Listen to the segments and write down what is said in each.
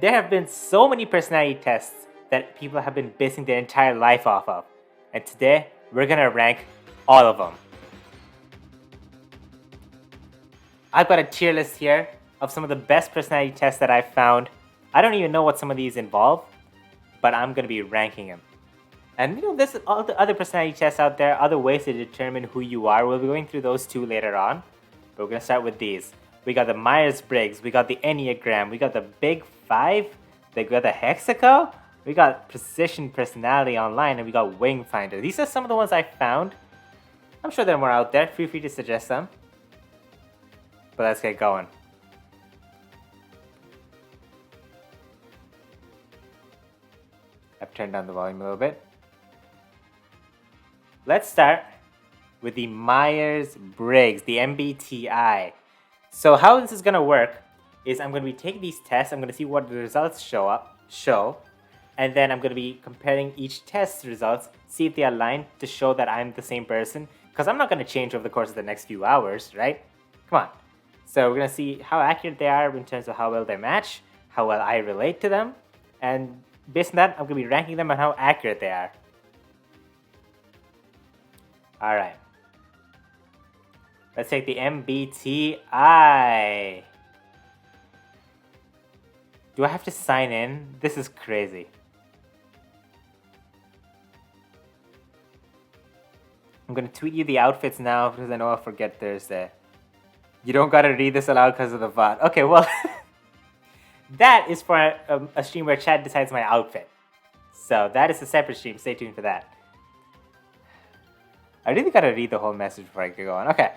There have been so many personality tests that people have been basing their entire life off of. And today, we're gonna rank all of them. I've got a tier list here of some of the best personality tests that I've found. I don't even know what some of these involve, but I'm gonna be ranking them. And there's all the other personality tests out there, other ways to determine who you are. We'll be going through those too later on. But we're gonna start with these. We got the Myers-Briggs, we got the Enneagram, we got the Big Five, we got the Hexaco, we got Precision Personality Online, and we got Wing Finder. These are some of the ones I found. I'm sure there are more out there. Feel free to suggest some. But let's get going. I've turned down the volume a little bit. Let's start with the Myers-Briggs, the MBTI. So how this is gonna work is I'm gonna be taking these tests. I'm gonna see what the results show, and then I'm gonna be comparing each test's results, see if they align to show that I'm the same person. Because I'm not gonna change over the course of the next few hours, right? Come on. So we're gonna see how accurate they are in terms of how well they match, how well I relate to them, and based on that, I'm gonna be ranking them on how accurate they are. All right. Let's take the MBTI. Do I have to sign in? This is crazy. I'm gonna tweet you the outfits now because I know I'll forget Thursday. You don't gotta read this aloud because of the VOD. Okay, well, that is for a stream where chat decides my outfit. So that is a separate stream. Stay tuned for that. I really gotta read the whole message before I get going. Okay.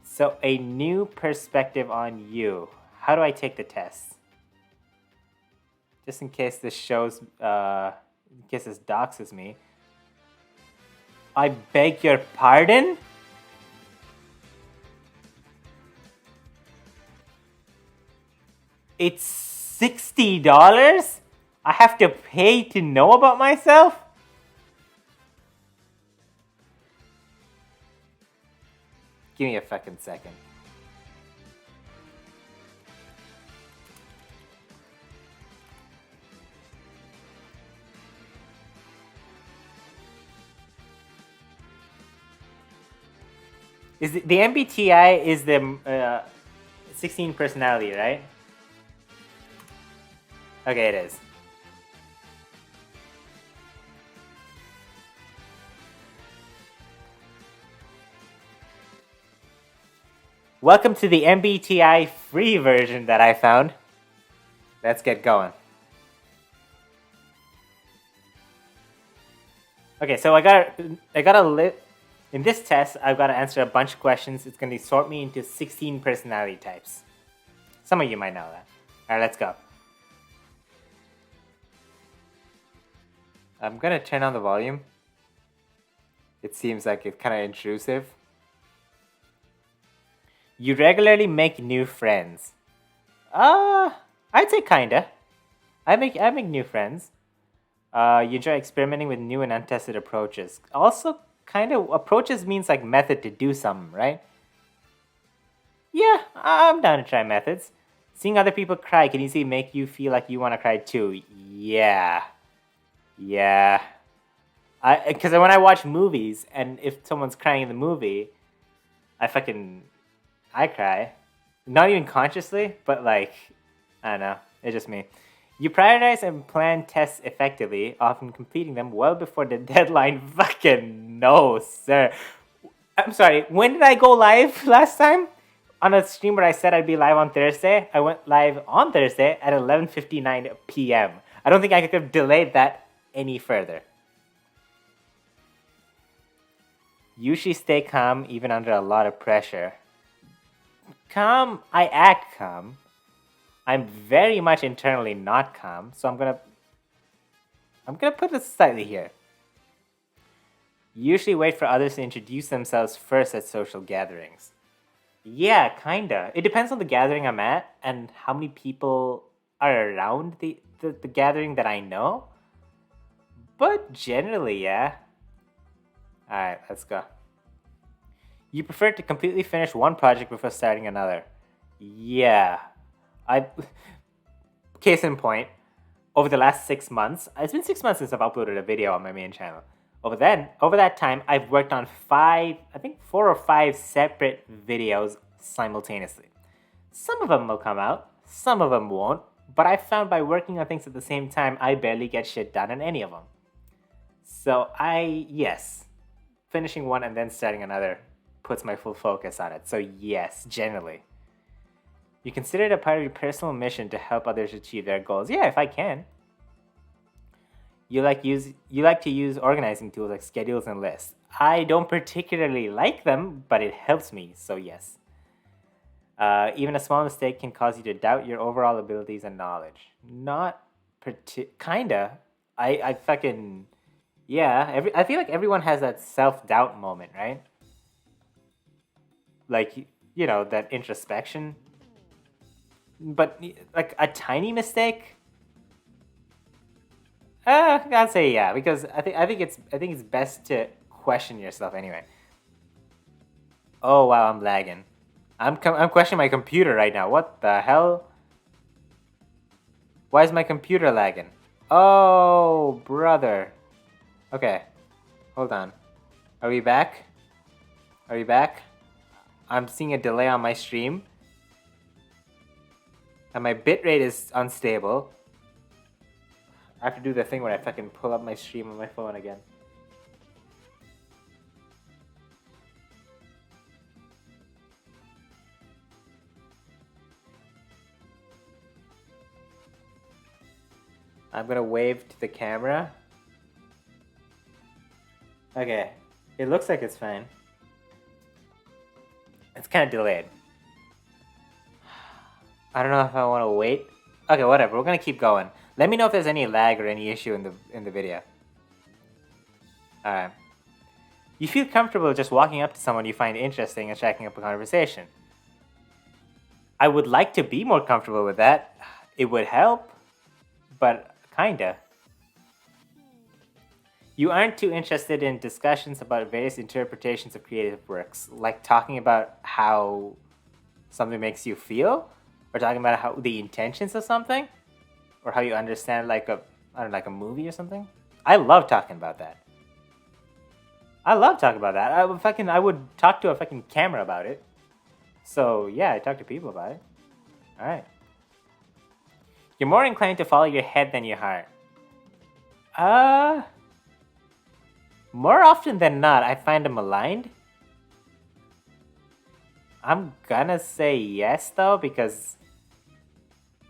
So, a new perspective on you. How do I take the test? Just in case this shows, in case this doxes me. I beg your pardon? It's $60? I have to pay to know about myself? Give me a fucking second. Is the MBTI is the 16 personality, right? Okay, it is. Welcome to the MBTI free version that I found. Let's get going. Okay, so I got in this test, I've got to answer a bunch of questions. It's going to sort me into 16 personality types. Some of you might know that. All right, let's go. I'm going to turn on the volume. It seems like it's kind of intrusive. You regularly make new friends. I'd say kinda. I make new friends. You enjoy experimenting with new and untested approaches. Also, kind of approaches means like method to do something, right? Yeah, I'm down to try methods. Seeing other people cry can easily make you feel like you want to cry too. Yeah. Because when I watch movies and if someone's crying in the movie, I cry. Not even consciously, but like, I don't know. It's just me. You prioritize and plan tests effectively, often completing them well before the deadline. Fucking no, sir. I'm sorry, when did I go live last time? On a stream where I said I'd be live on Thursday. I went live on Thursday at 11:59 p.m. I don't think I could have delayed that any further. Usually stay calm even under a lot of pressure. Calm, I act calm. I'm very much internally not calm, so I'm gonna put this slightly here. Usually wait for others to introduce themselves first at social gatherings. Yeah, kinda. It depends on the gathering I'm at and how many people are around the gathering that I know. But generally, yeah. Alright, let's go. You prefer to completely finish one project before starting another. Yeah. case in point, over the last 6 months, it's been 6 months since I've uploaded a video on my main channel. Over that time, I've worked on 4 or 5 separate videos simultaneously. Some of them will come out, some of them won't, but I found by working on things at the same time, I barely get shit done in any of them. So yes, finishing one and then starting another puts my full focus on it. So yes, generally. You consider it a part of your personal mission to help others achieve their goals. Yeah, if I can. You like to use organizing tools like schedules and lists. I don't particularly like them, but it helps me, so yes. Even a small mistake can cause you to doubt your overall abilities and knowledge. Not kinda. I fucking yeah. I feel like everyone has that self-doubt moment, right? Like that introspection. But like a tiny mistake. I'd say yeah, because I think it's best to question yourself anyway. Oh wow, I'm lagging. I'm questioning my computer right now. What the hell? Why is my computer lagging? Oh, brother. Okay. Hold on. Are we back? Are we back? I'm seeing a delay on my stream. And my bitrate is unstable. I have to do the thing where I fucking pull up my stream on my phone again. I'm gonna wave to the camera. Okay. It looks like it's fine. It's kind of delayed. I don't know if I want to wait. Okay, whatever. We're gonna keep going. Let me know if there's any lag or any issue in the video. Alright. You feel comfortable just walking up to someone you find interesting and striking up a conversation. I would like to be more comfortable with that. It would help, but kinda. You aren't too interested in discussions about various interpretations of creative works, like talking about how something makes you feel, or talking about how the intentions of something, or how you understand like a movie or something. I love talking about that. I would talk to a fucking camera about it. So yeah, I talk to people about it. All right. You're more inclined to follow your head than your heart. More often than not, I find them aligned. I'm gonna say yes though, because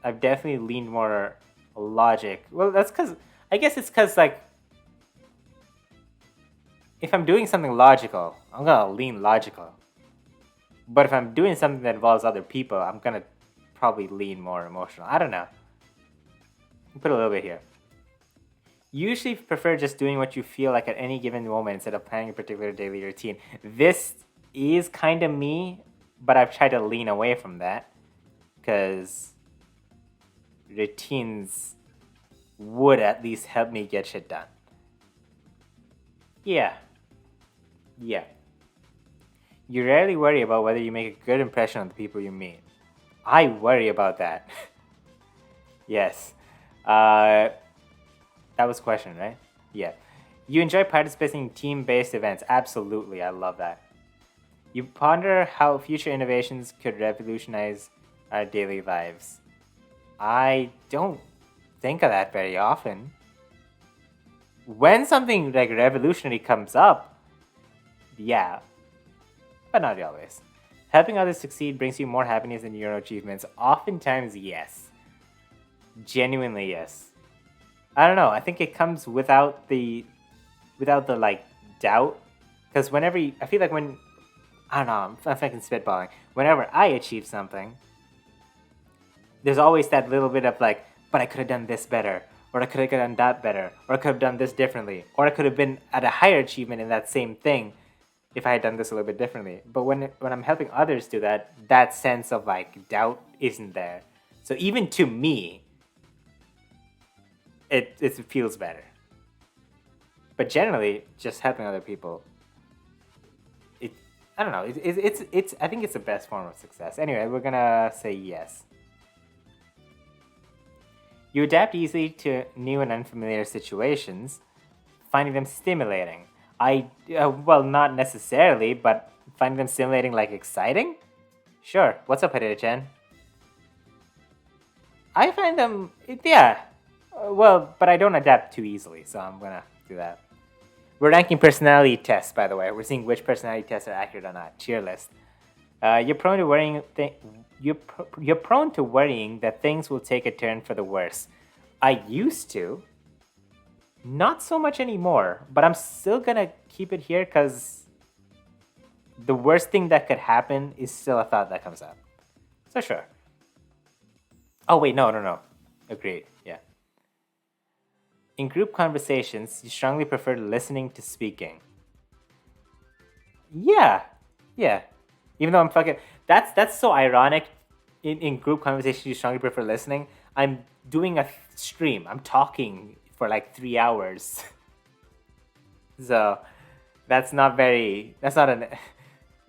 I've definitely leaned more logic. Well, that's because I guess it's because like if I'm doing something logical, I'm gonna lean logical. But if I'm doing something that involves other people, I'm gonna probably lean more emotional. I don't know. Put a little bit here. You usually prefer just doing what you feel like at any given moment instead of planning a particular daily routine. This is kind of me, but I've tried to lean away from that because routines would at least help me get shit done. Yeah. You rarely worry about whether you make a good impression on the people you meet. I worry about that. Yes. That was a question, right? Yeah. You enjoy participating in team-based events. Absolutely, I love that. You ponder how future innovations could revolutionize our daily lives. I don't think of that very often. When something like revolutionary comes up, yeah, but not always. Helping others succeed brings you more happiness than your own achievements. Oftentimes, yes. Genuinely, yes. I don't know. I think it comes without the like doubt, because I feel like when I don't know, I'm fucking spitballing. Whenever I achieve something, there's always that little bit of like, but I could have done this better, or I could have done that better, or I could have done this differently, or I could have been at a higher achievement in that same thing if I had done this a little bit differently. But when I'm helping others do that, that sense of like doubt isn't there. So even to me, it feels better. But generally, just helping other people, I don't know. It's I think it's the best form of success. Anyway, we're gonna say yes. You adapt easily to new and unfamiliar situations, finding them stimulating. Well, not necessarily, but finding them stimulating like exciting? Sure. What's up, Potato-chan? I find them, yeah. Well, but I don't adapt too easily, so I'm gonna do that. We're ranking personality tests, by the way. We're seeing which personality tests are accurate or not. Tier list. You're prone to worrying. You're prone to worrying that things will take a turn for the worse. I used to. Not so much anymore, but I'm still gonna keep it here because the worst thing that could happen is still a thought that comes up. So sure. Oh wait, no. Agreed. Yeah. In group conversations, you strongly prefer listening to speaking. Yeah. Even though I'm fucking that's so ironic. In group conversations, you strongly prefer listening. I'm doing a stream. I'm talking for like 3 hours. So that's not very. That's not an.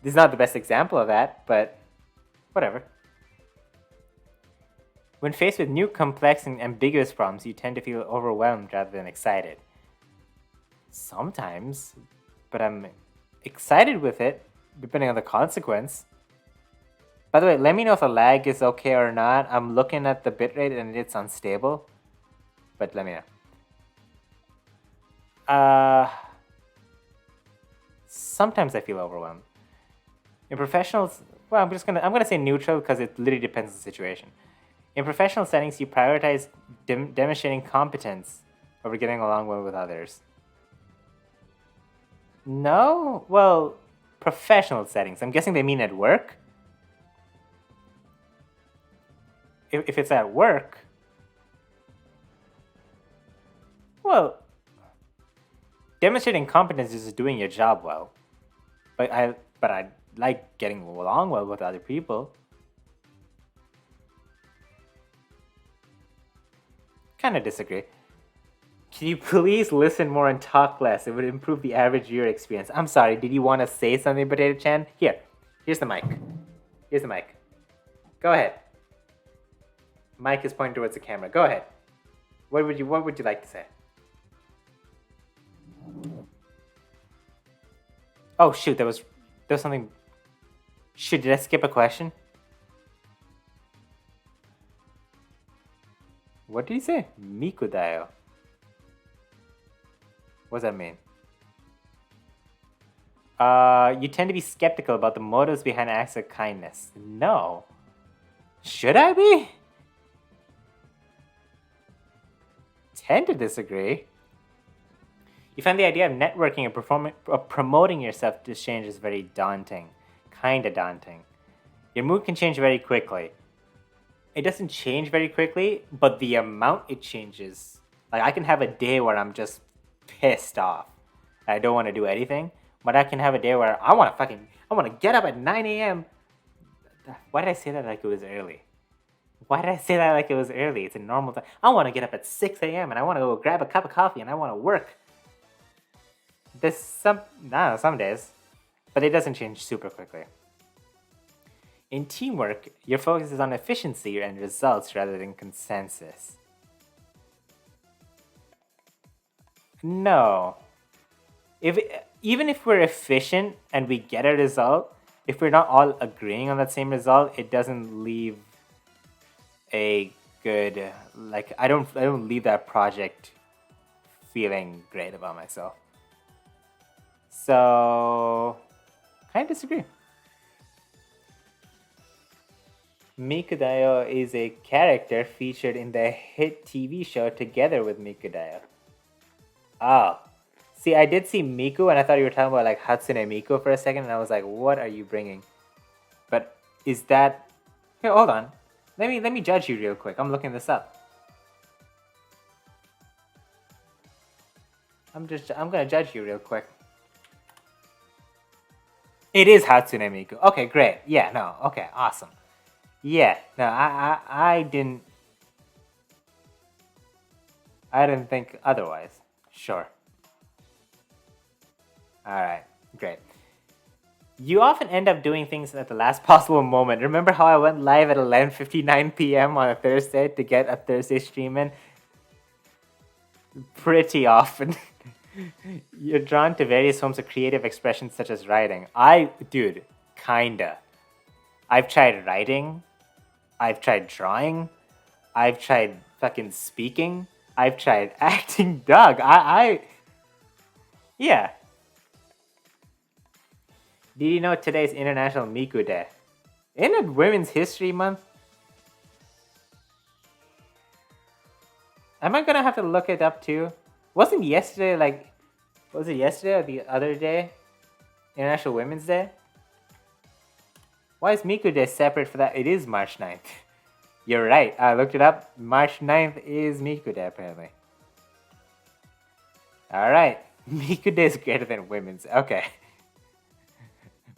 This is not the best example of that, but whatever. When faced with new, complex, and ambiguous problems, you tend to feel overwhelmed rather than excited. Sometimes, but I'm excited with it, depending on the consequence. By the way, let me know if the lag is okay or not. I'm looking at the bitrate and it's unstable, but let me know. Sometimes I feel overwhelmed. In professionals, well, I'm gonna say neutral because it literally depends on the situation. In professional settings, you prioritize demonstrating competence over getting along well with others. No? Well, professional settings. I'm guessing they mean at work? If it's at work, well, demonstrating competence is doing your job well. But I like getting along well with other people. Kind of disagree. Can you please listen more and talk less? It would improve the average viewer experience. I'm sorry, did you want to say something, Potato Chan? Here's the mic. Here's the mic. Go ahead. Mic is pointing towards the camera. Go ahead. What would you like to say? Oh shoot, there was something. Shoot, did I skip a question? What did he say? Mikudayo. What does that mean? You tend to be skeptical about the motives behind acts of kindness. No. Should I be? Tend to disagree. You find the idea of networking and promoting yourself to change is very daunting. Kinda daunting. Your mood can change very quickly. It doesn't change very quickly, but the amount it changes. Like, I can have a day where I'm just pissed off. I don't want to do anything, but I can have a day where I want to get up at 9 a.m. Why did I say that like it was early? It's a normal time. I want to get up at 6 a.m. and I want to go grab a cup of coffee and I want to work. Some days, but it doesn't change super quickly. In teamwork, your focus is on efficiency and results rather than consensus. No. Even if we're efficient and we get a result, if we're not all agreeing on that same result, it doesn't leave a good, like, I don't leave that project feeling great about myself. So, kind of disagree. Mikudayo is a character featured in the hit TV show Together with Mikudayo. Oh. See, I did see Miku, and I thought you were talking about, like, Hatsune Miku for a second, and I was like, what are you bringing? But is that... Here, hold on. Let me judge you real quick. I'm looking this up. I'm gonna judge you real quick. It is Hatsune Miku. Okay, great. Yeah, no, okay, awesome. Yeah, no, I didn't think otherwise. Sure. Alright, great. You often end up doing things at the last possible moment. Remember how I went live at 11:59 p.m. on a Thursday to get a Thursday stream in? Pretty often. You're drawn to various forms of creative expression such as writing. Dude, kinda. I've tried writing. I've tried drawing. I've tried fucking speaking. I've tried acting. Doug, yeah. Did you know today's International Miku Day? Isn't it Women's History Month? Am I gonna have to look it up too? Wasn't yesterday was it yesterday or the other day? International Women's Day? Why is Miku Day separate for that? It is March 9th. You're right. I looked it up. March 9th is Miku Day, apparently. Alright. Miku Day is greater than Women's. Okay.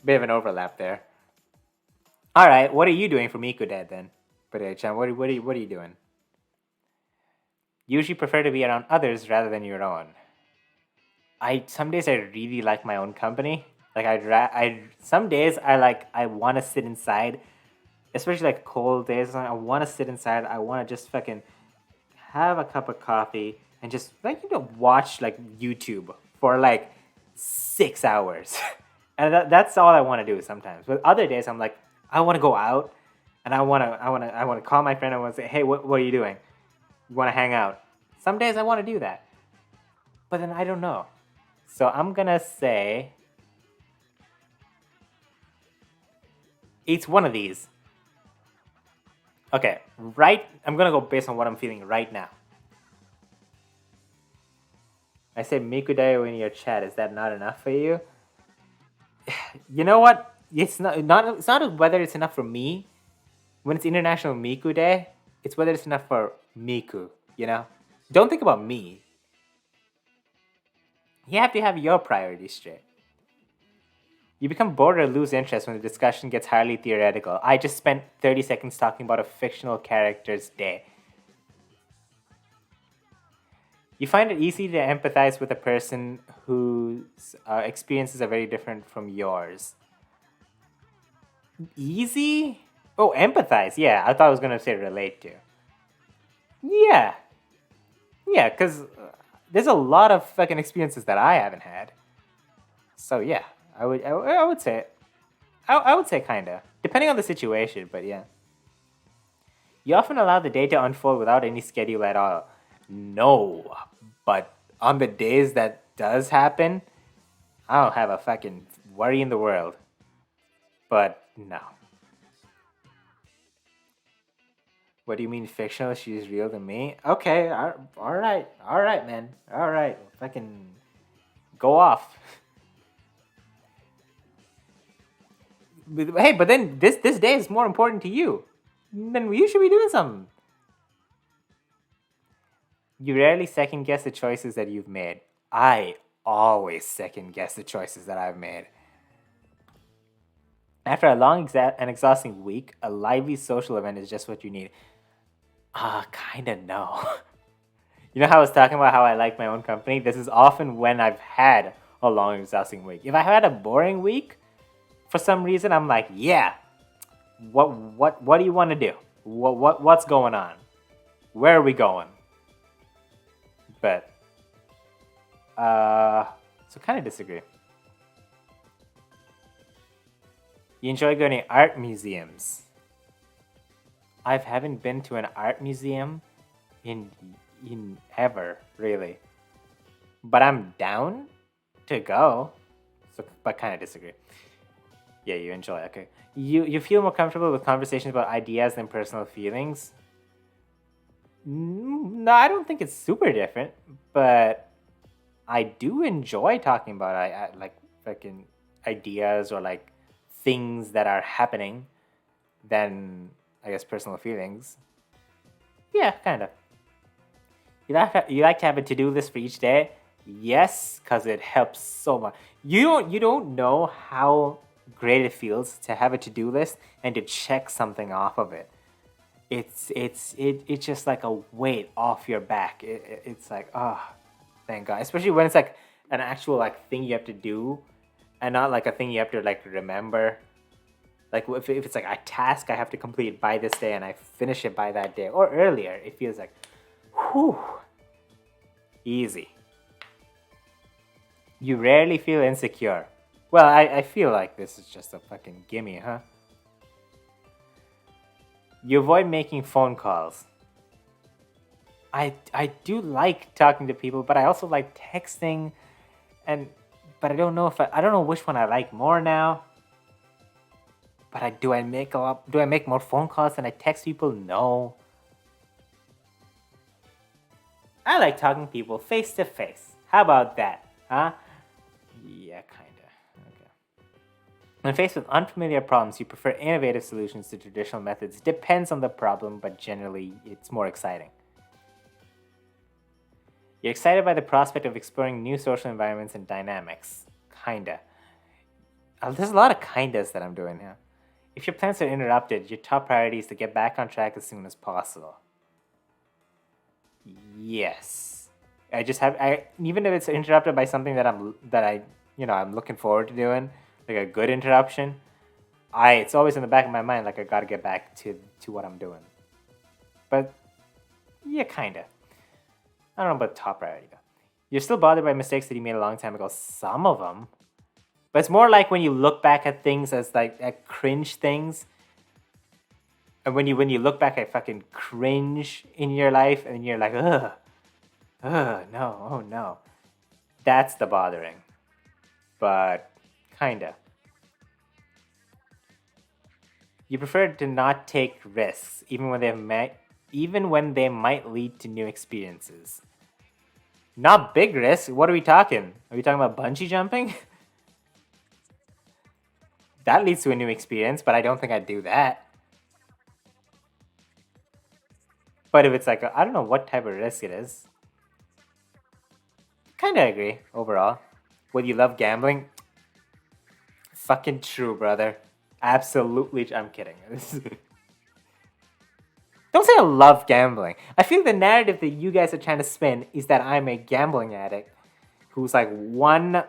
Bit of an overlap there. Alright, what are you doing for Miku Day then? Chan, what are you doing? Usually prefer to be around others rather than your own. Some days I really like my own company. Like some days I want to sit inside, especially like cold days. I want to sit inside. I want to just fucking have a cup of coffee and just watch like YouTube for like 6 hours, and that's all I want to do sometimes. But other days I'm like I want to go out, and I want to call my friend and I want to say, hey, what are you doing? You want to hang out? Some days I want to do that, but then I don't know. So I'm gonna say it's one of these. Okay, I'm gonna go based on what I'm feeling right now. I said Miku Day in your chat. Is that not enough for you? You know what? It's not whether it's enough for me. When it's International Miku Day, it's whether it's enough for Miku. You know? Don't think about me. You have to have your priorities straight. You become bored or lose interest when the discussion gets highly theoretical. I just spent 30 seconds talking about a fictional character's day. You find it easy to empathize with a person whose experiences are very different from yours. Easy? Oh, empathize. Yeah, I thought I was going to say relate to. Yeah. Yeah, because there's a lot of fucking experiences that I haven't had. So yeah, I would say kinda. Depending on the situation, but yeah. You often allow the day to unfold without any schedule at all. No, but on the days that does happen, I don't have a fucking worry in the world. But no. What do you mean fictional? She's real to me? Okay, alright, man. Alright, fucking go off. Hey, but then this day is more important to you. Then you should be doing something. You rarely second guess the choices that you've made. I always second guess the choices that I've made. After a long and exhausting week, a lively social event is just what you need. Kinda no. You know how I was talking about how I like my own company? This is often when I've had a long, exhausting week. If I had a boring week, for some reason, I'm like, yeah. What do you want to do? What's going on? Where are we going? But so kind of disagree. You enjoy going to art museums. I haven't been to an art museum in ever, really. But I'm down to go. So, but kind of disagree. Yeah, you enjoy. Okay. You feel more comfortable with conversations about ideas than personal feelings. No, I don't think it's super different, but I do enjoy talking about like fucking ideas or like things that are happening than I guess personal feelings. Yeah, kind of. You like to have a to-do list for each day? Yes, because it helps so much. You don't know how great it feels to have a to-do list and to check something off of it. It's just like a weight off your back. It's like, oh, thank God. Especially when it's like an actual like thing you have to do, and not like a thing you have to like remember. Like if it's like a task I have to complete by this day and I finish it by that day or earlier, it feels like, whew, easy. You rarely feel insecure. Well, I feel like this is just a fucking gimme, huh? You avoid making phone calls. I do like talking to people, but I also like texting, and but I don't know if I don't know which one I like more now. But do I make a lot? Do I make more phone calls than I text people? No. I like talking to people face to face. How about that, huh? Yeah, kinda. Okay. When faced with unfamiliar problems, you prefer innovative solutions to traditional methods. Depends on the problem, but generally, it's more exciting. You're excited by the prospect of exploring new social environments and dynamics. Kinda. There's a lot of kindas that I'm doing here. If your plans are interrupted, your top priority is to get back on track as soon as possible. Yes. I just have even if it's interrupted by something that I'm looking forward to doing, like a good interruption, it's always in the back of my mind like I gotta get back to what I'm doing. But yeah, kinda. I don't know about top priority though. You're still bothered by mistakes that you made a long time ago. Some of them, but it's more like when you look back at things as like at cringe things, and when you look back at fucking cringe in your life, and you're like, ugh, no, oh no, that's the bothering. But kinda. You prefer to not take risks, even when they might lead to new experiences. Not big risks. What are we talking? Are we talking about bungee jumping? That leads to a new experience, but I don't think I'd do that. But if it's like I don't know what type of risk it is. Kind of agree overall. Would you love gambling? Fucking true, brother. Absolutely. I'm kidding. Don't say I love gambling. I feel the narrative that you guys are trying to spin is that I'm a gambling addict who's like one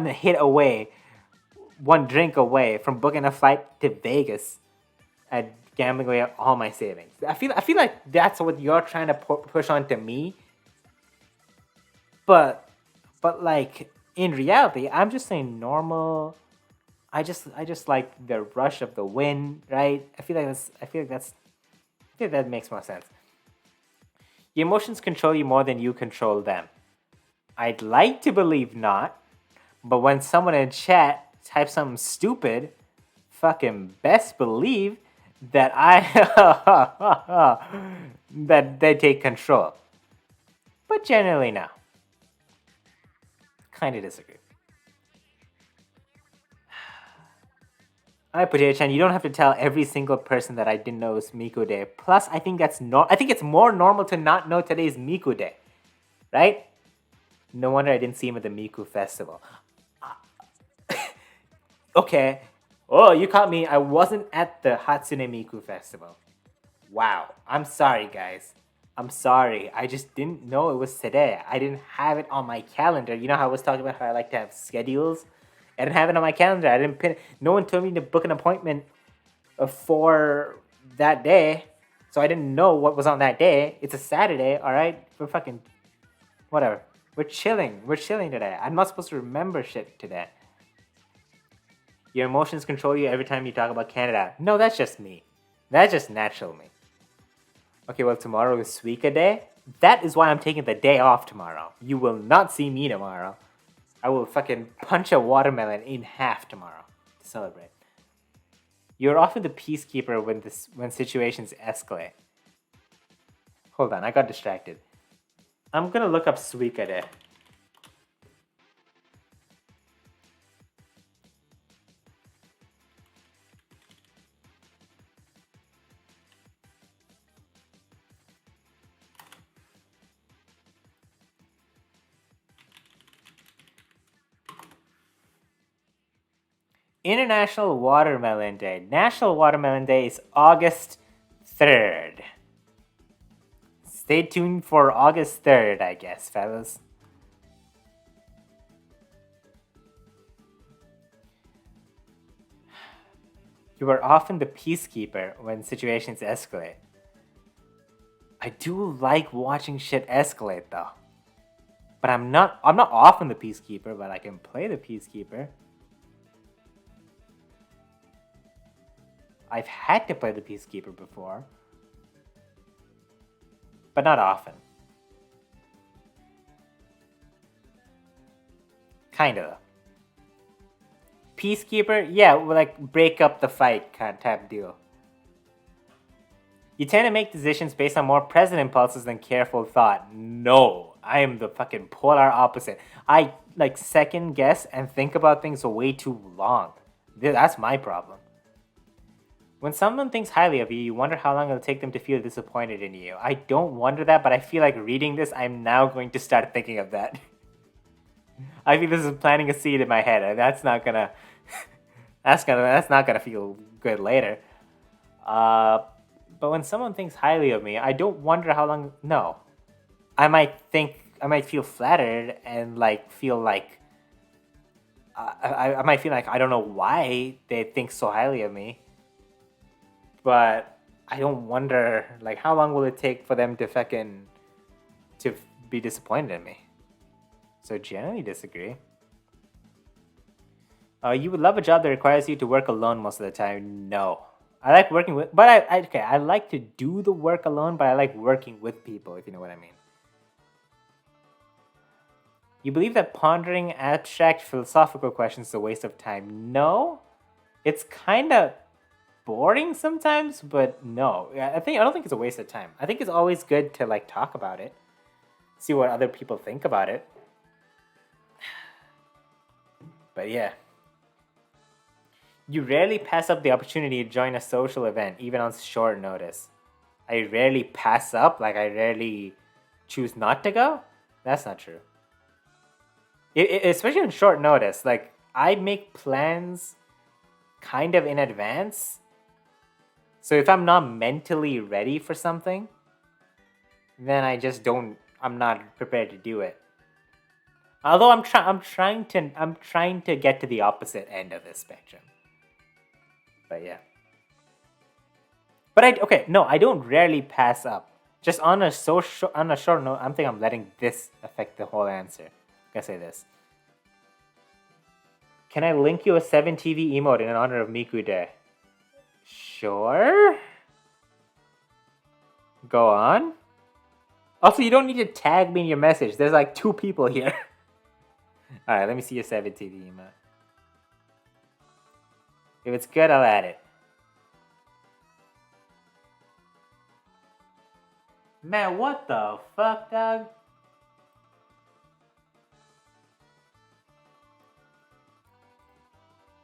hit away, one drink away from booking a flight to Vegas and gambling away all my savings. I feel like that's what you're trying to push onto me. But like in reality, I'm just saying normal. I just like the rush of the win, right? I feel like that makes more sense. Your emotions control you more than you control them. I'd like to believe not, but when someone in chat types something stupid, fucking best believe that that they take control. But generally no. Kinda disagree. Alright, Potato-chan, you don't have to tell every single person that I didn't know it was Miku Day. Plus, I think I think it's more normal to not know today's Miku Day. Right? No wonder I didn't see him at the Miku Festival. Okay. Oh, you caught me. I wasn't at the Hatsune Miku Festival. Wow. I'm sorry, guys. I'm sorry. I just didn't know it was today. I didn't have it on my calendar. You know how I was talking about how I like to have schedules? I didn't have it on my calendar. I didn't pin it. No one told me to book an appointment for that day. So I didn't know what was on that day. It's a Saturday, alright? We're fucking... Whatever. We're chilling. We're chilling today. I'm not supposed to remember shit today. Your emotions control you every time you talk about Canada. No, that's just me. That's just natural me. Okay, well, tomorrow is Suika Day. That is why I'm taking the day off tomorrow. You will not see me tomorrow. I will fucking punch a watermelon in half tomorrow to celebrate. You're often the peacekeeper when situations escalate. Hold on, I got distracted. I'm gonna look up Suika Day. International Watermelon Day. National Watermelon Day is August 3rd. Stay tuned for August 3rd, I guess, fellas. You are often the peacekeeper when situations escalate. I do like watching shit escalate though. But I'm not often the peacekeeper, but I can play the peacekeeper. I've had to play the peacekeeper before. But not often. Kinda. Peacekeeper, yeah, like break up the fight kind of type deal. You tend to make decisions based on more present impulses than careful thought. No, I am the fucking polar opposite. I like second guess and think about things way too long. That's my problem. When someone thinks highly of you, you wonder how long it'll take them to feel disappointed in you. I don't wonder that, but I feel like reading this, I'm now going to start thinking of that. I feel this is planting a seed in my head, and that's not gonna that's not gonna feel good later. But when someone thinks highly of me, I don't wonder how long. No, I might feel flattered and like feel like I might feel like I don't know why they think so highly of me. But I don't wonder like how long will it take for them to be disappointed in me. So generally disagree. You would love a job that requires you to work alone most of the time. No. I like working with, but I like to do the work alone, but I like working with people, if you know what I mean. You believe that pondering abstract philosophical questions is a waste of time? No. It's kind of boring sometimes, but no. I don't think it's a waste of time. I think it's always good to like talk about it, see what other people think about it. But yeah. You rarely pass up the opportunity to join a social event, even on short notice. I rarely pass up, like I rarely choose not to go. That's not true. Especially on short notice, like I make plans kind of in advance. So if I'm not mentally ready for something, then I'm not prepared to do it. Although I'm trying to get to the opposite end of this spectrum. But yeah. But I don't rarely pass up. Just on a short note, I'm letting this affect the whole answer. I'm gonna say this. Can I link you a 7TV emote in honor of Miku Day? Sure. Go on. Also, you don't need to tag me in your message. There's like 2 people here. Alright, let me see your 7TV emote. If it's good, I'll add it. Man, what the fuck, dog?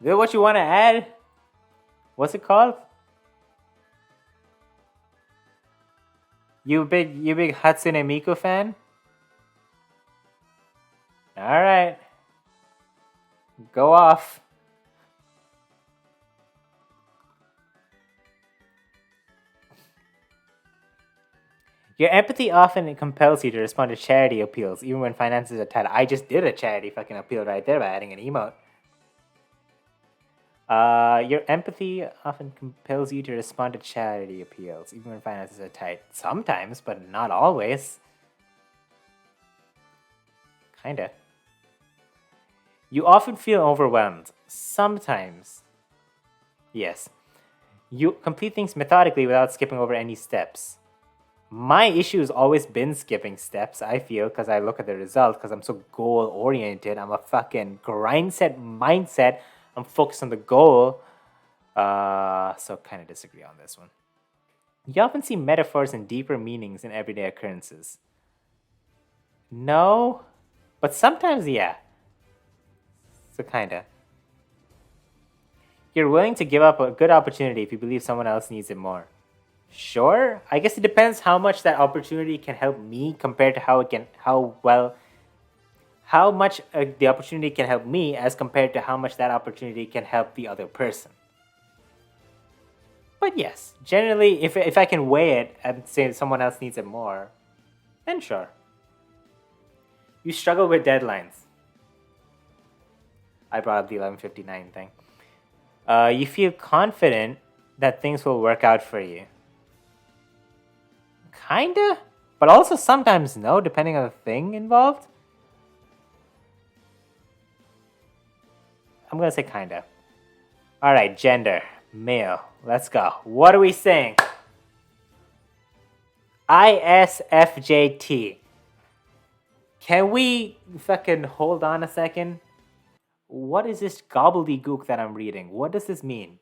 Is that what you want to add? What's it called? You big Hatsune Miku fan? Alright. Go off. Your empathy often compels you to respond to charity appeals, even when finances are tight. I just did a charity fucking appeal right there by adding an emote. Your empathy often compels you to respond to charity appeals, even when finances are tight. Sometimes, but not always. Kinda. You often feel overwhelmed. Sometimes. Yes. You complete things methodically without skipping over any steps. My issue has always been skipping steps, I feel, because I look at the result, because I'm so goal-oriented. I'm a fucking grind set mindset. I'm focused on the goal. So kind of disagree on this one. You often see metaphors and deeper meanings in everyday occurrences. No, but sometimes, yeah. So kinda. You're willing to give up a good opportunity if you believe someone else needs it more. Sure, I guess it depends how much that opportunity can help me compared to how much the opportunity can help me as compared to how much that opportunity can help the other person. But yes, generally, if I can weigh it and say someone else needs it more, then sure. You struggle with deadlines. I brought up the 11:59 thing. You feel confident that things will work out for you. Kinda, but also sometimes no, depending on the thing involved. I'm gonna say kinda. Alright, gender. Male. Let's go. What are we saying? ISFJT. Can we fucking hold on a second? What is this gobbledygook that I'm reading? What does this mean?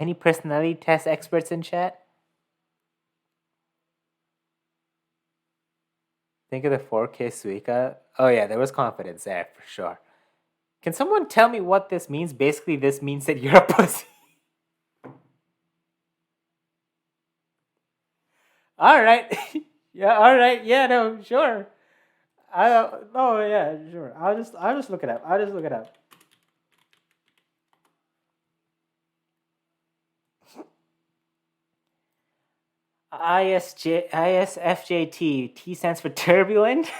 Any personality test experts in chat? Think of the 4K Suica. Oh yeah, there was confidence there for sure. Can someone tell me what this means? Basically, this means that you're a pussy. Alright. Yeah, alright. Yeah, no, sure. Oh yeah, sure. I'll just look it up. I'll just look it up. ISFJT. T stands for turbulent.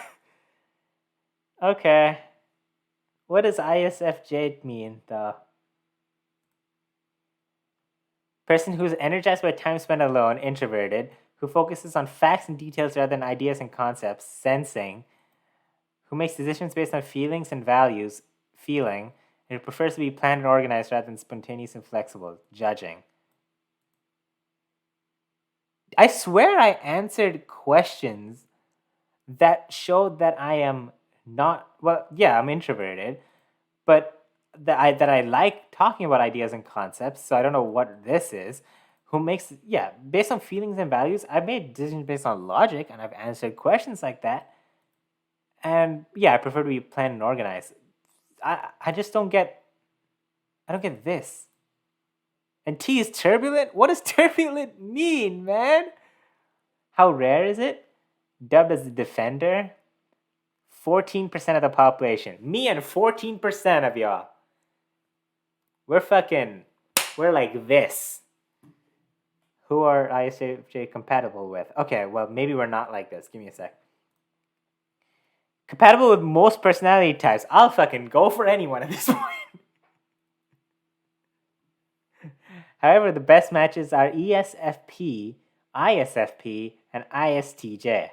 Okay. What does ISFJ mean, though? Person who's energized by time spent alone, introverted, who focuses on facts and details rather than ideas and concepts, sensing, who makes decisions based on feelings and values, feeling, and who prefers to be planned and organized rather than spontaneous and flexible, judging. I swear I answered questions that showed that I am not, well, yeah, I'm introverted, but that I like talking about ideas and concepts, so I don't know what this is. Who makes, yeah, based on feelings and values, I've made decisions based on logic, and I've answered questions like that. And yeah, I prefer to be planned and organized. I just don't get, I don't get this. And T is turbulent? What does turbulent mean, man? How rare is it? Dubbed as the defender? 14% of the population. Me and 14% of y'all. We're like this. Who are ISFJ compatible with? Okay, well, maybe we're not like this. Give me a sec. Compatible with most personality types. I'll fucking go for anyone at this point. However, the best matches are ESFP, ISFP, and ISTJ.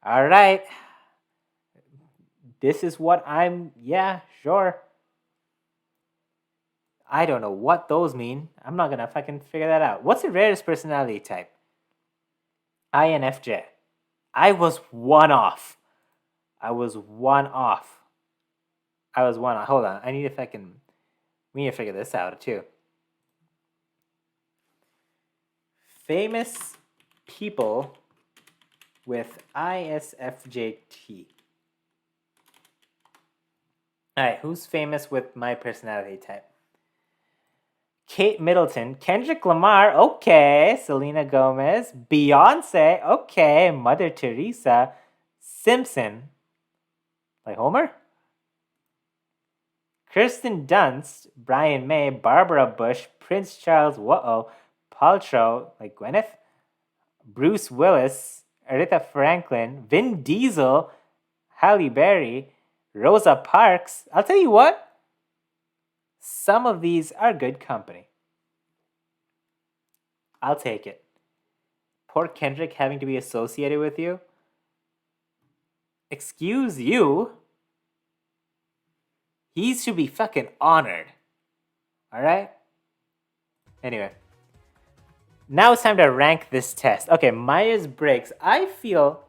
Alright. This is what I'm, yeah, sure. I don't know what those mean. I'm not gonna fucking figure that out. What's the rarest personality type? INFJ. I was one off. Hold on. We need to figure this out too. Famous people with ISFJT. Alright, who's famous with my personality type? Kate Middleton, Kendrick Lamar, okay, Selena Gomez, Beyonce, okay, Mother Teresa, Simpson, like Homer? Kirsten Dunst, Brian May, Barbara Bush, Prince Charles, Paltrow, like Gwyneth, Bruce Willis, Aretha Franklin, Vin Diesel, Halle Berry, Rosa Parks. I'll tell you what, some of these are good company. I'll take it. Poor Kendrick having to be associated with you. Excuse you. He should be fucking honored. Alright? Anyway. Now it's time to rank this test. Okay, Myers-Briggs. I feel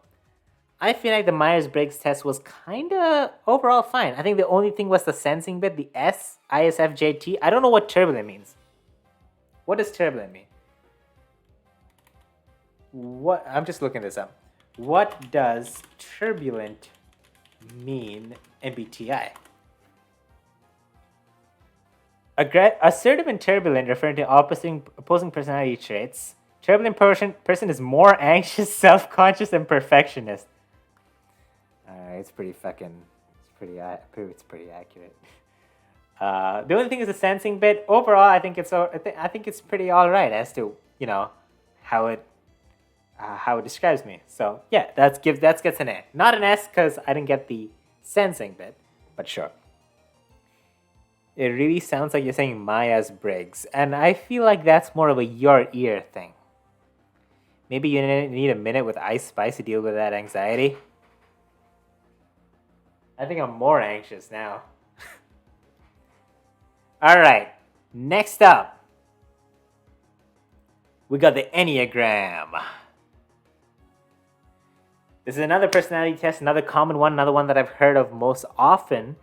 like the Myers-Briggs test was kinda overall fine. I think the only thing was the sensing bit, the S, ISFJT. I don't know what turbulent means. What does turbulent mean? What? I'm just looking this up. What does turbulent mean MBTI? Assertive and turbulent refer to opposing personality traits. Turbulent person is more anxious, self-conscious, and perfectionist. It's pretty accurate. The only thing is the sensing bit. Overall, I think it's pretty all right as to how it describes me. So yeah, that gets an A, not an S because I didn't get the sensing bit, but sure. It really sounds like you're saying Myers-Briggs, and I feel like that's more of a your ear thing. Maybe you need a minute with Ice Spice to deal with that anxiety. I think I'm more anxious now. Alright, next up, we got the Enneagram. This is another personality test, another common one, another one that I've heard of most often.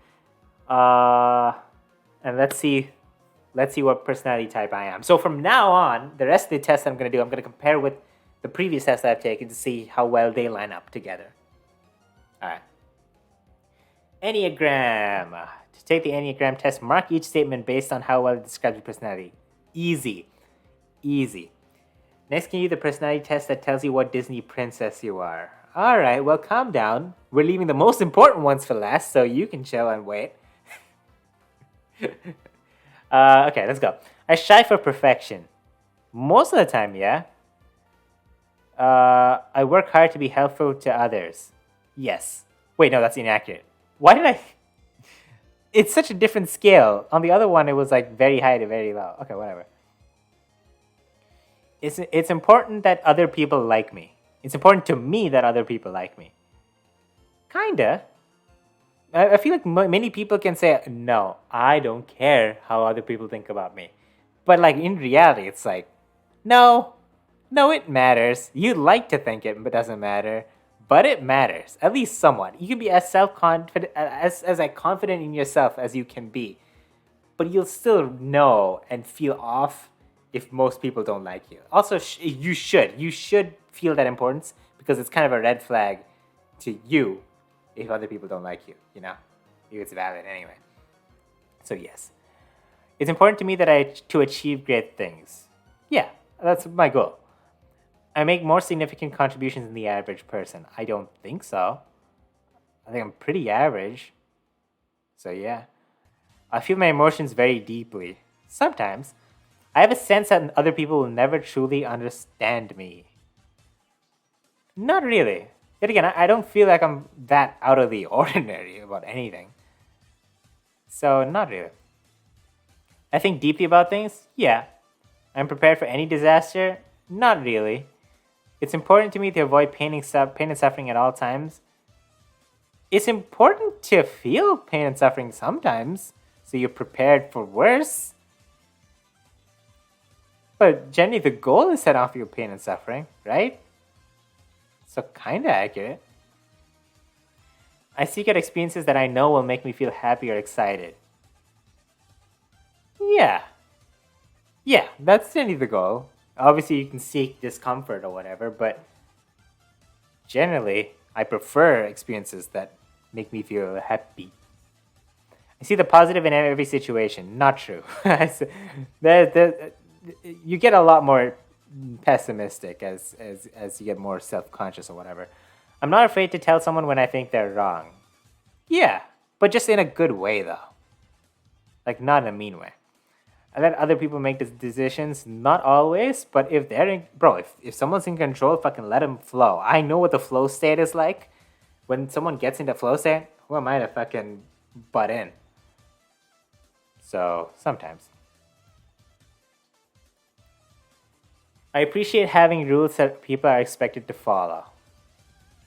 And let's see what personality type I am. So from now on, the rest of the tests I'm going to do, I'm going to compare with the previous tests I've taken to see how well they line up together. Alright. Enneagram. To take the Enneagram test, mark each statement based on how well it describes your personality. Easy. Easy. Next, can you do the personality test that tells you what Disney princess you are? Alright, well, calm down. We're leaving the most important ones for last, so you can chill and wait. Okay, let's go. I strive for perfection. Most of the time, yeah. I work hard to be helpful to others. Yes. Wait, no, that's inaccurate. Why did I... It's such a different scale. On the other one, it was like very high to very low. Okay, whatever. It's important that other people like me. It's important to me that other people like me. Kinda. I feel like many people can say, no, I don't care how other people think about me. But like in reality, it's like, no, it matters. You like to think it doesn't matter, but it matters, at least somewhat. You can be as self-confident, as like confident in yourself as you can be, but you'll still know and feel off if most people don't like you. Also, you should feel that importance because it's kind of a red flag to you if other people don't like you, you know? If it's valid anyway. So yes. It's important to me that to achieve great things. Yeah, that's my goal. I make more significant contributions than the average person. I don't think so. I think I'm pretty average. So yeah. I feel my emotions very deeply. Sometimes. I have a sense that other people will never truly understand me. Not really. Yet again, I don't feel like I'm that out of the ordinary about anything. So, not really. I think deeply about things? Yeah. I'm prepared for any disaster? Not really. It's important to me to avoid pain and suffering at all times. It's important to feel pain and suffering sometimes, so you're prepared for worse. But generally, the goal is to not feel pain and suffering, right? So kinda accurate. I seek out experiences that I know will make me feel happy or excited. Yeah. Yeah, that's generally the goal. Obviously, you can seek discomfort or whatever, but generally, I prefer experiences that make me feel happy. I see the positive in every situation. Not true. You get a lot more pessimistic as you get more self-conscious or whatever. I'm not afraid to tell someone when I think they're wrong. Yeah, but just in a good way though. Like not in a mean way. I let other people make the decisions, not always, but if they're in, bro, if someone's in control, fucking let them flow. I know what the flow state is like. When someone gets into flow state, who am I to fucking butt in? So, sometimes. I appreciate having rules that people are expected to follow.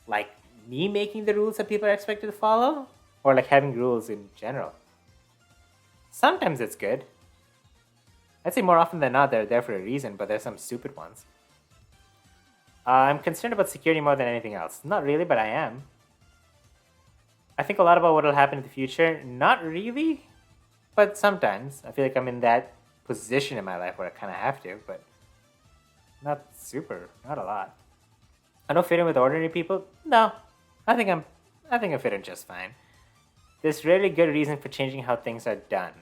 Like me making the rules that people are expected to follow? Or like having rules in general? Sometimes it's good. I'd say more often than not they're there for a reason, but there's some stupid ones. I'm concerned about security more than anything else. Not really, but I am. I think a lot about what will happen in the future. Not really, but sometimes. I feel like I'm in that position in my life where I kind of have to, but not super, not a lot. I don't fit in with ordinary people? No. I think I fit in just fine. There's rarely a good reason for changing how things are done.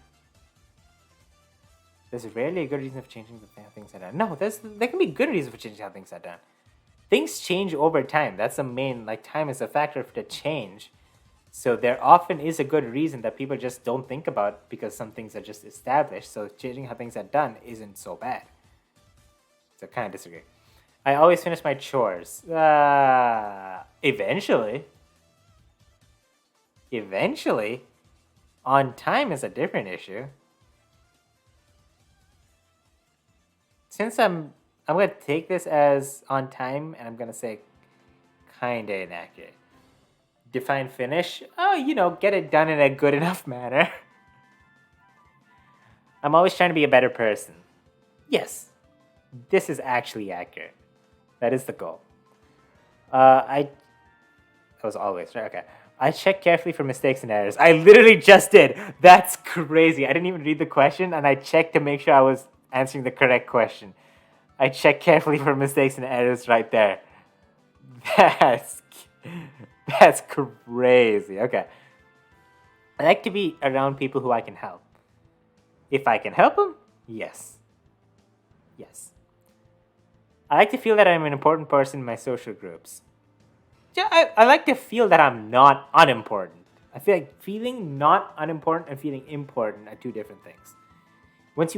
There's rarely a good reason for changing how things are done. No, there can be good reason for changing how things are done. Things change over time. That's the main, like time is a factor for the change. So there often is a good reason that people just don't think about because some things are just established. So changing how things are done isn't so bad. So I kind of disagree. I always finish my chores. Eventually. Eventually? On time is a different issue. Since I'm gonna take this as on time, and I'm gonna say kinda inaccurate. Define finish. Oh, get it done in a good enough manner. I'm always trying to be a better person. Yes, this is actually accurate. That is the goal. I That was always right. Okay. I check carefully for mistakes and errors. I literally just did. That's crazy. I didn't even read the question, and I checked to make sure I was answering the correct question. I checked carefully for mistakes and errors right there. That's that's crazy. Okay. I like to be around people who I can help. If I can help them, yes. Yes. I like to feel that I'm an important person in my social groups. Yeah, I like to feel that I'm not unimportant. I feel like feeling not unimportant and feeling important are two different things. When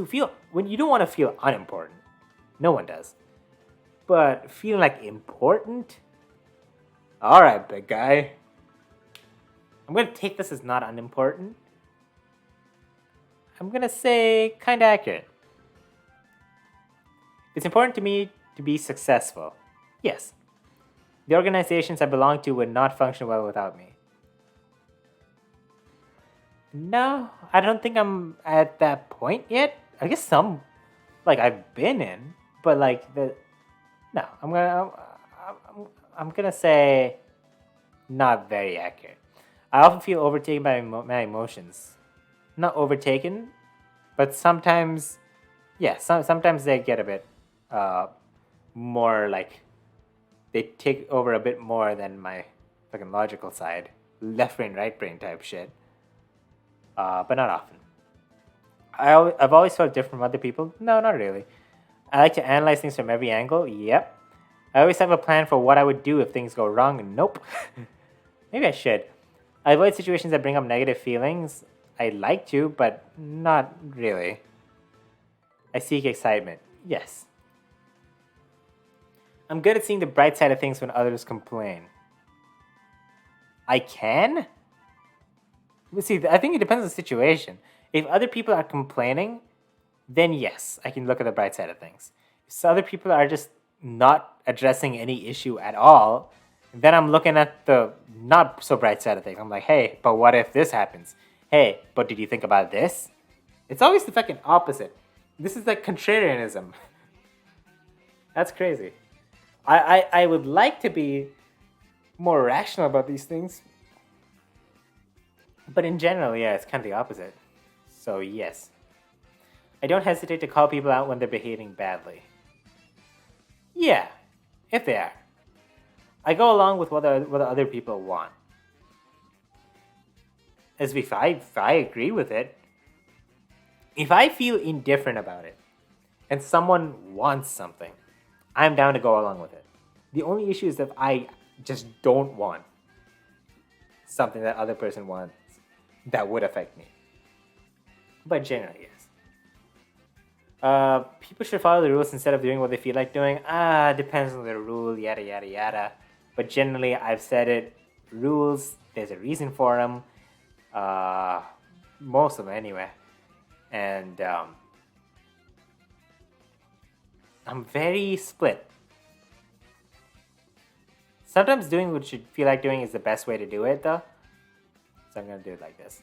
you don't want to feel unimportant, no one does. But feeling like important, all right, big guy. I'm gonna take this as not unimportant. I'm gonna say kind of accurate. It's important to me to be successful. Yes. The organizations I belong to would not function well without me. No, I don't think I'm at that point yet. I guess some, like I've been in, but like the, no, I'm gonna say not very accurate. I often feel overtaken by my emotions. Not overtaken, but sometimes, yeah, sometimes they get a bit uh, more like they take over a bit more than my fucking logical side, left brain, right brain type shit. But not often. I've always felt different from other people. No, not really. I like to analyze things from every angle. Yep. I always have a plan for what I would do if things go wrong. Nope. Maybe I should. I avoid situations that bring up negative feelings. I like to, but not really. I seek excitement. Yes. I'm good at seeing the bright side of things when others complain. I can? See, I think it depends on the situation. If other people are complaining, then yes, I can look at the bright side of things. If other people are just not addressing any issue at all, then I'm looking at the not so bright side of things. I'm like, hey, but what if this happens? Hey, but did you think about this? It's always the fucking opposite. This is like contrarianism. That's crazy. I would like to be more rational about these things. But in general, yeah, it's kind of the opposite. So, yes. I don't hesitate to call people out when they're behaving badly. Yeah, if they are. I go along with what other people want. As if I agree with it, if I feel indifferent about it, and someone wants something, I'm down to go along with it. The only issue is if I just don't want something that other person wants that would affect me. But generally, yes. People should follow the rules instead of doing what they feel like doing. Depends on the rule, yada yada yada. But generally, I've said it. Rules, there's a reason for them. Most of them, anyway. And I'm very split. Sometimes doing what you feel like doing is the best way to do it, though. So I'm gonna do it like this.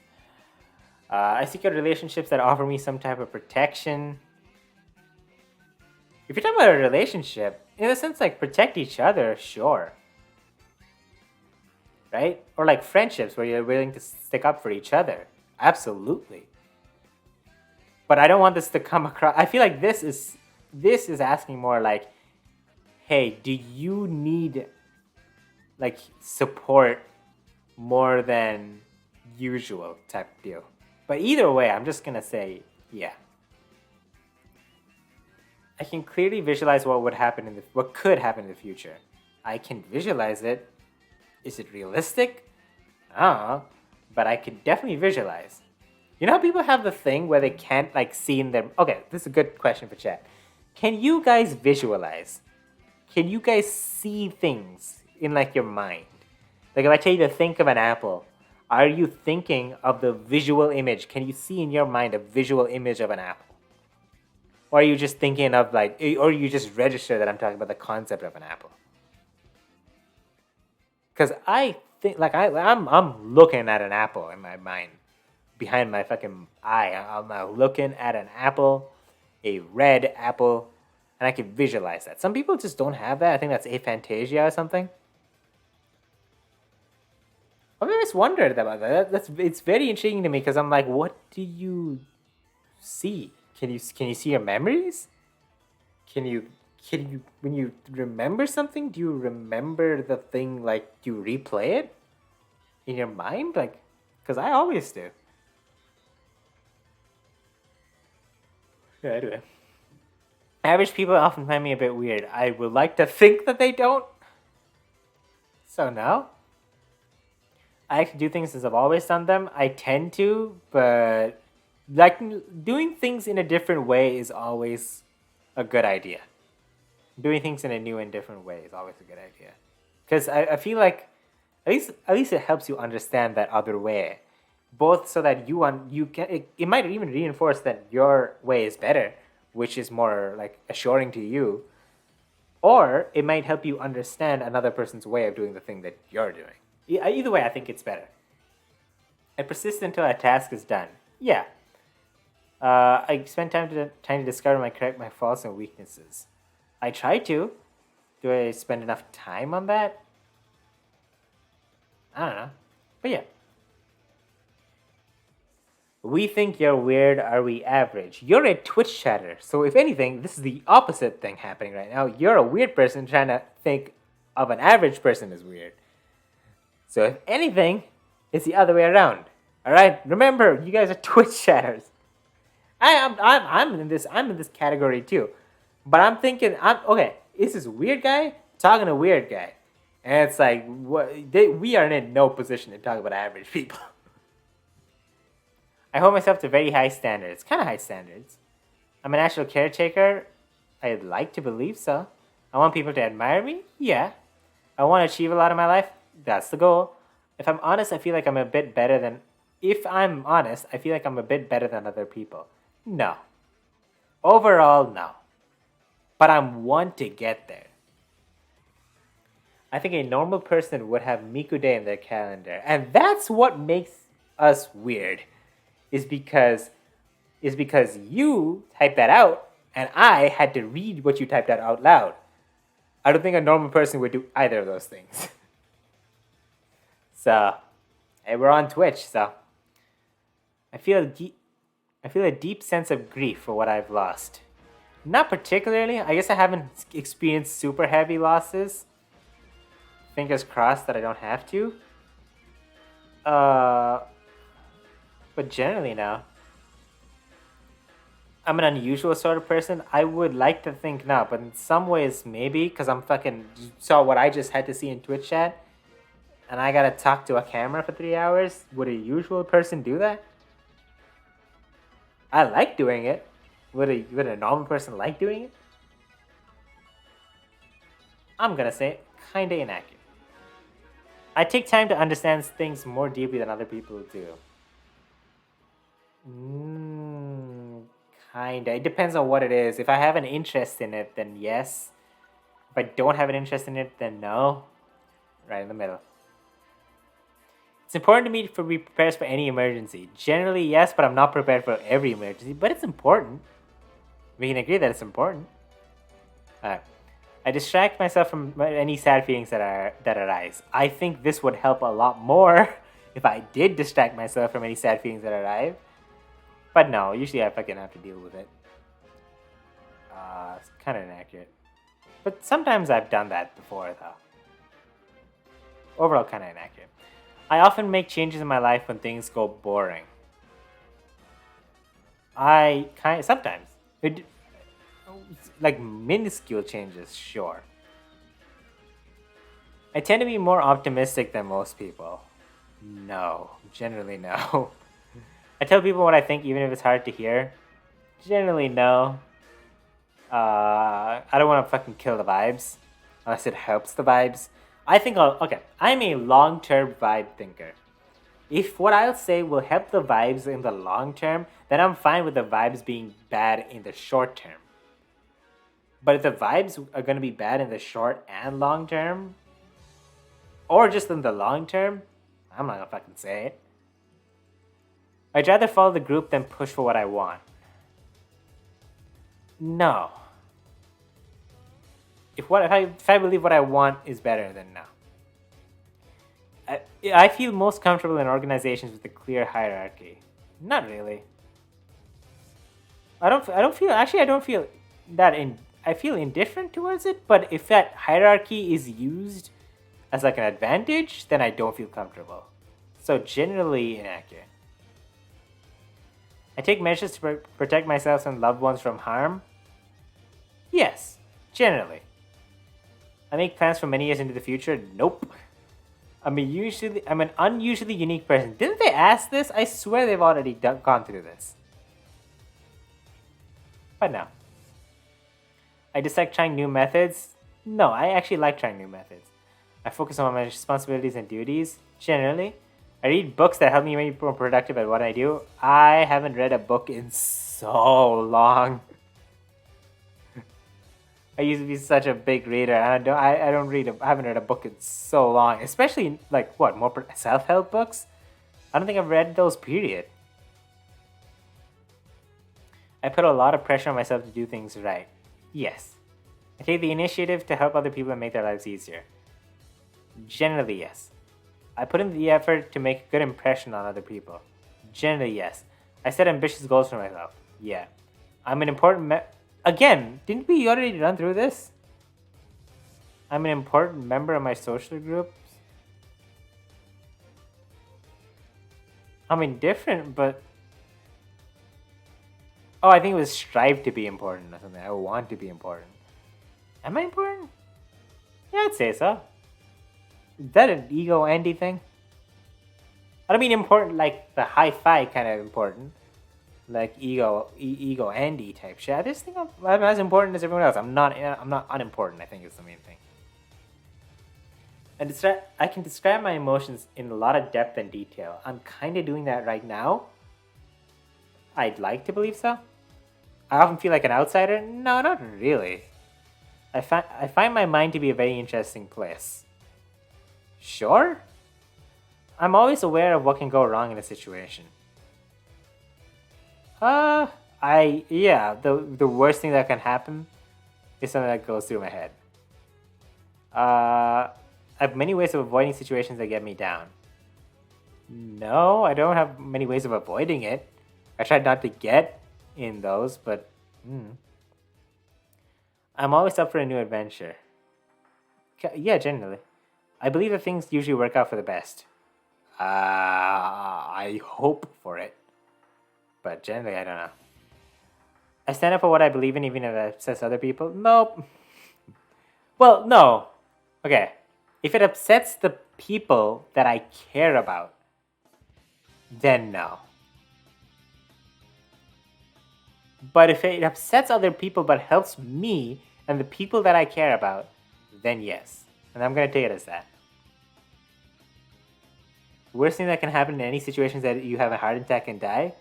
I seek out relationships that offer me some type of protection. If you're talking about a relationship, in a sense, like protect each other, sure. Right? Or like friendships where you're willing to stick up for each other. Absolutely. But I don't want this to come across. I feel like this is asking more like, hey, do you need like support more than usual type deal? But either way, I'm just gonna say, yeah. I can clearly visualize what could happen in the future. I can visualize it. Is it realistic? I don't know. But I can definitely visualize. You know how people have the thing where they can't like see in their... Okay, this is a good question for chat. Can you guys visualize? Can you guys see things in like your mind? Like if I tell you to think of an apple, Are you thinking of the visual image? Can you see in your mind a visual image of an apple? Or are you just thinking of like, or you just register that I'm talking about the concept of an apple? Because I think, like, I'm looking at an apple in my mind, behind my fucking eye. I'm looking at an apple, a red apple, and I can visualize that. Some people just don't have that. I think that's aphantasia or something. I've always wondered about that. It's very intriguing to me because I'm like, what do you see? Can you see your memories? Can you when you remember something, do you remember the thing like you replay it in your mind? Like, because I always do. Yeah, anyway. Average people often find me a bit weird. I would like to think that they don't. So no. I actually do things as I've always done them. I tend to, but like doing things in a different way is always a good idea. Doing things in a new and different way is always a good idea. Because I feel like at least it helps you understand that other way. Both so that you can it might even reinforce that your way is better, which is more like assuring to you, or it might help you understand another person's way of doing the thing that you're doing. Either way, I think it's better. I persist until a task is done. Yeah. I spend time to discover my faults and weaknesses. I try to. Do I spend enough time on that? I don't know. But yeah. We think you're weird. Are we average? You're a Twitch chatter. So if anything, this is the opposite thing happening right now. You're a weird person trying to think of an average person as weird. So if anything, it's the other way around. All right. Remember, you guys are Twitch chatters. I'm in this category too, but I'm thinking okay. Is this weird guy talking to weird guy, and it's like we are in no position to talk about average people. I hold myself to very high standards, kind of high standards. I'm a natural caretaker. I'd like to believe so. I want people to admire me. Yeah. I want to achieve a lot in my life. That's the goal. If I'm honest, I feel like I'm a bit better than. If I'm honest, I feel like I'm a bit better than other people. No. Overall, no. But I'm one to get there. I think a normal person would have Miku Day in their calendar. And that's what makes us weird. Is because you typed that out and I had to read what you typed out loud. I don't think a normal person would do either of those things. So, hey, we're on Twitch, so I feel a deep sense of grief for what I've lost. Not particularly. I guess I haven't experienced super heavy losses. Fingers crossed that I don't have to. But generally no. I'm an unusual sort of person. I would like to think no, but in some ways maybe, because I'm fucking saw what I just had to see in Twitch chat, and I gotta talk to a camera for 3 hours. Would a usual person do that? I like doing it. Would a normal person like doing it? I'm gonna say kinda inaccurate. I take time to understand things more deeply than other people do. Kinda. It depends on what it is. If I have an interest in it, then yes. If I don't have an interest in it, then no. Right in the middle. It's important to me to be prepared for any emergency. Generally, yes, but I'm not prepared for every emergency. But it's important. We can agree that it's important. Alright. I distract myself from any sad feelings that arise. I think this would help a lot more if I did distract myself from any sad feelings that arise. But no, usually I fucking have to deal with it. It's kind of inaccurate. But sometimes I've done that before, though. Overall, kind of inaccurate. I often make changes in my life when things go boring. Sometimes. Like minuscule changes, sure. I tend to be more optimistic than most people. No, generally no. I tell people what I think even if it's hard to hear. Generally no. I don't want to fucking kill the vibes. Unless it helps the vibes. I'm a long-term vibe thinker. If what I'll say will help the vibes in the long term, then I'm fine with the vibes being bad in the short term. But if the vibes are going to be bad in the short and long term, or just in the long term, I'm not gonna fucking say it. I'd rather follow the group than push for what I want. No. If I believe what I want is better, then no. I feel most comfortable in organizations with a clear hierarchy. Not really. I don't feel that in. I feel indifferent towards it, but if that hierarchy is used as like an advantage, then I don't feel comfortable. So generally inaccurate. I take measures to protect myself and loved ones from harm. Yes, generally. I make plans for many years into the future. Nope. I'm an unusually unique person. Didn't they ask this? I swear they've already gone through this. But no. I dislike trying new methods. No, I actually like trying new methods. I focus on my responsibilities and duties. Generally, I read books that help me be more productive at what I do. I haven't read a book in so long. I used to be such a big reader, and I haven't read a book in so long. Especially like what more self-help books. I don't think I've read those. Period. I put a lot of pressure on myself to do things right. Yes. I take the initiative to help other people and make their lives easier. Generally, yes. I put in the effort to make a good impression on other people. Generally, yes. I set ambitious goals for myself. Yeah. I'm an important Again, didn't we already run through this? I'm an important member of my social groups. I'm indifferent, but... Oh, I think it was strive to be important or something. I want to be important. Am I important? Yeah, I'd say so. Is that an ego Andy thing? I don't mean important like the hi-fi kind of important. Like ego Andy type shit. I just think I'm as important as everyone else. I'm not unimportant, I think is the main thing. And I can describe my emotions in a lot of depth and detail. I'm kind of doing that right now. I'd like to believe so. I often feel like an outsider. No, not really. I find my mind to be a very interesting place. Sure? I'm always aware of what can go wrong in a situation. The worst thing that can happen is something that goes through my head. I have many ways of avoiding situations that get me down. No, I don't have many ways of avoiding it. I try not to get in those, but I'm always up for a new adventure. Yeah, generally. I believe that things usually work out for the best. I hope for it. But generally, I don't know. I stand up for what I believe in, even if it upsets other people. Nope. Well, no. Okay. If it upsets the people that I care about, then no. But if it upsets other people but helps me and the people that I care about, then yes. And I'm going to take it as that. Worst thing that can happen in any situation is that you have a heart attack and die.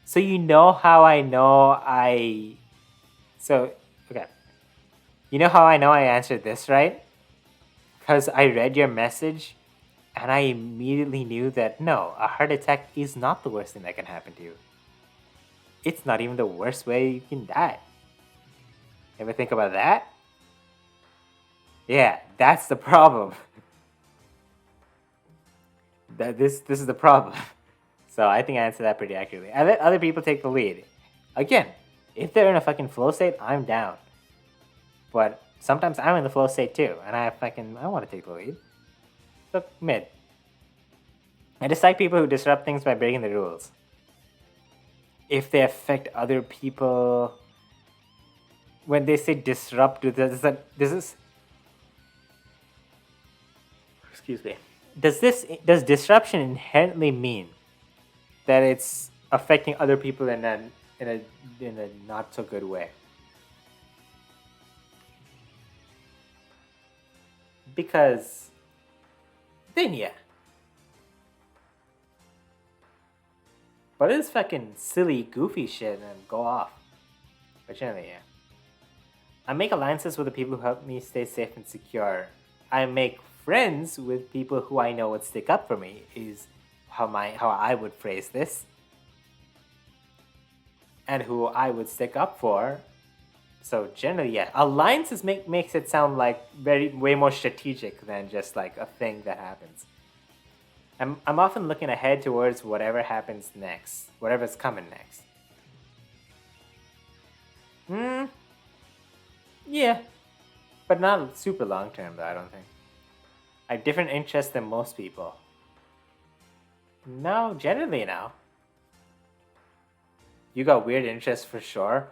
So you know how I know okay. You know how I know I answered this right? Because I read your message and I immediately knew that no, a heart attack is not the worst thing that can happen to you. It's not even the worst way you can die. Ever think about that? Yeah, that's the problem. This is the problem. So I think I answered that pretty accurately. I let other people take the lead. Again, if they're in a fucking flow state, I'm down. But sometimes I'm in the flow state too, and I want to take the lead. So mid. I dislike people who disrupt things by breaking the rules. If they affect other people, when they say disrupt, excuse me. Does disruption inherently mean that it's affecting other people in a not so good way? Because then yeah. But it's fucking silly, goofy shit and go off. But generally, yeah. I make alliances with the people who help me stay safe and secure. I make friends with people who I know would stick up for me, is how I would phrase this. And who I would stick up for. So generally, yeah. Alliances makes it sound like way more strategic than just like a thing that happens. I'm often looking ahead towards whatever happens next. Whatever's coming next. Yeah. But not super long term, though, I don't think. I have different interests than most people. No, generally now. You got weird interests for sure.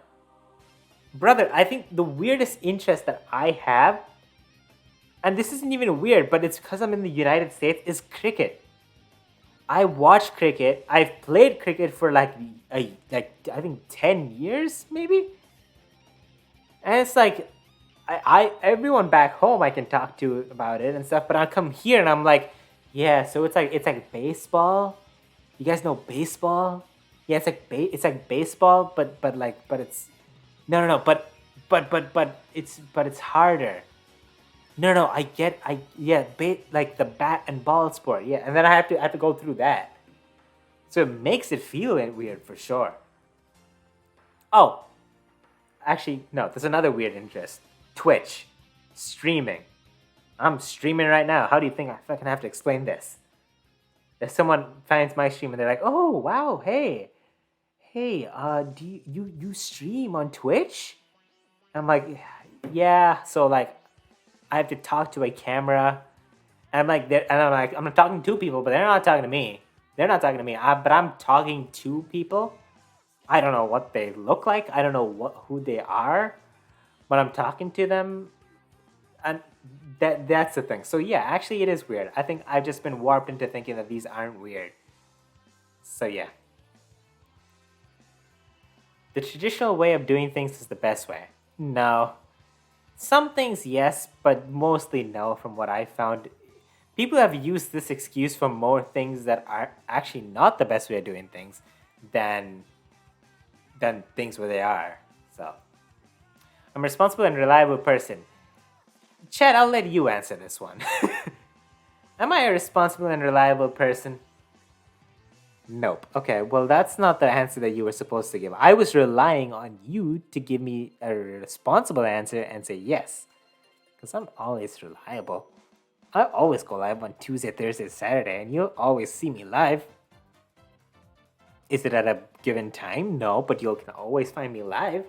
Brother, I think the weirdest interest that I have, and this isn't even weird, but it's because I'm in the United States, is cricket. I watch cricket. I've played cricket for like I think 10 years maybe. And it's like I everyone back home I can talk to about it and stuff, but I come here and I'm like, yeah, so it's like baseball. You guys know baseball? Yeah, it's like baseball, but it's no, but it's harder. No, like the bat and ball sport, yeah, and then I have to go through that, so it makes it feel weird for sure. Oh, actually, no, there's another weird interest: Twitch, streaming. I'm streaming right now. How do you think I fucking have to explain this? If someone finds my stream and they're like, "Oh wow, hey, do you stream on Twitch?" I'm like, "Yeah." So like, I have to talk to a camera, and I'm not talking to people, but they're not talking to me. They're not talking to me. But I'm talking to people. I don't know what they look like. I don't know who they are, but I'm talking to them, and that's the thing. So yeah, actually, it is weird. I think I've just been warped into thinking that these aren't weird. So yeah, the traditional way of doing things is the best way. No. Some things, yes, but mostly no, from what I found. People have used this excuse for more things that are actually not the best way of doing things than things where they are. So, I'm a responsible and reliable person. Chad, I'll let you answer this one. Am I a responsible and reliable person? Nope. Okay, well, that's not the answer that you were supposed to give. I was relying on you to give me a responsible answer and say yes. Because I'm always reliable. I always go live on Tuesday, Thursday, Saturday, and you'll always see me live. Is it at a given time? No, but you can always find me live.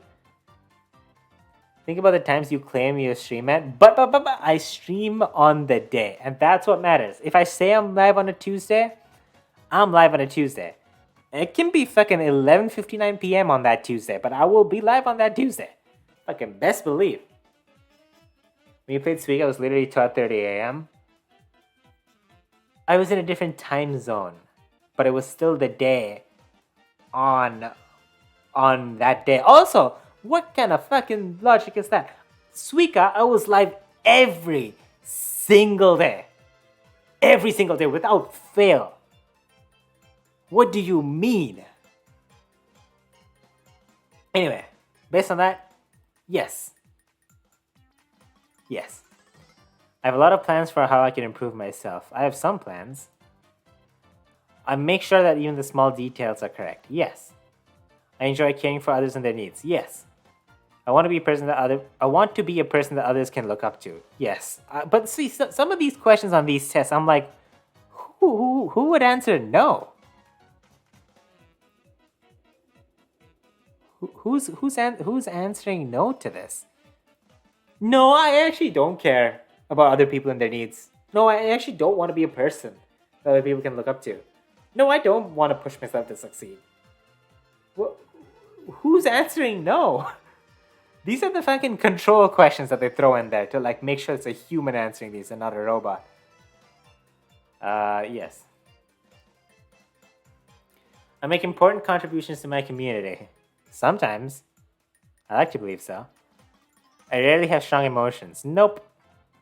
Think about the times you claim you stream at, but I stream on the day, and that's what matters. If I say I'm live on a Tuesday, I'm live on a Tuesday. It can be fucking 11:59 p.m. on that Tuesday, but I will be live on that Tuesday. Fucking best believe. When you played Suika, it was literally 12:30 a.m. I was in a different time zone, but it was still the day on that day. Also, what kind of fucking logic is that? Suika, I was live every single day. Every single day, without fail. What do you mean? Anyway, based on that, yes. Yes. I have a lot of plans for how I can improve myself. I have some plans. I make sure that even the small details are correct. Yes. I enjoy caring for others and their needs. Yes. I want to be a person that others can look up to. Yes. But see, some of these questions on these tests, I'm like, who would answer no? Who's answering no to this? No, I actually don't care about other people and their needs. No, I actually don't want to be a person that other people can look up to. No, I don't want to push myself to succeed. Who's answering no? These are the fucking control questions that they throw in there to like make sure it's a human answering these and not a robot. Yes. I make important contributions to my community. Sometimes. I like to believe so. I rarely have strong emotions. Nope.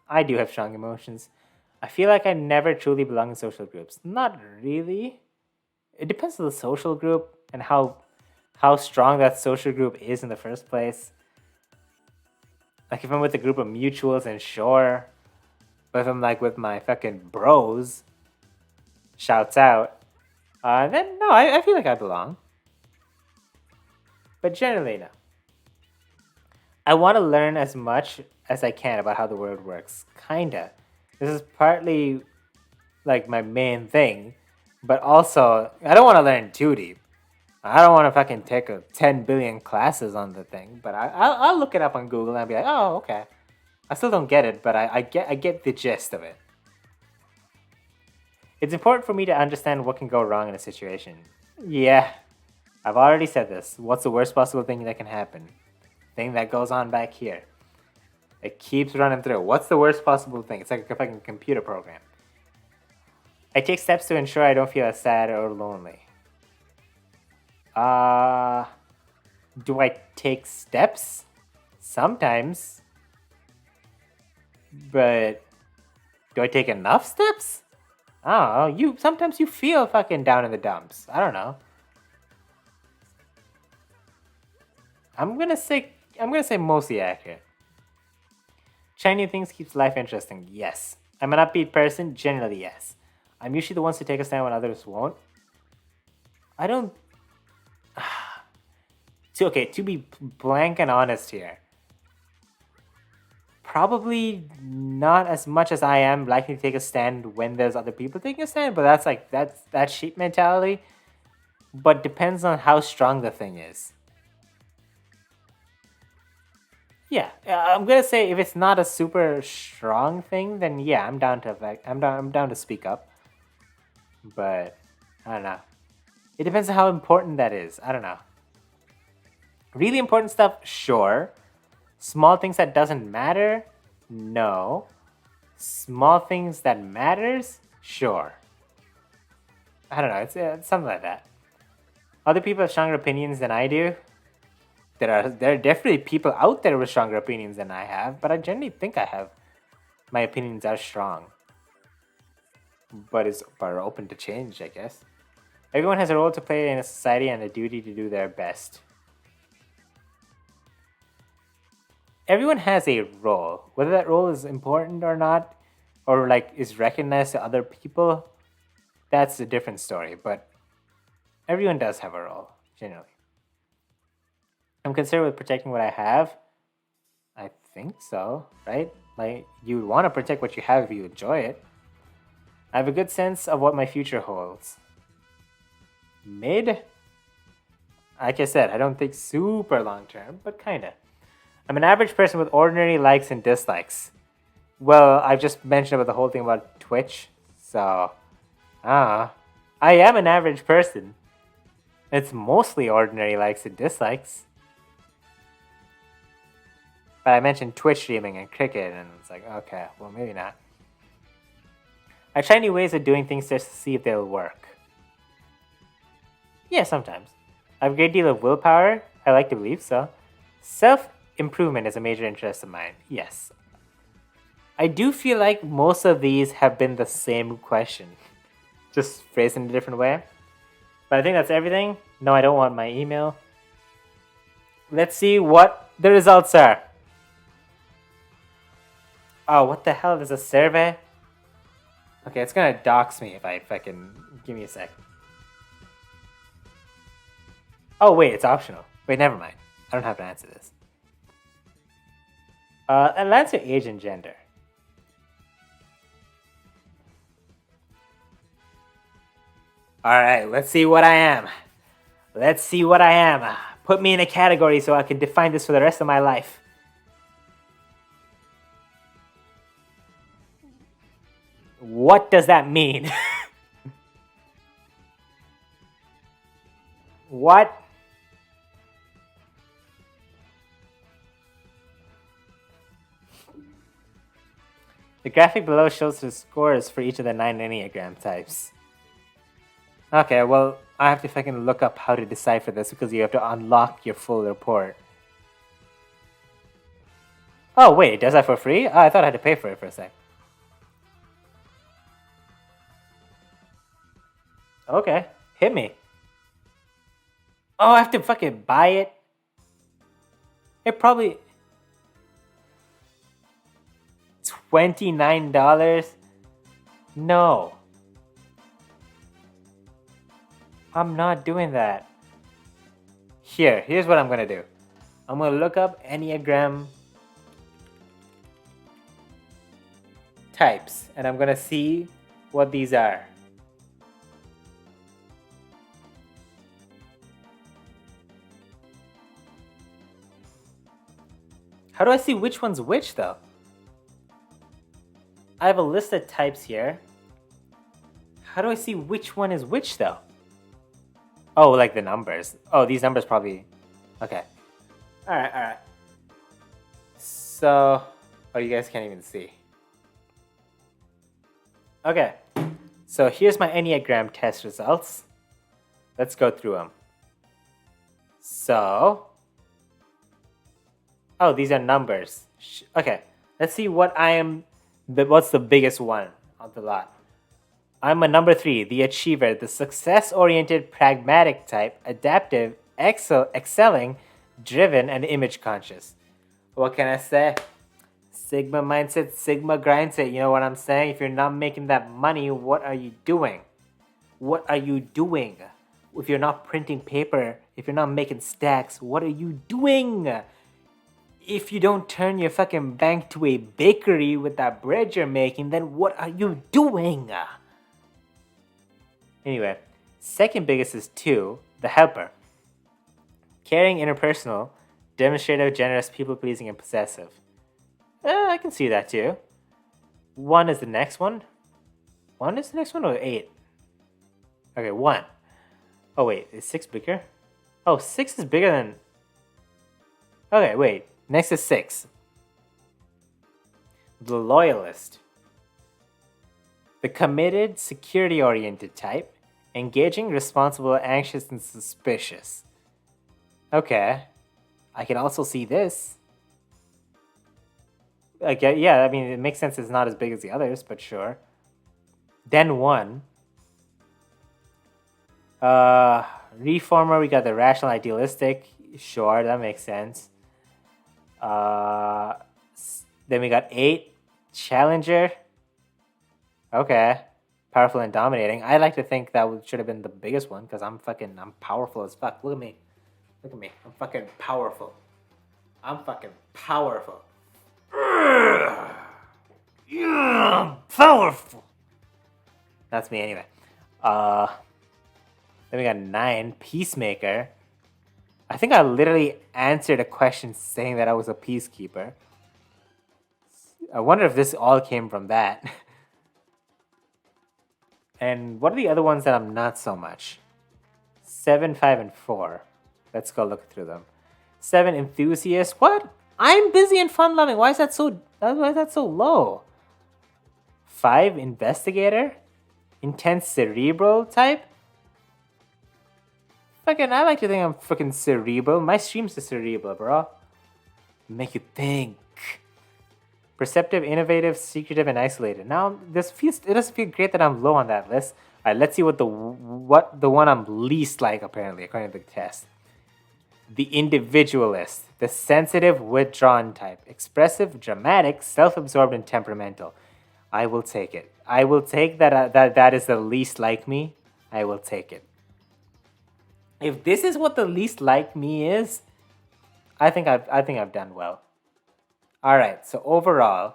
I do have strong emotions. I feel like I never truly belong in social groups. Not really. It depends on the social group and how strong that social group is in the first place. Like if I'm with a group of mutuals, and sure. But if I'm like with my fucking bros, shouts out, then no, I feel like I belong. But generally, no. I want to learn as much as I can about how the world works. Kinda. This is partly like my main thing, but also I don't want to learn too deep. I don't want to fucking take 10 billion classes on the thing, but I'll look it up on Google and be like, oh, okay. I still don't get it, but I get the gist of it. It's important for me to understand what can go wrong in a situation. Yeah, I've already said this. What's the worst possible thing that can happen? Thing that goes on back here. It keeps running through. What's the worst possible thing? It's like a fucking computer program. I take steps to ensure I don't feel as sad or lonely. Do I take steps? Sometimes. But do I take enough steps? I don't know. Sometimes you feel fucking down in the dumps. I don't know. I'm gonna say mostly accurate. Trying new things keeps life interesting. Yes. I'm an upbeat person. Generally, yes. I'm usually the ones to take a stand when others won't. I don't. To be blank and honest here. Probably not as much as I am likely to take a stand when there's other people taking a stand, but that's sheep mentality. But depends on how strong the thing is. Yeah, I'm gonna say if it's not a super strong thing, then yeah, I'm down to speak up. But I don't know. It depends on how important that is. I don't know. Really important stuff, sure. Small things that doesn't matter, no. Small things that matters, sure. I don't know. It's something like that. Other people have stronger opinions than I do. There are definitely people out there with stronger opinions than I have, but I generally think my opinions are strong. But are open to change, I guess. Everyone has a role to play in a society and a duty to do their best. Everyone has a role. Whether that role is important or not, or like is recognized to other people, that's a different story. But everyone does have a role, generally. I'm concerned with protecting what I have. I think so, right? Like, you would want to protect what you have if you enjoy it. I have a good sense of what my future holds. Mid? Like I said, I don't think super long term, but kinda. I'm an average person with ordinary likes and dislikes. Well, I've just mentioned about the whole thing about Twitch, so... I am an average person. It's mostly ordinary likes and dislikes. But I mentioned Twitch streaming and cricket, and it's like, okay, well, maybe not. I try new ways of doing things just to see if they'll work. Yeah, sometimes. I have a great deal of willpower. I like to believe so. Self-improvement is a major interest of mine. Yes. I do feel like most of these have been the same question. Just phrased in a different way. But I think that's everything. No, I don't want my email. Let's see what the results are. Oh, what the hell? There's a survey? Okay, it's gonna dox me if I fucking... Give me a sec. Oh, wait, it's optional. Wait, never mind. I don't have to answer this. I'll answer age and gender. Alright, let's see what I am. Let's see what I am. Put me in a category so I can define this for the rest of my life. What does that mean? What? The graphic below shows the scores for each of the 9 Enneagram types. Okay, well, I have to fucking look up how to decipher this because you have to unlock your full report. Oh, wait, it does that for free? Oh, I thought I had to pay for it for a sec. Okay, Hit me. Oh, I have to fucking buy it. It probably $29. No, I'm not doing that. Here's what I'm gonna do. I'm gonna look up Enneagram types and I'm gonna see what these are. How do I see which one's which though? I have a list of types here. How do I see which one is which though? Oh, like the numbers. Oh, these numbers probably... Okay. Alright. So... Oh, you guys can't even see. Okay. So here's my Enneagram test results. Let's go through them. So... Oh, these are numbers. Okay. Let's see what I am... What's the biggest one of the lot? I'm a number 3, the achiever, the success-oriented, pragmatic type, adaptive, excelling, driven, and image-conscious. What can I say? Sigma mindset, Sigma grindset. You know what I'm saying? If you're not making that money, what are you doing? What are you doing? If you're not printing paper, if you're not making stacks, what are you doing? If you don't turn your fucking bank to a bakery with that bread you're making, then what are you doing? Anyway, second biggest is 2, the helper. Caring, interpersonal, demonstrative, generous, people-pleasing, and possessive. I can see that too. 1 is the next one. 1 is the next one or 8? Okay, 1. Oh wait, is 6 bigger? Oh, 6 is bigger than... Okay, wait. Next is 6. The loyalist. The committed, security-oriented type. Engaging, responsible, anxious, and suspicious. Okay. I can also see this. Yeah, I mean, it makes sense it's not as big as the others, but sure. Then 1. Reformer, we got the rational, idealistic. Sure, that makes sense. Then we got 8. Challenger. Okay. Powerful and dominating. I like to think that should have been the biggest one because I'm powerful as fuck. Look at me. I'm fucking powerful. Yeah, I'm powerful. That's me anyway. Then we got 9. Peacemaker. I think I literally answered a question saying that I was a peacekeeper. I wonder if this all came from that. And what are the other ones that I'm not so much? 7, 5, and 4. Let's go look through them. 7, enthusiast. What? I'm busy and fun-loving. Why is that so low? 5, investigator. Intense cerebral type. Fucking, I like to think I'm fucking cerebral. My stream's are cerebral, bro. Make you think. Perceptive, innovative, secretive, and isolated. Now, it doesn't feel great that I'm low on that list. All right, let's see what the one I'm least like, apparently, according to the test. The individualist, the sensitive, withdrawn type. Expressive, dramatic, self-absorbed, and temperamental. I will take it. I will take that is the least like me. I will take it. If this is what the least like me is, I think I've done well. Alright, so overall,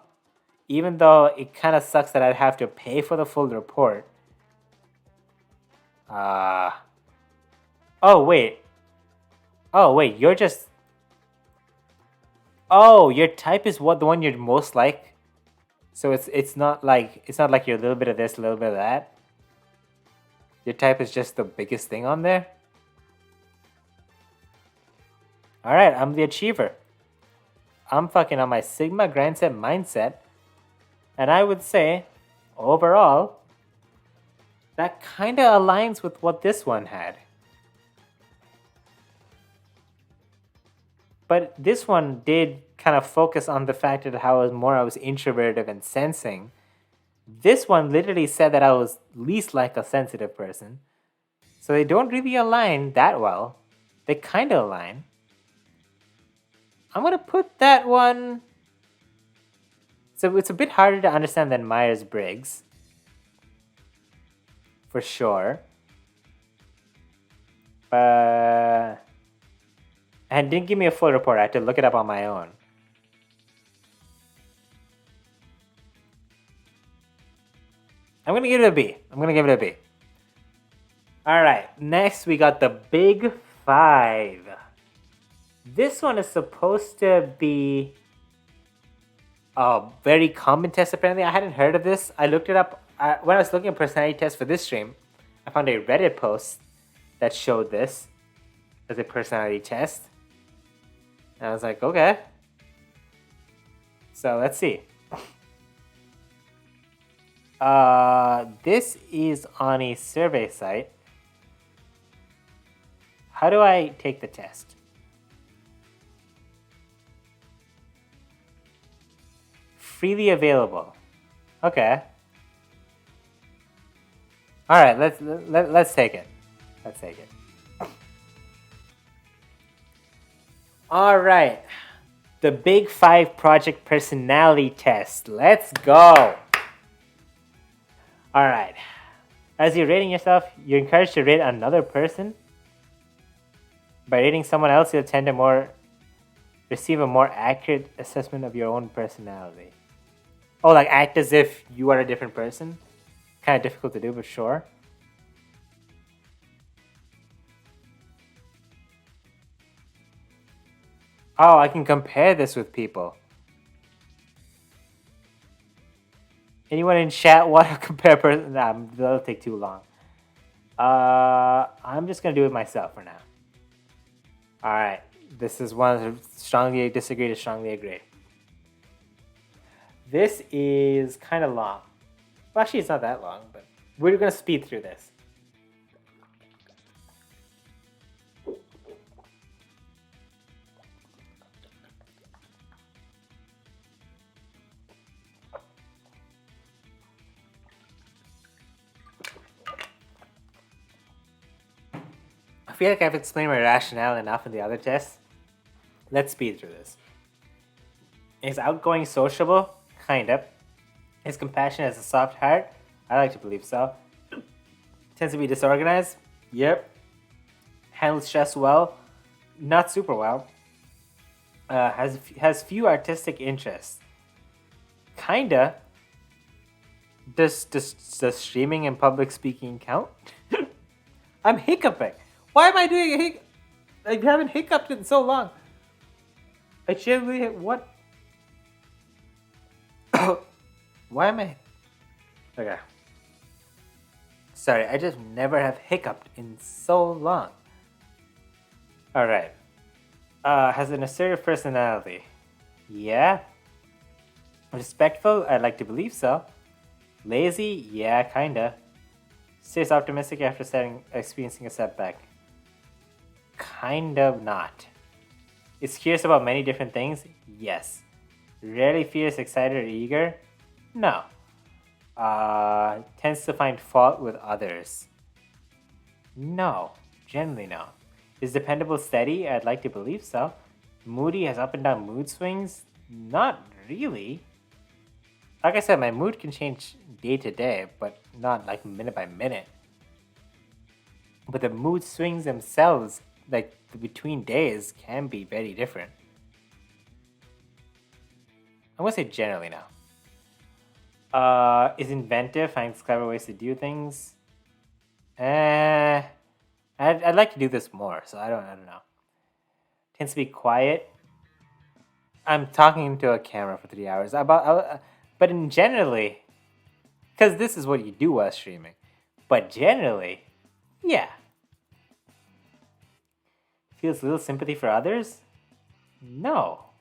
even though it kind of sucks that I'd have to pay for the full report. Oh wait, you're just... Oh, your type is the one you're most like? So it's not like you're a little bit of this, a little bit of that? Your type is just the biggest thing on there? Alright, I'm the achiever. I'm fucking on my Sigma grindset mindset. And I would say, overall, that kind of aligns with what this one had. But this one did kind of focus on the fact that I was introverted and sensing. This one literally said that I was least like a sensitive person. So they don't really align that well. They kind of align. I'm going to put that one... So it's a bit harder to understand than Myers-Briggs. For sure. And didn't give me a full report. I had to look it up on my own. I'm going to give it a B. Alright, next we got the Big Five. This one is supposed to be a very common test, apparently. I hadn't heard of this. I looked it up. When I was looking at personality tests for this stream, I found a Reddit post that showed this as a personality test. And I was like, okay. So let's see. This is on a survey site. How do I take the test? Freely available. Okay. All right, let's take it. All right. The Big Five Project Personality Test. Let's go. All right. As you're rating yourself, you're encouraged to rate another person. By rating someone else, you'll tend to receive a more accurate assessment of your own personality. Oh, like act as if you are a different person? Kind of difficult to do, but sure. Oh, I can compare this with people. Anyone in chat want to compare person? Nah, that'll take too long. I'm just gonna do it myself for now. Alright, this is one of strongly disagree to strongly agree. This is kind of long. Well, actually, it's not that long, but we're gonna speed through this. I feel like I've explained my rationale enough in the other tests. Let's speed through this. Is outgoing, sociable? Kind of. Is compassionate, has a soft heart? I like to believe so. Tends to be disorganized? Yep. Handles stress well? Not super well. Has few artistic interests? Kinda. Does streaming and public speaking count? I'm hiccuping. Why am I doing a hiccup? I haven't hiccuped in so long. I genuinely what? Why am I? Okay. Sorry, I just never have hiccuped in so long. Alright. Has an assertive personality. Yeah. Respectful? I'd like to believe so. Lazy? Yeah, kinda. Stays optimistic after experiencing a setback. Kind of not. Is curious about many different things? Yes. Rarely feels excited or eager? No. Tends to find fault with others? No. Generally no. Is dependable, steady? I'd like to believe so. Moody, has up and down mood swings? Not really. Like I said, my mood can change day to day, but not like minute by minute. But the mood swings themselves, like between days, can be very different. I'm gonna say generally now. Is inventive, finds clever ways to do things. I'd like to do this more, so I don't know. Tends to be quiet. I'm talking into a camera for 3 hours. But in generally, because this is what you do while streaming. But generally, yeah. Feels little sympathy for others? No.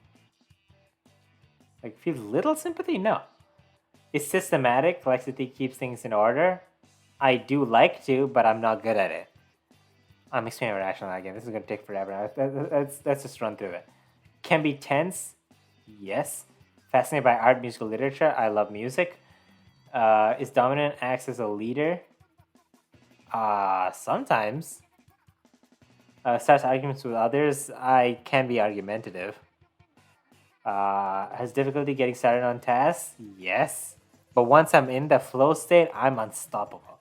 Like, feels little sympathy? No. Is systematic, likes to keeps things in order? I do like to, but I'm not good at it. I'm explaining rational again. This is going to take forever. Let's just run through it. Can be tense? Yes. Fascinated by art, musical literature? I love music. Is dominant, acts as a leader? Sometimes. Starts arguments with others, I can be argumentative. Has difficulty getting started on tasks? Yes. But once I'm in the flow state, I'm unstoppable.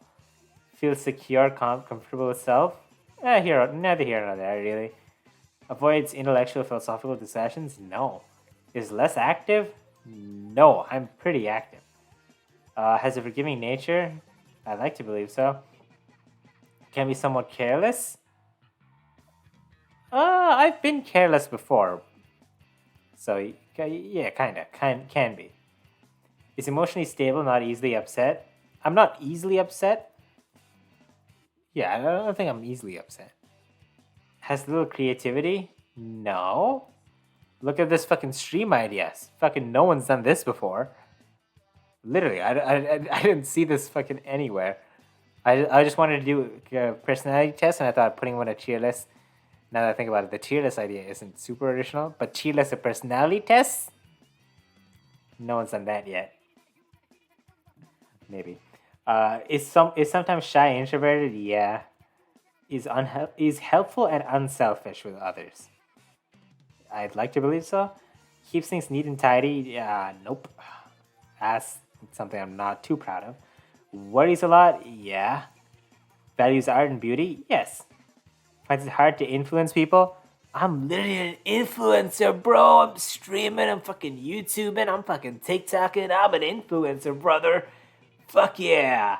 Feel secure, comfortable with self? Neither here nor there, really. Avoids intellectual philosophical discussions? No. Is less active? No, I'm pretty active. Has a forgiving nature? I like to believe so. Can be somewhat careless? I've been careless before. So, yeah, kinda. Can be. Is emotionally stable, not easily upset? I'm not easily upset. Yeah, I don't think I'm easily upset. Has little creativity? No. Look at this fucking stream ideas. Fucking no one's done this before. Literally, I didn't see this fucking anywhere. I just wanted to do a personality test, and I thought putting one on a tier list. Now that I think about it, the tier list idea isn't super original, but tier list of personality tests? No one's done that yet. Maybe. Is sometimes shy, introverted? Yeah. Is helpful and unselfish with others? I'd like to believe so. Keeps things neat and tidy? Yeah, nope. That's something I'm not too proud of. Worries a lot? Yeah. Values art and beauty? Yes. Finds it hard to influence people? I'm literally an influencer, bro. I'm streaming, I'm fucking YouTubing, I'm fucking TikToking. I'm an influencer, brother. Fuck yeah.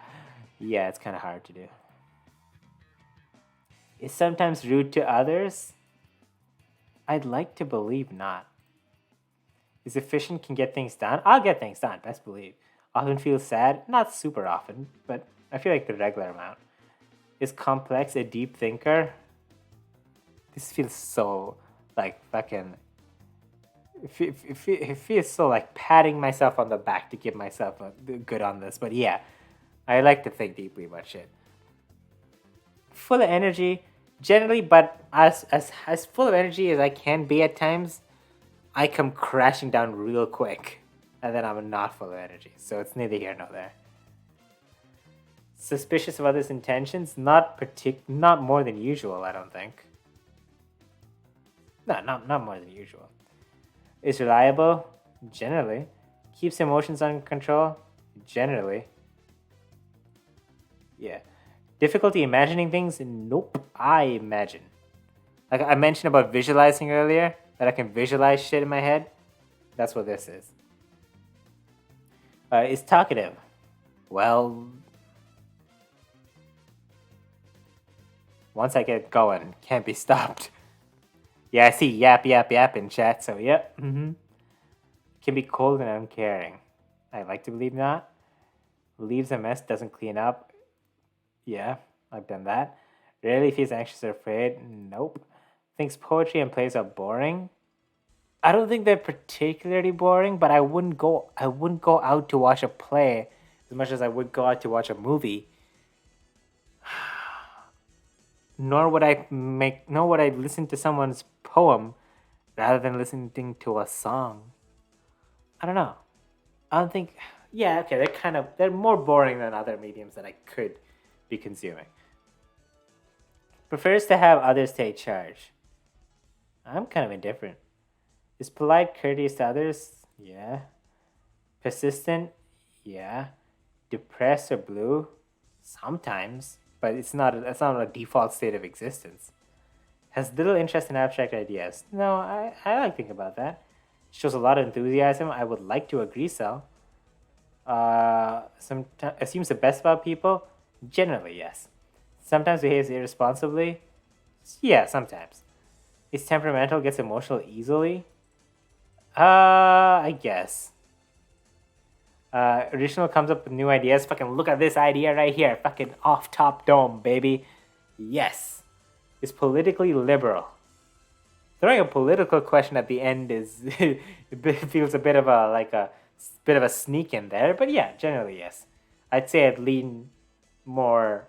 Yeah, it's kind of hard to do. Is sometimes rude to others? I'd like to believe not. Is efficient, can get things done? I'll get things done, best believe. Often feel sad? Not super often, but I feel like the regular amount. Is complex, a deep thinker? This feels so like fucking. It feels so like patting myself on the back to give myself a good on this, but yeah, I like to think deeply about shit. Full of energy, generally, but as full of energy as I can be at times, I come crashing down real quick, and then I'm not full of energy. So it's neither here nor there. Suspicious of others' intentions, not more than usual. I don't think. No, not more than usual. Is reliable, generally. Keeps emotions under control, generally. Yeah. Difficulty imagining things? Nope. I imagine. Like I mentioned about visualizing earlier, that I can visualize shit in my head. That's what this is. Is talkative? Well, once I get going, can't be stopped. Yeah, I see yap in chat, so yep. Can be cold and uncaring. I like to believe not. Leaves a mess, doesn't clean up. Yeah, I've done that. Rarely feels anxious or afraid. Nope. Thinks poetry and plays are boring. I don't think they're particularly boring, but I wouldn't go out to watch a play as much as I would go out to watch a movie. Nor would I listen to someone's poem rather than listening to a song. I don't know. I don't think. Yeah, okay, they're more boring than other mediums that I could be consuming. Prefers to have others take charge. I'm kind of indifferent. Is polite, courteous to others? Yeah. Persistent? Yeah. Depressed or blue? Sometimes, but it's not a default state of existence. Has little interest in abstract ideas. No, I like thinking about that. Shows a lot of enthusiasm. I would like to agree so. Assumes the best about people. Generally, yes. Sometimes behaves irresponsibly. Yeah, sometimes. Is temperamental, gets emotional easily. I guess. Original comes up with new ideas. Fucking look at this idea right here. Fucking off top dome, baby. Yes. Is politically liberal. Throwing a political question at the end is it feels a bit of a sneak in there, but yeah, generally yes. I'd say I'd lean more.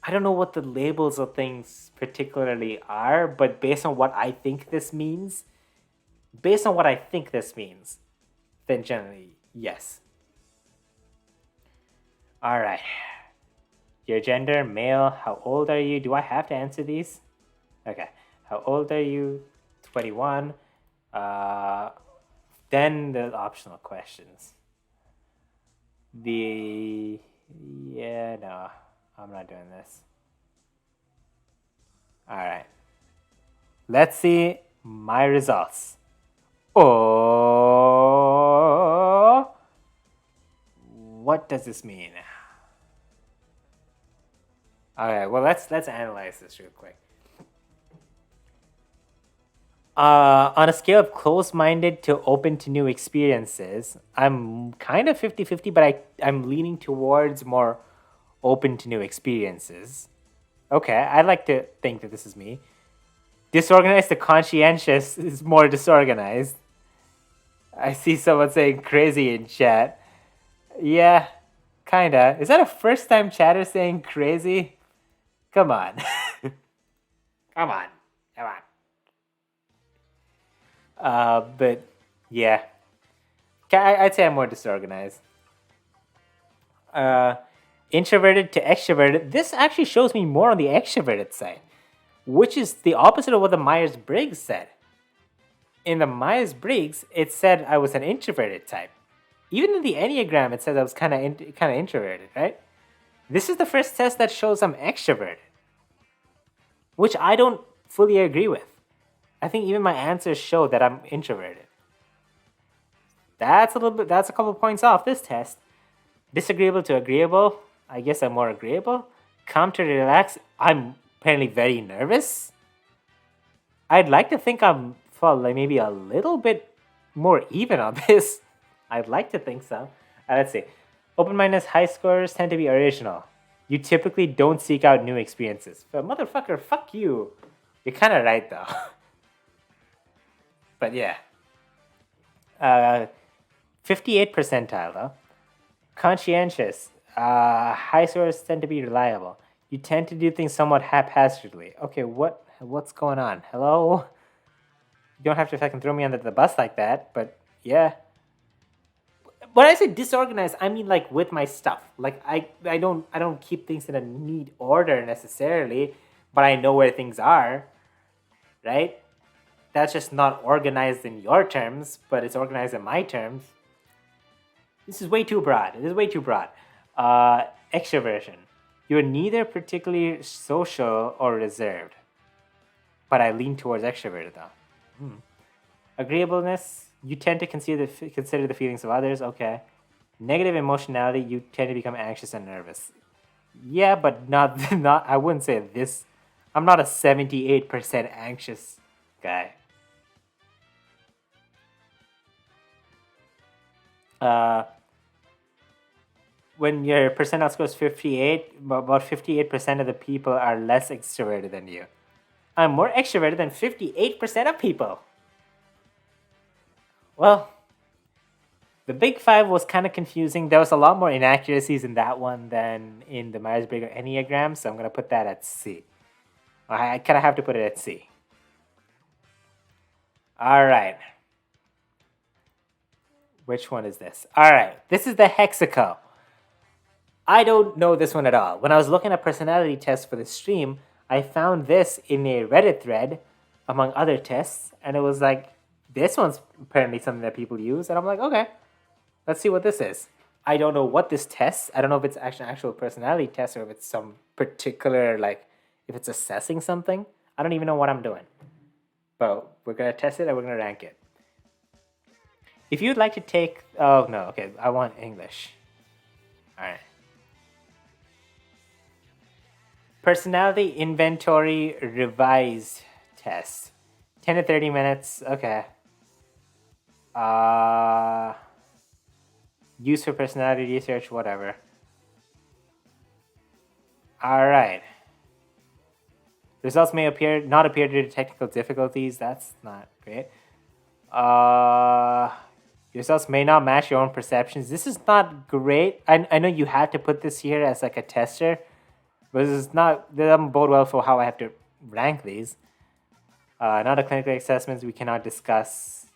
I don't know what the labels of things particularly are, but based on what I think this means, then generally yes. All right. Your gender, male. How old are you? Do I have to answer these? Okay. How old are you? 21. Then the optional questions. Yeah, no, I'm not doing this. All right. Let's see my results. Oh, what does this mean? Okay, well let's analyze this real quick. On a scale of close-minded to open to new experiences, I'm kind of 50-50, but I'm leaning towards more open to new experiences. Okay, I like to think that this is me. Disorganized to conscientious is more disorganized. I see someone saying crazy in chat. Yeah, kinda. Is that a first time chatter saying crazy? Come on. Come on. Come on. But yeah. I'd say I'm more disorganized. Introverted to extroverted. This actually shows me more on the extroverted side, which is the opposite of what the Myers Briggs said. In the Myers Briggs, it said I was an introverted type. Even in the Enneagram, it says I was kind of introverted, right? This is the first test that shows I'm extroverted, which I don't fully agree with. I think even my answers show that I'm introverted. That's a couple points off this test. Disagreeable to agreeable. I guess I'm more agreeable. Calm to relax. I'm apparently very nervous. I'd like to think I'm like maybe a little bit more even on this. I'd like to think so. Let's see. Open-minded high scorers tend to be original. You typically don't seek out new experiences. But motherfucker, fuck you. You're kind of right though. But yeah. 58th percentile though. Conscientious. High scorers tend to be reliable. You tend to do things somewhat haphazardly. Okay, what's going on? Hello? You don't have to fucking throw me under the bus like that, but yeah. When I say disorganized, I mean like with my stuff. Like I don't keep things in a neat order necessarily, but I know where things are. Right? That's just not organized in your terms, but it's organized in my terms. This is way too broad. Extroversion. You're neither particularly social or reserved, but I lean towards extroverted though. Agreeableness. You tend to consider the feelings of others. Okay. Negative emotionality. You tend to become anxious and nervous. Yeah, but not. I wouldn't say this. I'm not a 78% anxious guy. When your percentile score is 58, about 58% of the people are less extroverted than you. I'm more extroverted than 58% of people. Well, the Big Five was kind of confusing. There was a lot more inaccuracies in that one than in the Myers-Briggs or Enneagram, so I'm going to put that at C. I kind of have to put it at C. All right. Which one is this? All right. This is the Hexaco. I don't know this one at all. When I was looking at personality tests for the stream, I found this in a Reddit thread among other tests, and it was like, this one's apparently something that people use, and I'm like, okay, let's see what this is. I don't know what this tests. I don't know if it's actually an actual personality test or if it's some particular, like, if it's assessing something. I don't even know what I'm doing. But we're going to test it and we're going to rank it. If you'd like to take... Oh, no. Okay, I want English. All right. Personality inventory revised test. 10 to 30 minutes. Okay. Use for personality research, whatever. All right. Results may not appear due to technical difficulties. That's not great. Results may not match your own perceptions. This is not great. I know you have to put this here as like a tester, but this is not. That doesn't bode well for how I have to rank these. Not a clinical assessments we cannot discuss.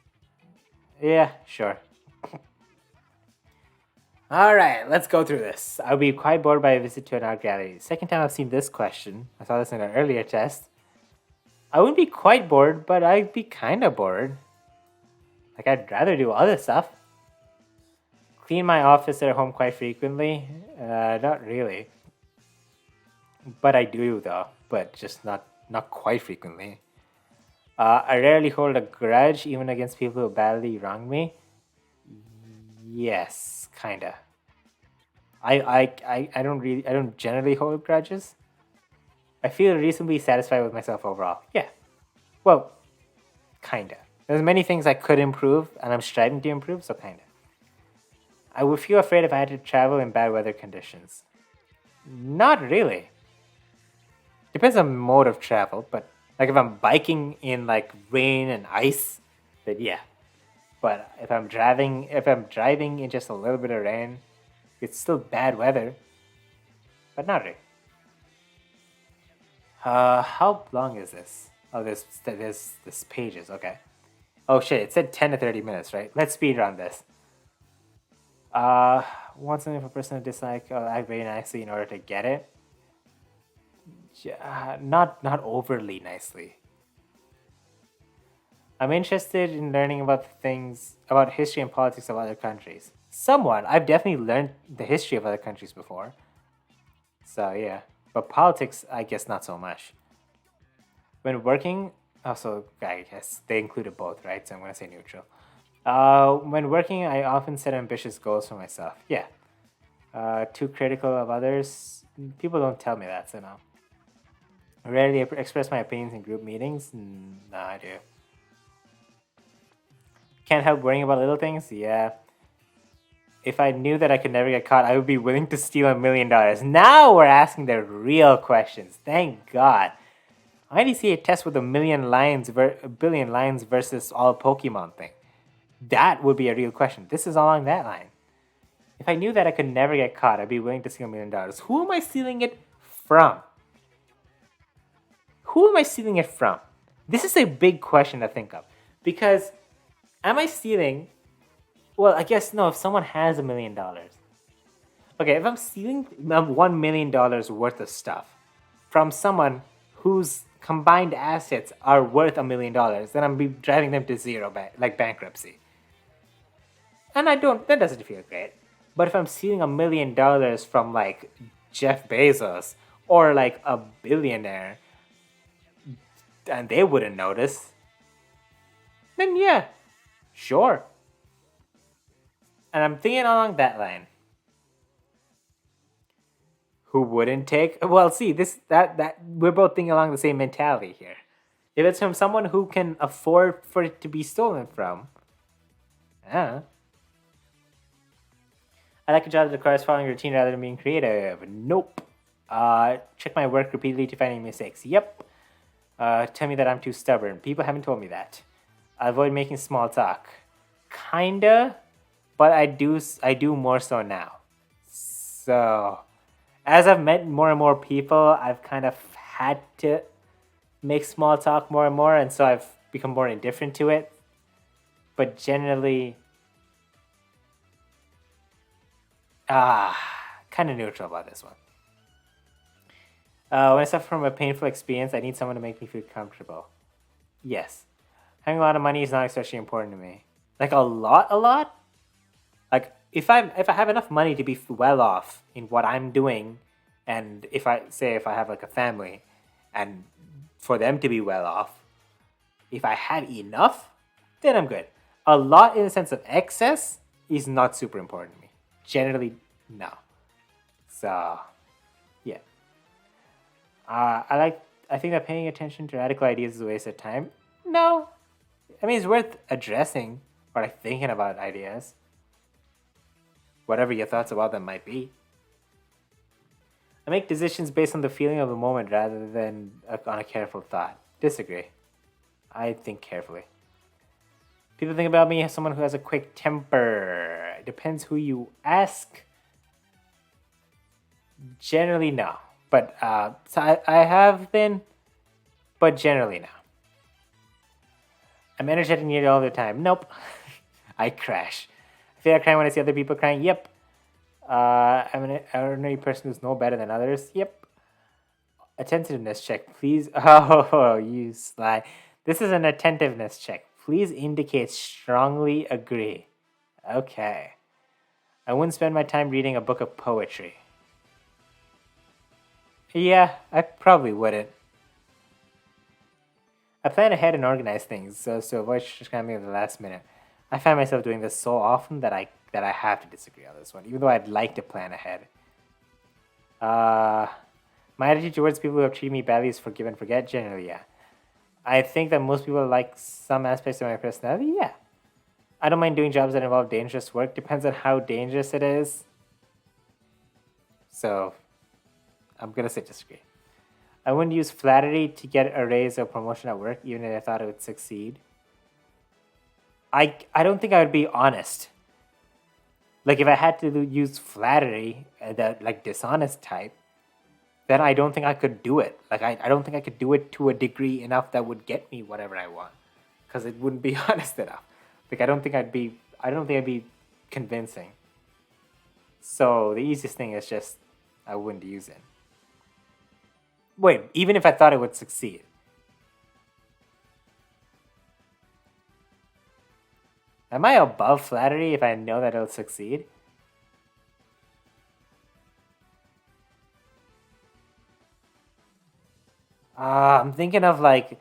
Yeah, sure. All right, let's go through this. I'll be quite bored by a visit to an art gallery. Second time I've seen this question. I saw this in an earlier test. I wouldn't be quite bored, but I'd be kind of bored. Like, I'd rather do other stuff. Clean my office at home quite frequently. Not really. But I do, though. But just not quite frequently. I rarely hold a grudge, even against people who badly wrong me. Yes, kinda. I don't generally hold grudges. I feel reasonably satisfied with myself overall. Yeah. Well, kinda. There's many things I could improve, and I'm striving to improve, so kinda. I would feel afraid if I had to travel in bad weather conditions. Not really. Depends on mode of travel, but like if I'm biking in like rain and ice, then yeah. But if I'm driving in just a little bit of rain, it's still bad weather, but not really. How long is this? Oh, this pages. Okay. Oh shit! It said 10 to 30 minutes, right? Let's speed run this. Uh, Want something for person to dislike or act very nicely in order to get it. Yeah, not overly nicely. I'm interested in learning about history and politics of other countries. Somewhat. I've definitely learned the history of other countries before. So yeah. But politics, I guess not so much. When working, also I guess they included both, right? So I'm gonna say neutral. When working, I often set ambitious goals for myself. Yeah. Too critical of others. People don't tell me that, so no. I rarely express my opinions in group meetings. No, I do. Can't help worrying about little things. Yeah. If I knew that I could never get caught, I would be willing to steal $1 million. Now we're asking the real questions. Thank God. I need to see a test with a billion lines versus all Pokemon thing. That would be a real question. This is along that line. If I knew that I could never get caught, I'd be willing to steal $1 million. Who am I stealing it from? Who am I stealing it from? This is a big question to think of. Because am I stealing? Well, I guess no, if someone has $1 million. Okay, if I'm stealing $1 million worth of stuff from someone whose combined assets are worth $1 million, then I'm be driving them to zero, like bankruptcy. And that doesn't feel great. But if I'm stealing $1 million from like Jeff Bezos or like a billionaire, and they wouldn't notice, then yeah, sure. And I'm thinking along that line. Who wouldn't take? Well, see, that we're both thinking along the same mentality here. If it's from someone who can afford for it to be stolen from, yeah. I like a job that requires following a routine rather than being creative. Nope. Check my work repeatedly to find any mistakes. Yep. Tell me that I'm too stubborn. People haven't told me that. I avoid making small talk. Kinda, but I do more so now. So, as I've met more and more people, I've kind of had to make small talk more and more, and so I've become more indifferent to it. But generally, kind of neutral about this one. When I suffer from a painful experience, I need someone to make me feel comfortable. Yes. Having a lot of money is not especially important to me. Like a lot. Like if I have enough money to be well off in what I'm doing, and if I have like a family, and for them to be well off, if I have enough, then I'm good. A lot in the sense of excess is not super important to me. Generally, no. So, yeah. I think that paying attention to radical ideas is a waste of time. No, I mean it's worth addressing or like thinking about ideas, whatever your thoughts about them might be. I make decisions based on the feeling of the moment rather than on a careful thought. Disagree. I think carefully. People think about me as someone who has a quick temper. It depends who you ask. Generally, no. But so I have been, but generally, no. I'm energetic nearly all the time. Nope. I crash. I feel like crying when I see other people crying. Yep. I'm an ordinary person who's no better than others. Yep. Attentiveness check, please. Oh, you sly. This is an attentiveness check. Please indicate strongly agree. Okay. I wouldn't spend my time reading a book of poetry. Yeah, I probably wouldn't. I plan ahead and organize things so to avoid scrambling at the last minute. I find myself doing this so often that I have to disagree on this one, even though I'd like to plan ahead. Uh, my attitude towards people who have treated me badly is forgive and forget. Generally, yeah. I think that most people like some aspects of my personality. Yeah, I don't mind doing jobs that involve dangerous work. Depends on how dangerous it is. So I'm gonna say disagree. I wouldn't use flattery to get a raise or promotion at work, even if I thought it would succeed. I don't think I would be honest. Like if I had to use flattery, that like dishonest type, then I don't think I could do it. Like I don't think I could do it to a degree enough that would get me whatever I want, because it wouldn't be honest enough. Like I don't think I'd be convincing. So the easiest thing is just I wouldn't use it. Wait, even if I thought it would succeed. Am I above flattery if I know that it'll succeed? I'm thinking of the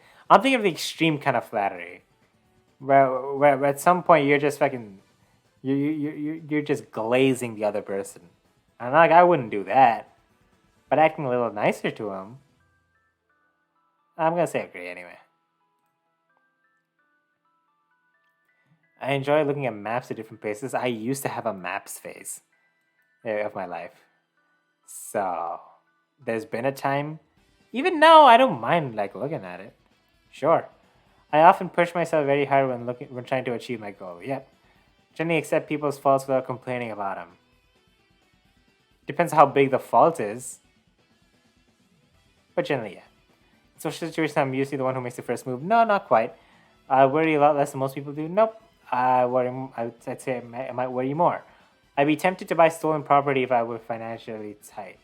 extreme kind of flattery, where at some point you're just fucking you're just glazing the other person. And like I wouldn't do that, but acting a little nicer to him, I'm gonna say agree anyway. I enjoy looking at maps of different places. I used to have a maps phase of my life, so there's been a time. Even now, I don't mind like looking at it. Sure, I often push myself very hard when trying to achieve my goal. Yep, generally accept people's faults without complaining about them. Depends how big the fault is, but generally, yeah. In social situations, I'm usually the one who makes the first move. No, not quite. I worry a lot less than most people do. Nope. I worry. I'd say I might worry more. I'd be tempted to buy stolen property if I were financially tight.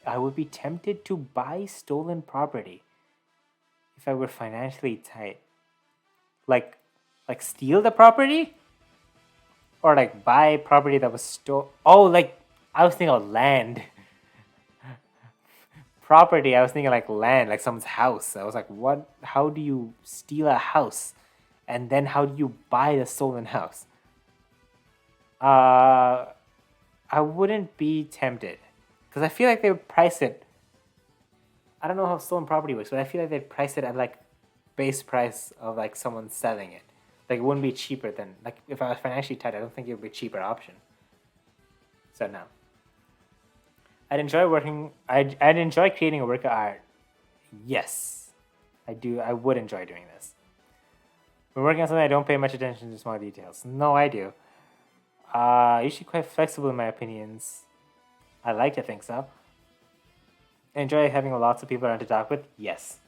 I would be tempted to buy stolen property if I were financially tight. Like, like steal the property, or like buy property that was stolen. Oh, like I was thinking of land. Property, I was thinking like land, like someone's house. I was like, what? How do you steal a house? And then how do you buy the stolen house? Uh, I wouldn't be tempted because I feel like they would price it. I don't know how stolen property works, but I feel like they'd price it at like base price of like someone selling it. Like it wouldn't be cheaper than like if I was financially tight. I don't think it would be a cheaper option. So no. I'd enjoy working. I'd enjoy creating a work of art. Yes, I do. I would enjoy doing this. When working on something, I don't pay much attention to small details. No, I do. Usually quite flexible in my opinions. I like to think so. I enjoy having lots of people around to talk with. Yes.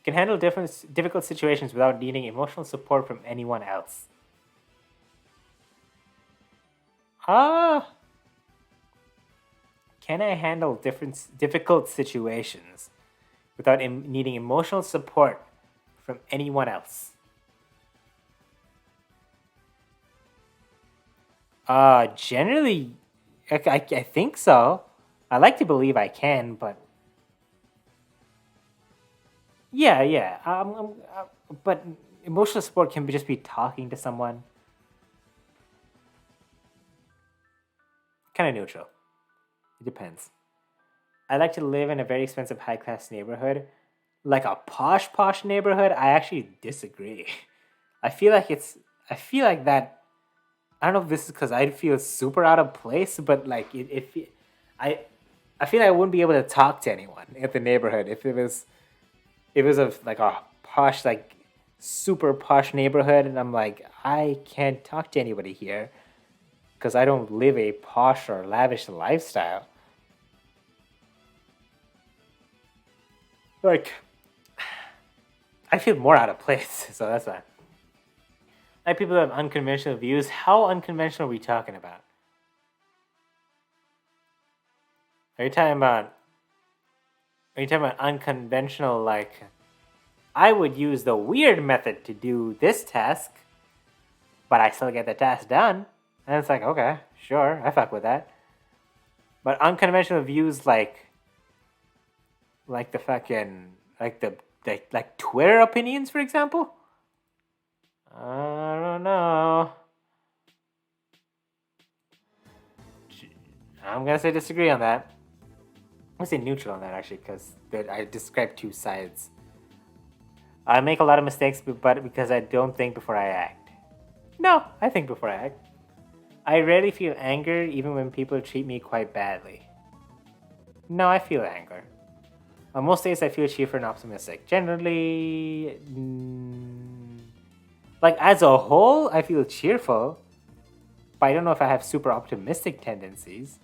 Can handle difficult situations without needing emotional support from anyone else. Ah, can I handle difficult situations without needing emotional support from anyone else? Generally, I think so. I like to believe I can, but yeah, yeah. But emotional support can just be talking to someone. Kind of neutral. It depends. I like to live in a very expensive, high class neighborhood. Like a posh neighborhood, I actually disagree. I feel like it's. I feel like that. I don't know if this is because I feel super out of place, but like I, I feel like I wouldn't be able to talk to anyone at the neighborhood if it was like a posh like super posh neighborhood, and I'm like I can't talk to anybody here because I don't live a posh or lavish lifestyle. Like I feel more out of place, so that's why. Like people who have unconventional views. How unconventional are we talking about? Are you talking about? Are you talking about unconventional? Like, I would use the weird method to do this task, but I still get the task done. And it's like, okay, sure, I fuck with that. But unconventional views, like the fucking, like Twitter opinions, for example. I don't know. I'm gonna say disagree on that. I'm gonna say neutral on that actually, because I described two sides. I make a lot of mistakes, but because I don't think before I act. No, I think before I act. I rarely feel anger, even when people treat me quite badly. No, I feel anger. On most days, I feel cheerful and optimistic. Generally, like as a whole, I feel cheerful, but I don't know if I have super optimistic tendencies.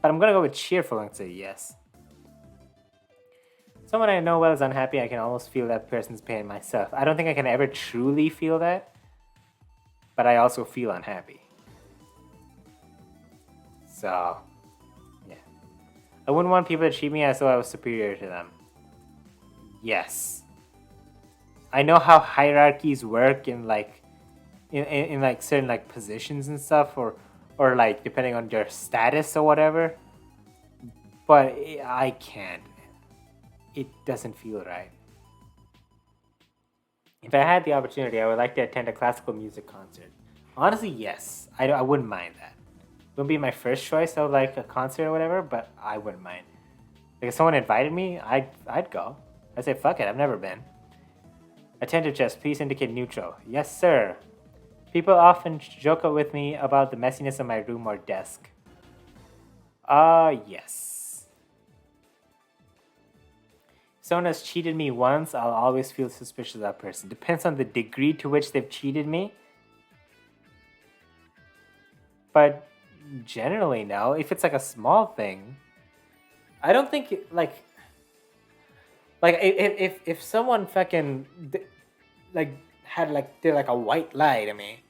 But I'm gonna go with cheerful and say yes. Someone I know well is unhappy, I can almost feel that person's pain myself. I don't think I can ever truly feel that, but I also feel unhappy. So, yeah. I wouldn't want people to treat me as though I was superior to them. Yes. I know how hierarchies work in like in like certain like positions and stuff, or like depending on their status or whatever. But I can't. It doesn't feel right. If I had the opportunity, I would like to attend a classical music concert. Honestly, yes. I wouldn't mind that. It wouldn't be my first choice of like a concert or whatever, but I wouldn't mind. Like if someone invited me, I'd go. I'd say fuck it, I've never been. Attentive chest, please indicate neutral. Yes, sir. People often joke with me about the messiness of my room or desk. Yes. If someone has cheated me once, I'll always feel suspicious of that person. Depends on the degree to which they've cheated me. But generally, no. If it's like a small thing, I don't think like if someone fucking like had like did like a white lie to me,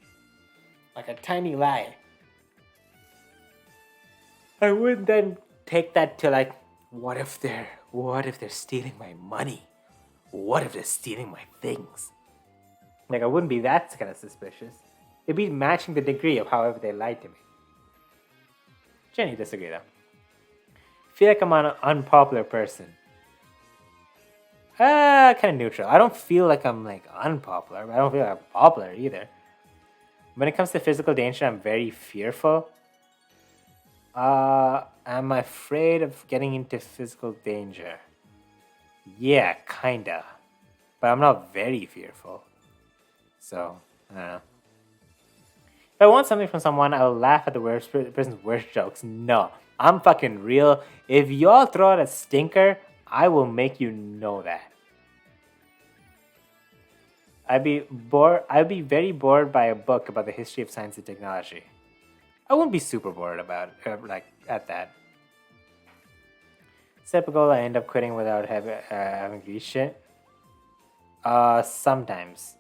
like a tiny lie, I would then take that to like, what if they're stealing my money? What if they're stealing my things? Like I wouldn't be that kind of suspicious. It'd be matching the degree of however they lied to me. Jenny disagree though. Feel like I'm an unpopular person. Kind of neutral. I don't feel like I'm like unpopular, but I don't feel like I'm popular either. When it comes to physical danger, I'm very fearful. I'm afraid of getting into physical danger. Yeah, kinda. But I'm not very fearful. So, I don't know. If I want something from someone, I'll laugh at the person's worst jokes. No, I'm fucking real. If y'all throw out a stinker, I will make you know that. I'd be very bored by a book about the history of science and technology. I wouldn't be super bored about it, like at that. Typical, I end up quitting without having reached it. Sometimes,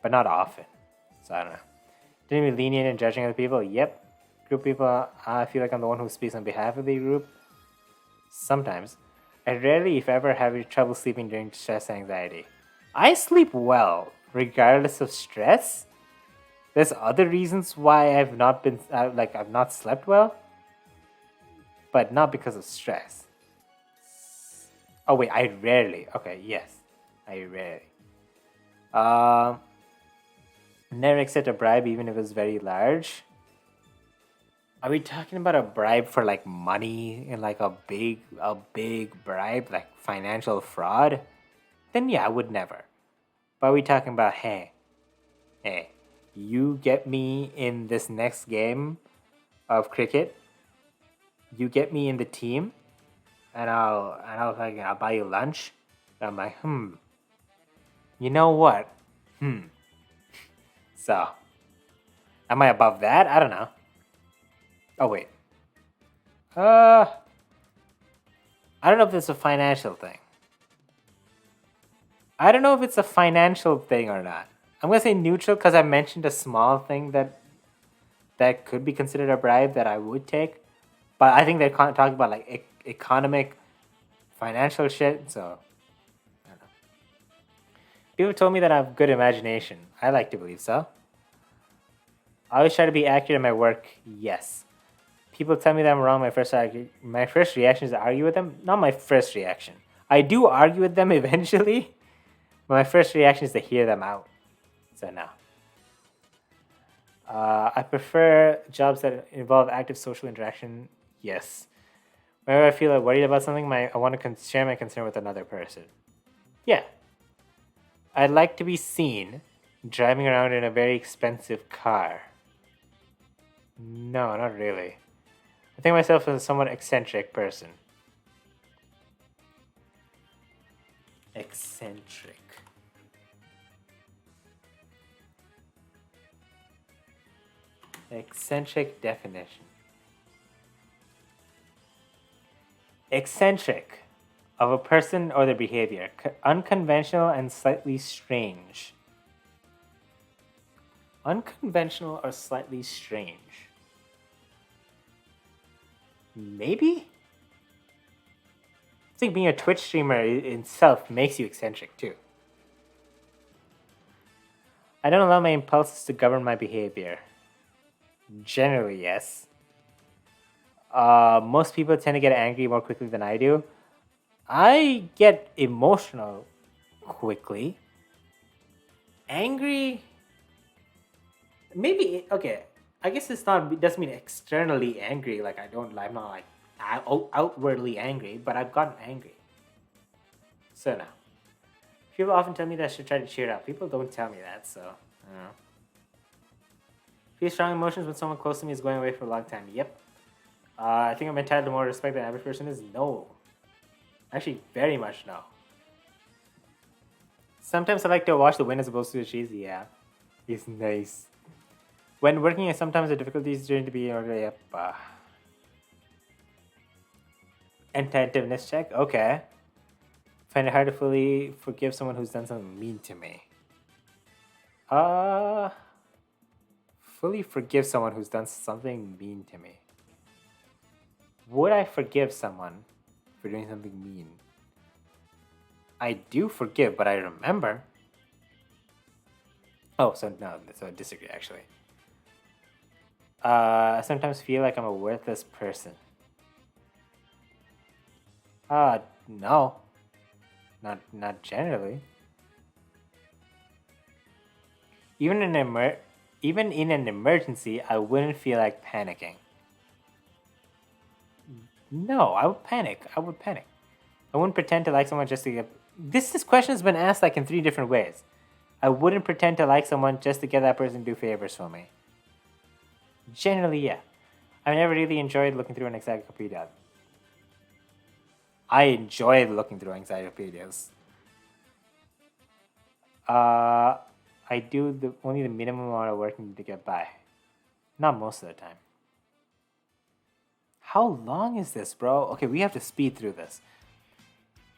but not often. So I don't know. Didn't be lenient in judging other people. Yep. Group people, I feel like I'm the one who speaks on behalf of the group. Sometimes. I rarely, if ever, have trouble sleeping during stress and anxiety. I sleep well, regardless of stress. There's other reasons why I've not been I've not slept well, but not because of stress. Oh wait, I rarely. Okay, yes, I rarely. Never accept a bribe, even if it's very large. Are we talking about a bribe for like money and like a big bribe, like financial fraud? Then yeah, I would never. But are we talking about hey, you get me in this next game of cricket, you get me in the team, and I'll buy you lunch. And I'm like, you know what? So, am I above that? I don't know. Oh wait. I don't know if it's a financial thing. I don't know if it's a financial thing or not. I'm gonna say neutral because I mentioned a small thing that could be considered a bribe that I would take, but I think they're talking about like economic, financial shit. So I don't know. People told me that I have good imagination. I like to believe so. I always try to be accurate in my work. Yes. People tell me that I'm wrong. My first reaction is to argue with them. Not my first reaction. I do argue with them eventually, but my first reaction is to hear them out. So no. I prefer jobs that involve active social interaction. Yes. Whenever I feel like worried about something, I want to share my concern with another person. Yeah. I'd like to be seen driving around in a very expensive car. No, not really. I think myself as a somewhat eccentric person. Eccentric. Eccentric definition. Eccentric of a person or their behavior. Unconventional and slightly strange. Unconventional or slightly strange. Maybe? I think being a Twitch streamer itself makes you eccentric too. I don't allow my impulses to govern my behavior. Generally, yes. Most people tend to get angry more quickly than I do. I get emotional quickly. Angry? Maybe, okay. I guess it doesn't mean externally angry. Like, I'm not like outwardly angry, but I've gotten angry. So, no. People often tell me that I should try to cheer up. People don't tell me that, so, I don't know. Feel strong emotions when someone close to me is going away for a long time. Yep. I think I'm entitled to more respect than average person is. No. Actually, very much no. Sometimes I like to watch the wind as opposed to the cheese. Yeah. It's nice. When working, sometimes the difficulties during to be yep. Attentiveness check. Okay. Find it hard to fully forgive someone who's done something mean to me. Fully forgive someone who's done something mean to me. Would I forgive someone for doing something mean? I do forgive, but I remember. Oh, so no, so I disagree actually. I sometimes feel like I'm a worthless person. No. Not generally. Even in an emergency, I wouldn't feel like panicking. No, I would panic. I wouldn't pretend to like someone just to get... This question has been asked like in 3 different ways. I wouldn't pretend to like someone just to get that person to do favors for me. Generally, yeah. I've never really enjoyed looking through an encyclopedia. I enjoyed looking through encyclopedias. I do only the minimum amount of work to get by. Not most of the time. How long is this, bro? Okay, we have to speed through this.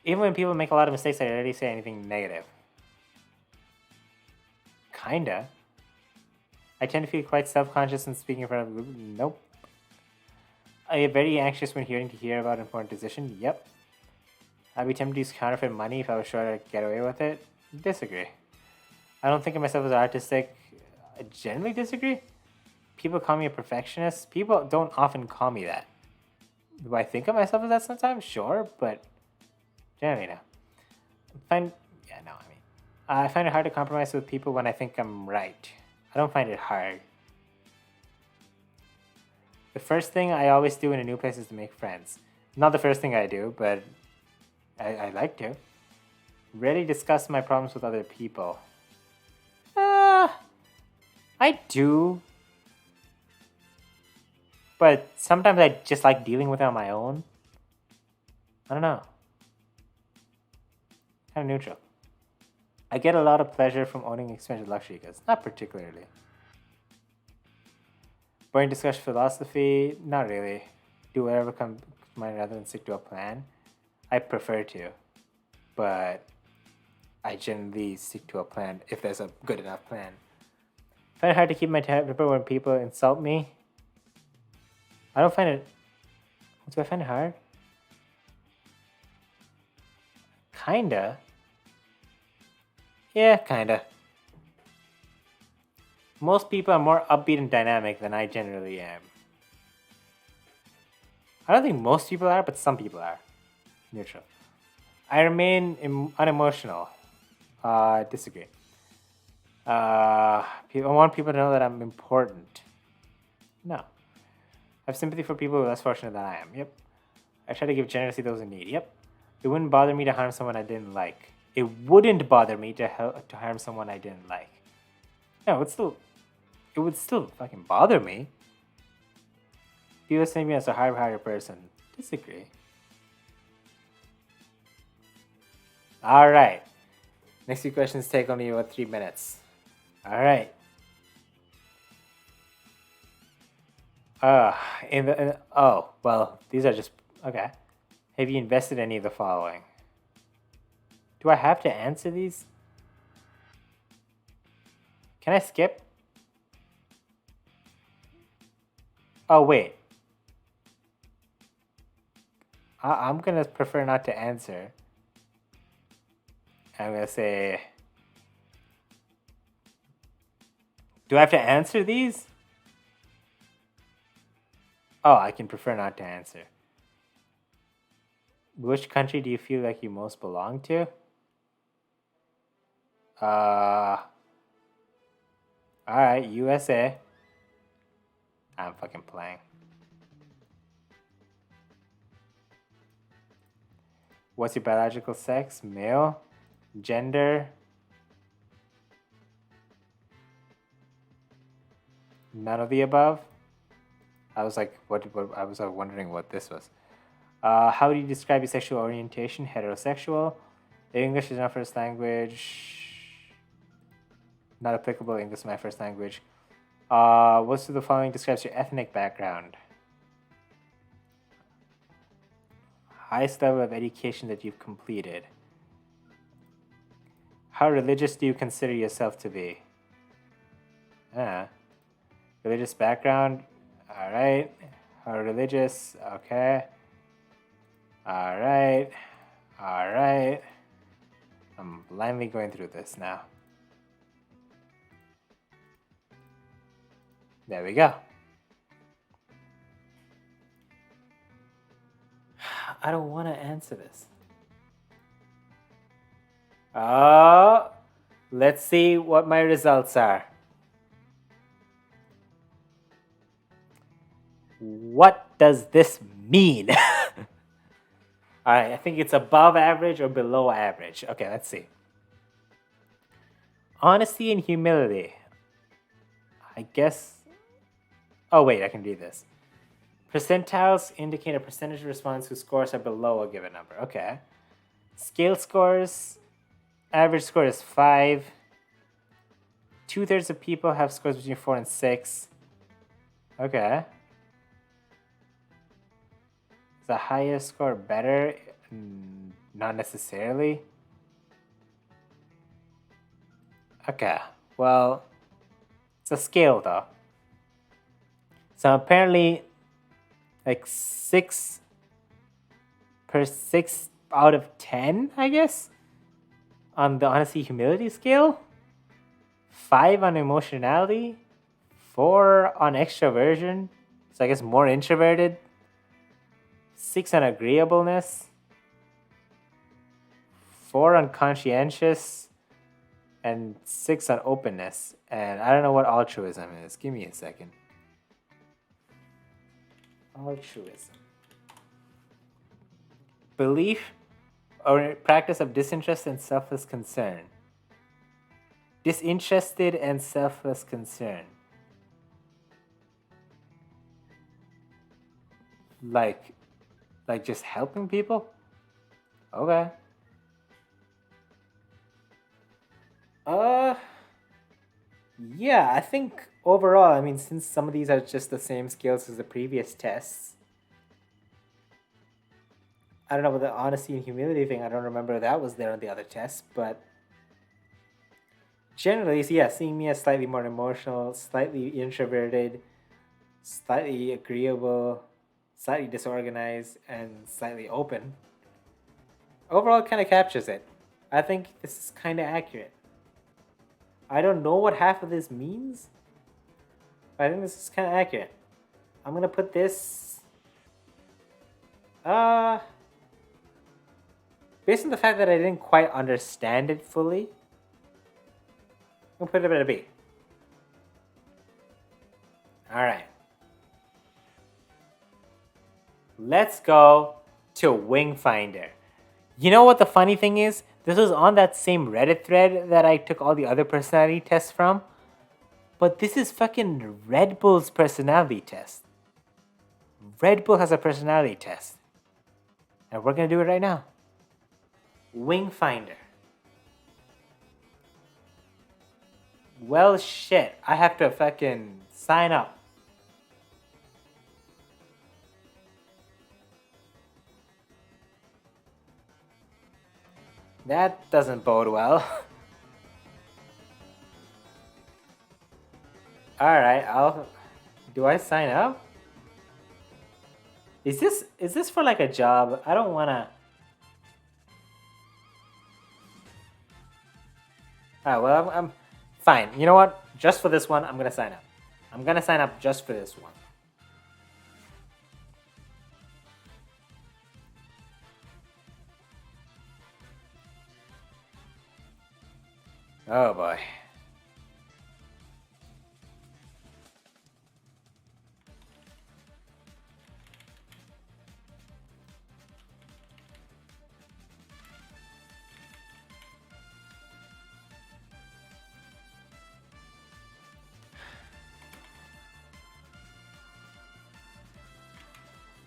Even when people make a lot of mistakes, I rarely say anything negative. Kinda. I tend to feel quite self-conscious when speaking in front of a group. Nope. I get very anxious when hear about important decisions. Yep. I'd be tempted to use counterfeit money if I was sure I'd get away with it. Disagree. I don't think of myself as artistic. I generally disagree. People call me a perfectionist. People don't often call me that. Do I think of myself as that sometimes? Sure, but generally no. I find it hard to compromise with people when I think I'm right. I don't find it hard. The first thing I always do in a new place is to make friends. Not the first thing I do, but I like to. Rarely discuss my problems with other people. I do. But sometimes I just like dealing with it on my own. I don't know. Kind of neutral. I get a lot of pleasure from owning expensive luxury goods. Not particularly. Boring discussion philosophy? Not really. Do whatever comes to mind rather than stick to a plan. I prefer to. But I generally stick to a plan if there's a good enough plan. I find it hard to keep my temper when people insult me. I don't find it. Do I find it hard? Kinda. Yeah, kinda. Most people are more upbeat and dynamic than I generally am. I don't think most people are, but some people are. Neutral. I remain unemotional. Disagree. I want people to know that I'm important. No. I have sympathy for people who are less fortunate than I am. Yep. I try to give generously to those in need. Yep. It wouldn't bother me to harm someone I didn't like. It wouldn't bother me to harm someone I didn't like. No, it would still fucking bother me. People say me as a hard-hearted person. Disagree. All right. Next few questions take only about 3 minutes. All right. Oh, well, these are just okay. Have you invested any of the following? Do I have to answer these? Can I skip? Oh, wait. I'm gonna prefer not to answer. I'm gonna say, do I have to answer these? Oh, I can prefer not to answer. Which country do you feel like you most belong to? Alright, USA. I'm fucking playing. What's your biological sex? Male? Gender? None of the above? I was like, what I was wondering what this was. How do you describe your sexual orientation? Heterosexual. English is my first language. Not applicable. English is my first language. What's the following describes your ethnic background? Highest level of education that you've completed. How religious do you consider yourself to be? Religious background. Alright. How religious. Okay. Alright. Alright. I'm blindly going through this now. There we go. I don't want to answer this. Let's see what my results are. What does this mean? Alright, I think it's above average or below average. Okay, let's see. Honesty and humility. I guess. Oh, wait, I can read this. Percentiles indicate a percentage of respondents whose scores are below a given number. Okay. Scale scores. Average score is 5. 2/3 of people have scores between 4 and 6. Okay. Is the highest score better? Not necessarily. Okay. Well, it's a scale though. So apparently, like 6 out of 10, I guess, on the honesty humility scale. 5 on emotionality. 4 on extroversion. So I guess more introverted. 6 on agreeableness. 4 on conscientious. And 6 on openness. And I don't know what altruism is. Give me a second. Altruism. Belief or practice of disinterest and selfless concern. Disinterested and selfless concern. Like just helping people? Okay. Yeah, I think overall, I mean, since some of these are just the same scales as the previous tests, I don't know about the honesty and humility thing. I don't remember that was there on the other tests, but generally, yeah, seeing me as slightly more emotional, slightly introverted, slightly agreeable, slightly disorganized, and slightly open, overall kind of captures it. I think this is kind of accurate. I don't know what half of this means, but I think this is kind of accurate. I'm gonna put this. Uh, Based on the fact that I didn't quite understand it fully, I'm gonna put it at a B. All right. Let's go to Wingfinder. You know what the funny thing is? This was on that same Reddit thread that I took all the other personality tests from. But this is fucking Red Bull's personality test. Red Bull has a personality test. And we're gonna do it right now. Wingfinder. Well, shit. I have to fucking sign up. That doesn't bode well. Alright, I'll. Do I sign up? Is this for like a job? I don't wanna. Alright, well, I'm fine. You know what? Just for this one, I'm gonna sign up. I'm gonna sign up just for this one. Oh boy.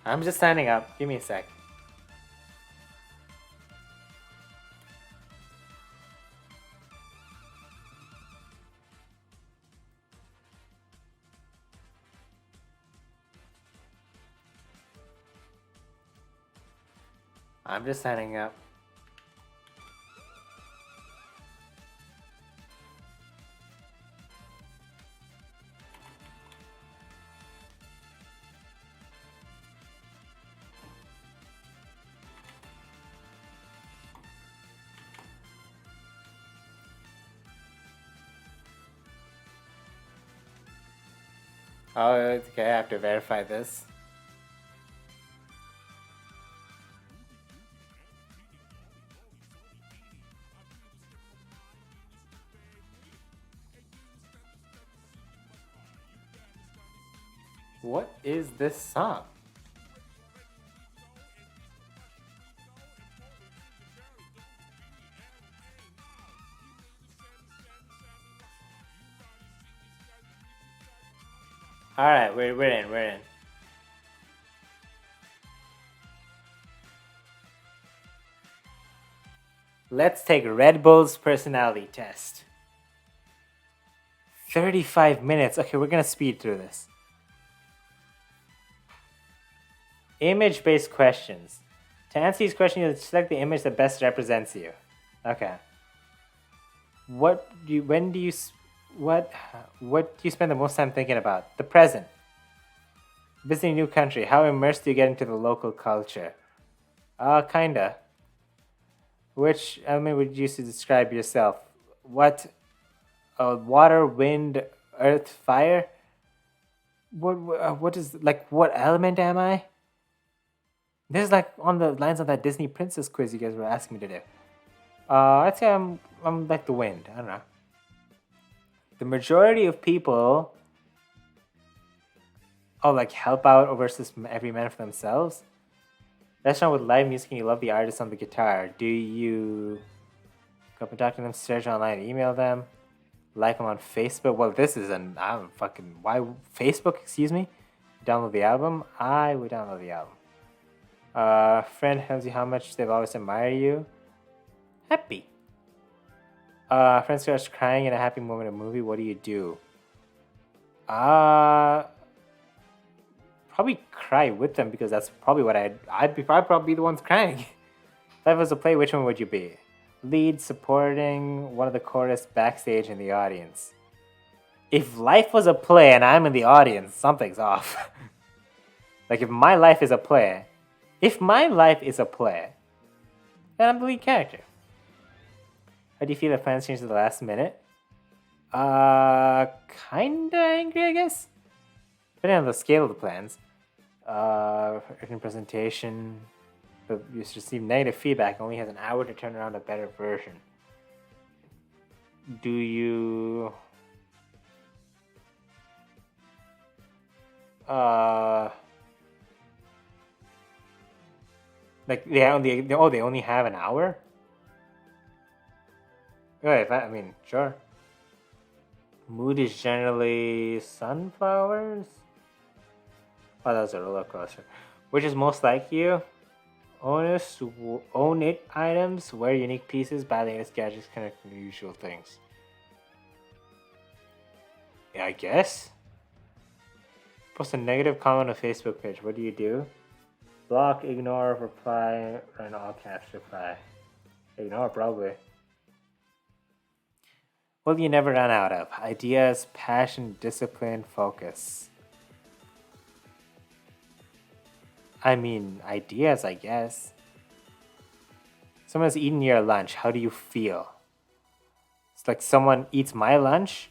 I'm just signing up. Give me a sec. I'm just signing up. Oh, okay. I have to verify this. What is this song? All right, we're in. We're in. Let's take Red Bull's personality test. 35 minutes. Okay, we're gonna speed through this. Image-based questions. To answer these questions, you select the image that best represents you. Okay. What do you? When do you? What? What do you spend the most time thinking about? The present. Visiting a new country. How immersed do you get into the local culture? Kinda. Which element would you use to describe yourself? What? Water, wind, earth, fire. What is like? What element am I? This is like on the lines of that Disney princess quiz you guys were asking me to do. I'd say I'm like the wind. I don't know. The majority of people, like help out versus every man for themselves. Restaurant with live music and you love the artist on the guitar. Do you go up and talk to them, search online, email them, like them on Facebook? Well, this is I'm fucking why Facebook? Excuse me. Download the album. I would download the album. Friend tells you how much they've always admired you. Happy. Friend starts crying in a happy moment of a movie. What do you do? Probably cry with them because that's probably what I'd probably be the ones crying. If I was a play, which one would you be? Lead supporting one of the chorus backstage in the audience. If life was a play and I'm in the audience, something's off. Like if my life is a play, then I'm the lead character. How do you feel if plans change at the last minute? Kinda angry, I guess. Depending on the scale of the plans. Written presentation. The user received negative feedback, only has an hour to turn around a better version. Do you... Like they only have an hour? Okay, I mean, sure. Mood is generally sunflowers? Oh, that was a roller coaster. Which is most like you? Own it items, wear unique pieces, buy the latest gadgets, connect with unusual things. Yeah, I guess. Post a negative comment on a Facebook page. What do you do? Block, ignore, reply, or an all caps reply. Ignore, probably. Will you never run out of? Ideas, passion, discipline, focus. I mean, ideas, I guess. Someone's eaten your lunch. How do you feel? It's like someone eats my lunch?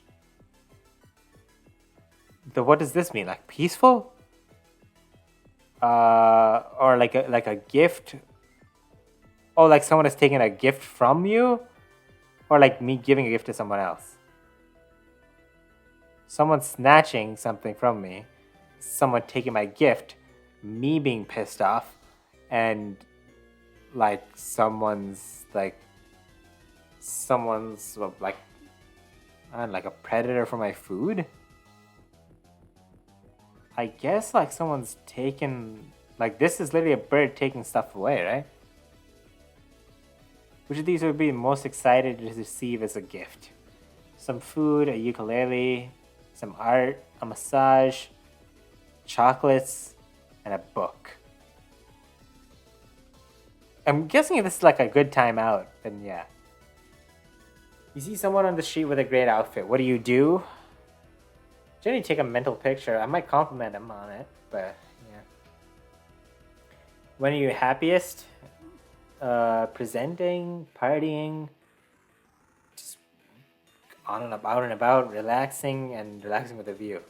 What does this mean? Like peaceful? Or like a gift? Oh, like someone has taken a gift from you? Or like me giving a gift to someone else? Someone snatching something from me. Someone taking my gift. Me being pissed off. And like someone's like I don't know, like a predator for my food. I guess like someone's taken, like this is literally a bird taking stuff away, right? Which of these would be most excited to receive as a gift? Some food, a ukulele, some art, a massage, chocolates, and a book. I'm guessing if this is like a good time out, then yeah. You see someone on the street with a great outfit. What do you do? Generally take a mental picture. I might compliment them on it, but yeah. When are you happiest? Presenting, partying, just on and about, relaxing with a view.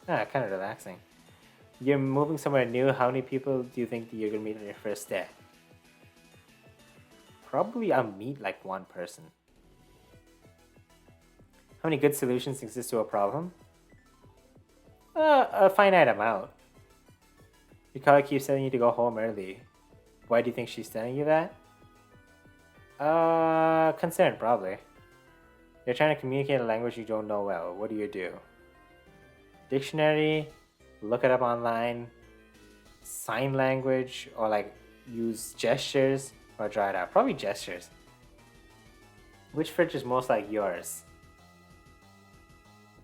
Kind of relaxing. You're moving somewhere new. How many people do you think you're gonna meet on your first day? Probably I'll meet like one person. How many good solutions exist to a problem? A finite amount. Your colleague keeps telling you to go home early. Why do you think she's telling you that? Concern, probably. You're trying to communicate a language you don't know well. What do you do? Dictionary, look it up online, sign language, or like use gestures, or draw it out. Probably gestures. Which fridge is most like yours?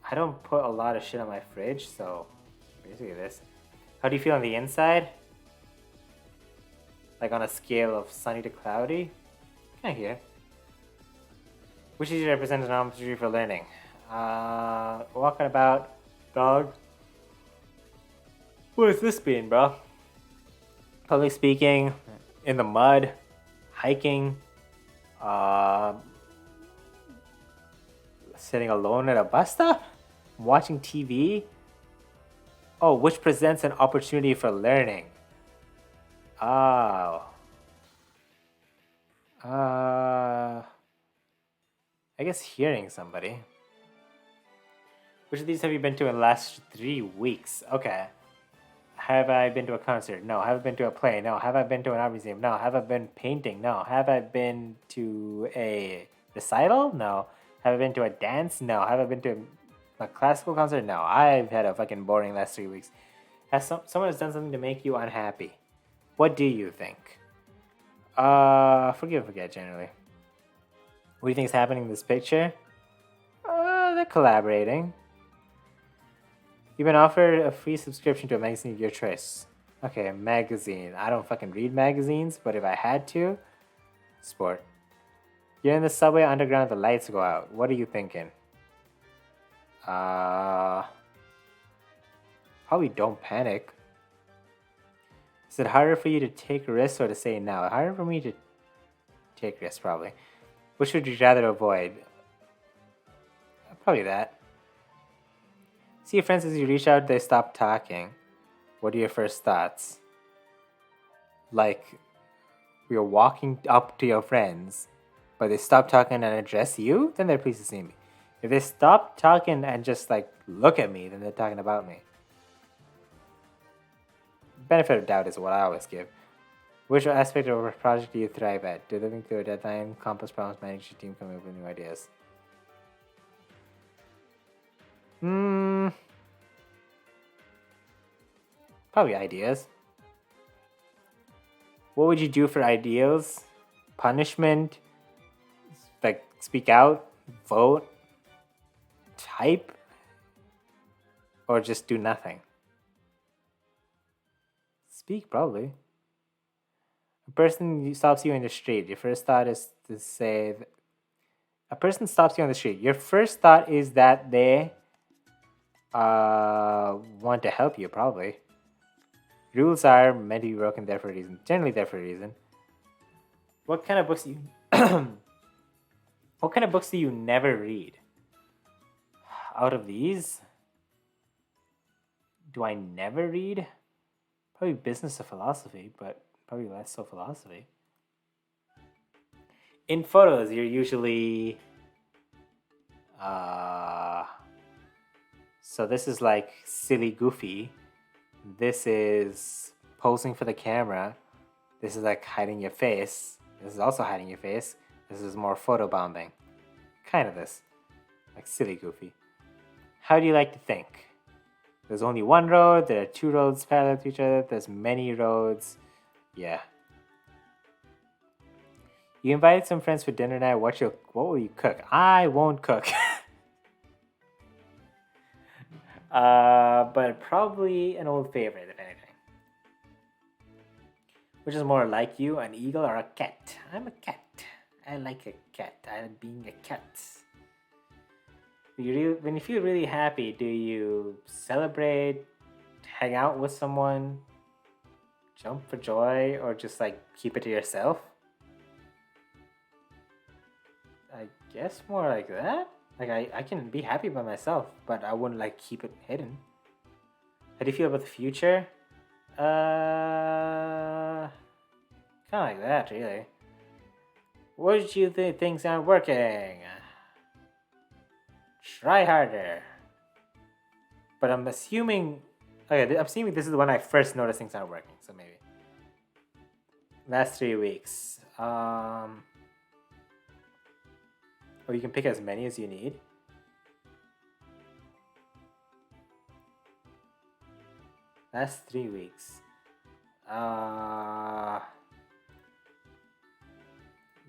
I don't put a lot of shit on my fridge, so basically this. How do you feel on the inside? Like on a scale of sunny to cloudy? Kinda here. Which usually represents an opportunity for learning? Walking about, dog. What has this been, bro? Public speaking, in the mud, hiking, sitting alone at a bus stop, watching TV. Oh, which presents an opportunity for learning. Oh. I guess hearing somebody. Which of these have you been to in the last 3 weeks? Okay. Have I been to a concert? No. Have I been to a play? No. Have I been to an art museum? No. Have I been painting? No. Have I been to a recital? No. Have I been to a dance? No. Have I been to a classical concert? No. I've had a fucking boring last 3 weeks. Has someone has done something to make you unhappy? What do you think? Forgive and forget, generally. What do you think is happening in this picture? They're collaborating. You've been offered a free subscription to a magazine of your choice. Okay, a magazine. I don't fucking read magazines, but if I had to... Sport. You're in the subway underground, the lights go out. What are you thinking? Probably don't panic. Is it harder for you to take risks or to say no? Harder for me to take risks, probably. Which would you rather avoid? Probably that. See your friends as you reach out, they stop talking. What are your first thoughts? Like, you're walking up to your friends, but they stop talking and address you, then they're pleased to see me. If they stop talking and just like look at me, then they're talking about me. Benefit of doubt is what I always give. Which aspect of a project do you thrive at? Delivering to a deadline, complex problems, manage your team, coming up with new ideas. Probably ideas. What would you do for ideals? Punishment? Like, speak out? Vote? Type? Or just do nothing? Speak, probably. A person stops you in the street. Your first thought is to say... A person stops you on the street. Your first thought is that they want to help you, probably. Rules are meant to be broken there for a reason. Generally there for a reason. What kind of books do you... What kind of books do you never read? Out of these, do I never read? Probably Business of Philosophy, but probably less so philosophy. In photos, you're usually... So this is like silly goofy. This is posing for the camera. This is like hiding your face. This is also hiding your face. This is more photobombing. Kind of this. Like silly goofy. How do you like to think? There's only one road. There are two roads parallel to each other. There's many roads. Yeah. You invited some friends for dinner tonight. What will you cook? I won't cook. But probably an old favorite, if anything. Which is more like you, an eagle or a cat? I'm a cat. I like a cat. I like being a cat. When you feel really happy, do you celebrate, hang out with someone, jump for joy, or just like keep it to yourself? I guess more like that. Like I can be happy by myself, but I wouldn't like keep it hidden. How do you feel about the future? Kind of like that, really. What do you think things aren't working? Try harder. But I'm assuming... Okay, I'm assuming this is when I first noticed things aren't working, so maybe. Last 3 weeks. Or you can pick as many as you need. Last 3 weeks.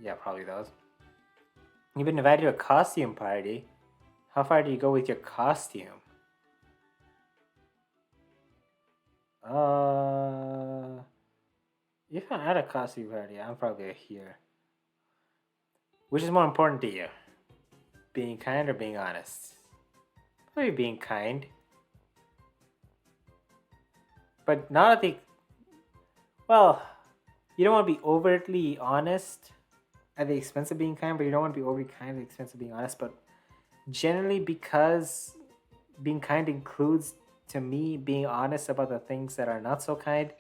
Yeah, probably those. You've been invited to a costume party. How far do you go with your costume? If I'm at a costume party, I'm probably here. Which is more important to you? Being kind or being honest? Probably being kind. But not at the... Well, you don't want to be overtly honest at the expense of being kind, but you don't want to be overly kind at the expense of being honest. But generally, because being kind includes, to me, being honest about the things that are not so kind.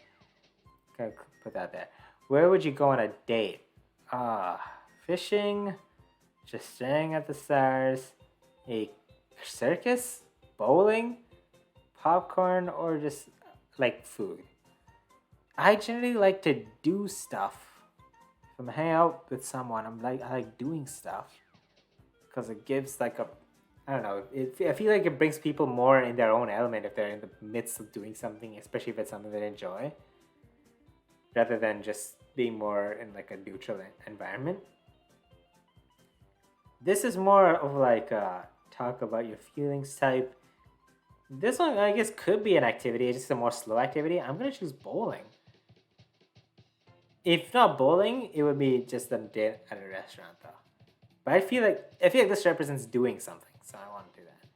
Gotta put that there. Where would you go on a date? Fishing, just staring at the stars, a circus, bowling, popcorn, or just like food. I generally like to do stuff. If I'm hanging out with someone, I like doing stuff because it gives like a, I don't know. I feel like it brings people more in their own element if they're in the midst of doing something, especially if it's something they enjoy, rather than just being more in like a neutral environment. This is more of like a talk about your feelings type. This one, I guess, could be an activity. It's just a more slow activity. I'm going to choose bowling. If not bowling, it would be just a date at a restaurant, though. But I feel like this represents doing something, so I want to do that.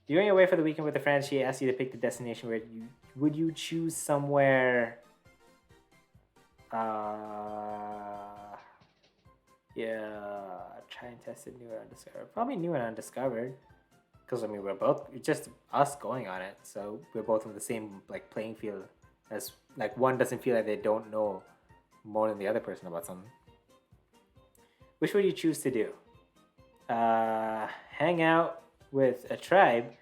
You're going away for the weekend with a friend. She asks you to pick the destination. Would you choose somewhere? Yeah, try and test it new and undiscovered. Probably new and undiscovered, because I mean we're both it's just us going on it, so we're both on the same like playing field. As like one doesn't feel like they don't know more than the other person about something. Which would you choose to do? Hang out with a tribe,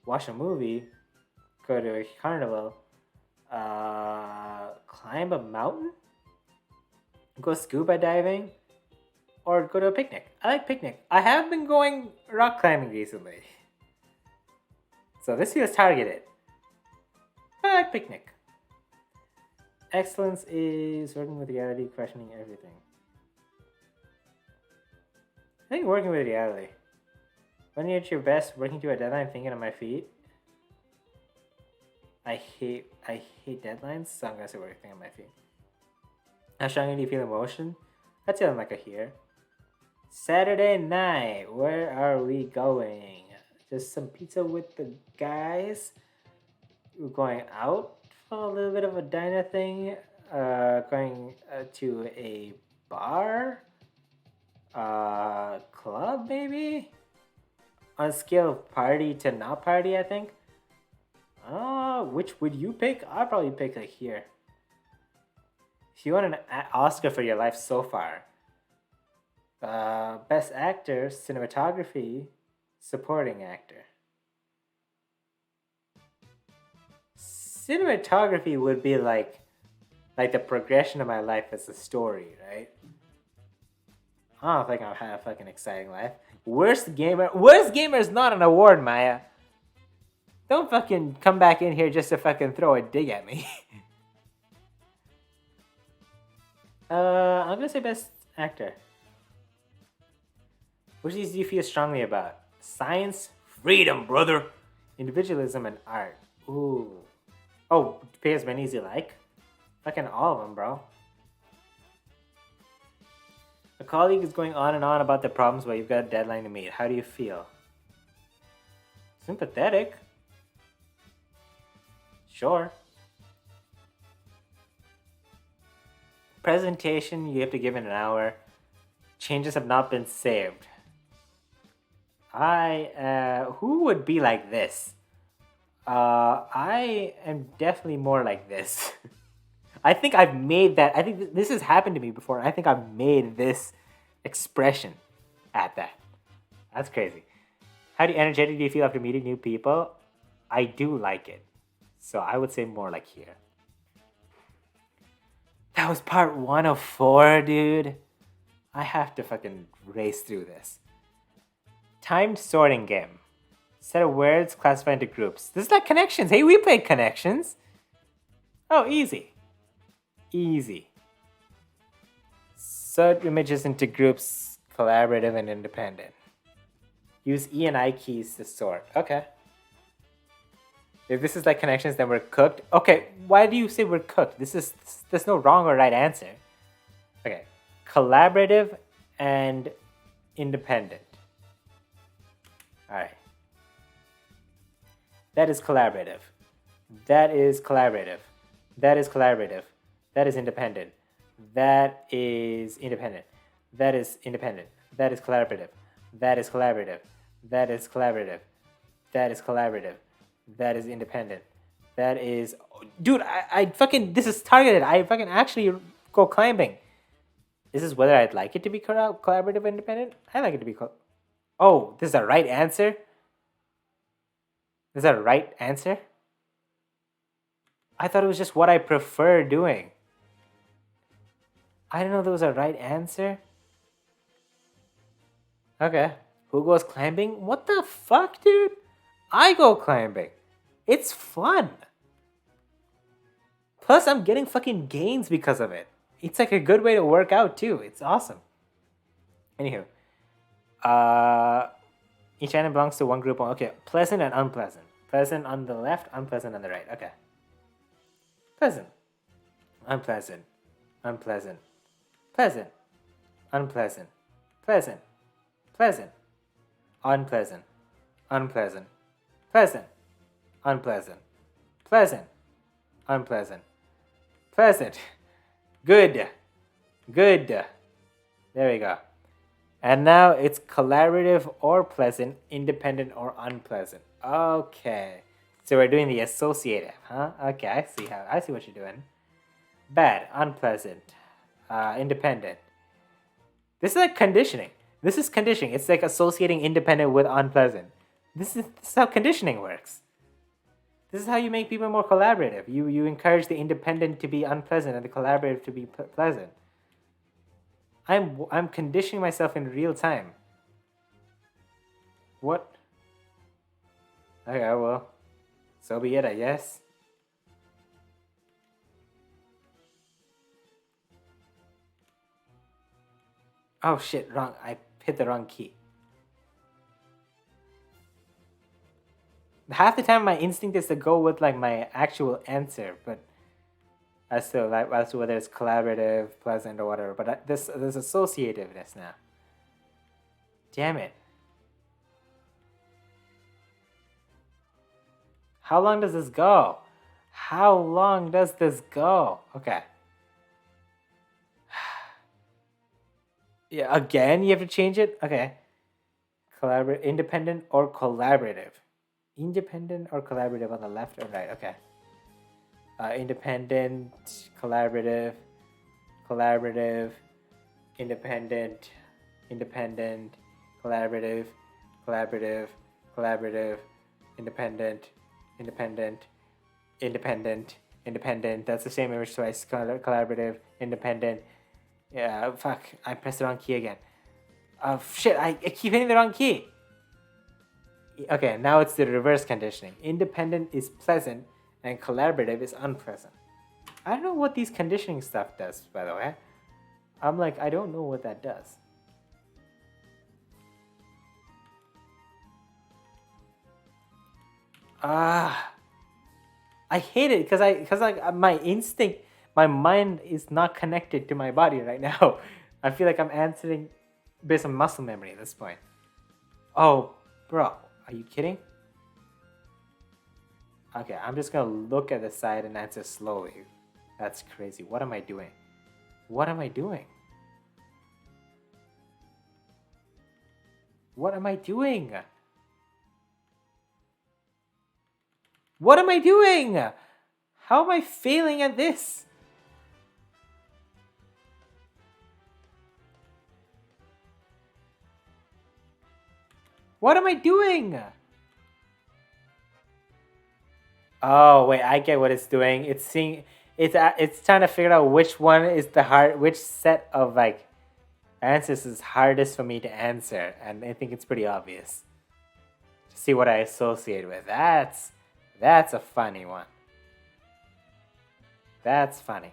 watch a movie, go to a carnival, climb a mountain, go scuba diving, or go to a picnic. I like picnic. I have been going rock climbing recently. So this feels targeted. But I like picnic. Excellence is working with reality, questioning everything. I think working with reality. When you're at your best, working to a deadline, thinking on my feet. I hate deadlines, so I'm gonna say working on my feet. How strongly do you feel emotion? I'd say I'm like a here. Saturday night, where are we going? Just some pizza with the guys. We're going out for a little bit of a diner thing. Going to a bar. Club maybe? On a scale of party to not party, I think. Which would you pick? I'd probably pick like here. If you want an Oscar for your life so far, Best Actor, Cinematography, Supporting Actor. Cinematography would be like the progression of my life as a story, right? I don't think I'll have a fucking exciting life. Worst gamer is not an award, Maya. Don't fucking come back in here just to fucking throw a dig at me. I'm gonna say best actor. Which of these do you feel strongly about? Science, freedom, brother. Individualism and art. Ooh. Oh, pay as many as you like? Fucking all of them, bro. A colleague is going on and on about the problems while you've got a deadline to meet. How do you feel? Sympathetic. Sure. Presentation, you have to give in an hour. Changes have not been saved. Who would be like this? I am definitely more like this. I think I've made that. I think this has happened to me before. I think I've made this expression at that. That's crazy. How energetic do you feel after meeting new people? I do like it. So I would say more like here. That was part 1 of 4, dude. I have to fucking race through this. Timed sorting game. Set of words classified into groups. This is like Connections. Hey, we played Connections. Oh, easy. Easy. Sort images into groups, collaborative and independent. Use E and I keys to sort. Okay. If this is like Connections, then we're cooked. Okay, why do you say we're cooked? There's no wrong or right answer. Okay. Collaborative and independent. Alright. That is collaborative. That is collaborative. That is collaborative. That is independent. That is independent. That is independent. That is collaborative. That is collaborative. That is collaborative. That is collaborative. That is independent. That is... Dude, I fucking... This is targeted. I fucking actually go climbing. This is whether I'd like it to be collaborative or independent. I like it to be... Oh, this is a right answer? Is that a right answer? I thought it was just what I prefer doing. I didn't know there was a right answer. Okay. Who goes climbing? What the fuck, dude? I go climbing. It's fun. Plus, I'm getting fucking gains because of it. It's like a good way to work out, too. It's awesome. Anywho. Each item belongs to one group. Okay, pleasant and unpleasant. Pleasant on the left, unpleasant on the right. Okay. Pleasant. Unpleasant. Unpleasant. Pleasant. Unpleasant. Pleasant. pleasant, unpleasant, unpleasant, pleasant, unpleasant, pleasant, unpleasant, pleasant, good, good. There we go. And now it's collaborative or pleasant, independent or unpleasant. Okay. So we're doing the associative, huh? Okay, I see what you're doing. Bad, unpleasant, independent. This is like conditioning. This is conditioning. It's like associating independent with unpleasant. This is how conditioning works. This is how you make people more collaborative. You encourage the independent to be unpleasant and the collaborative to be pleasant. I'm conditioning myself in real time. What? Okay, well, so be it, I guess. Oh shit, wrong. I hit the wrong key. Half the time my instinct is to go with like my actual answer, but as to whether it's collaborative, pleasant, or whatever. But this associativeness now. Damn it. How long does this go? How long does this go? Okay. Yeah, again, you have to change it? Okay. Independent or collaborative? Independent or collaborative on the left or right? Okay. Independent, collaborative, independent, collaborative, independent, independent. That's the same image twice. Collaborative, independent. Yeah, fuck. I pressed the wrong key again. Oh, shit. I keep hitting the wrong key. Okay, now it's the reverse conditioning. Independent is pleasant and collaborative is unpleasant. I don't know what these conditioning stuff does, by the way. I'm like, I don't know what that does. I hate it because like my instinct, my mind is not connected to my body right now. I feel like I'm answering based on muscle memory at this point. Oh, bro, are you kidding? Okay, I'm just gonna look at the side and answer slowly. That's crazy. What am I doing? What am I doing? What am I doing? What am I doing? How am I failing at this? What am I doing? Oh wait, I get what it's doing. It's trying to figure out which one is which set of like answers is hardest for me to answer, and I think it's pretty obvious. To see what I associate with. That's a funny one. That's funny.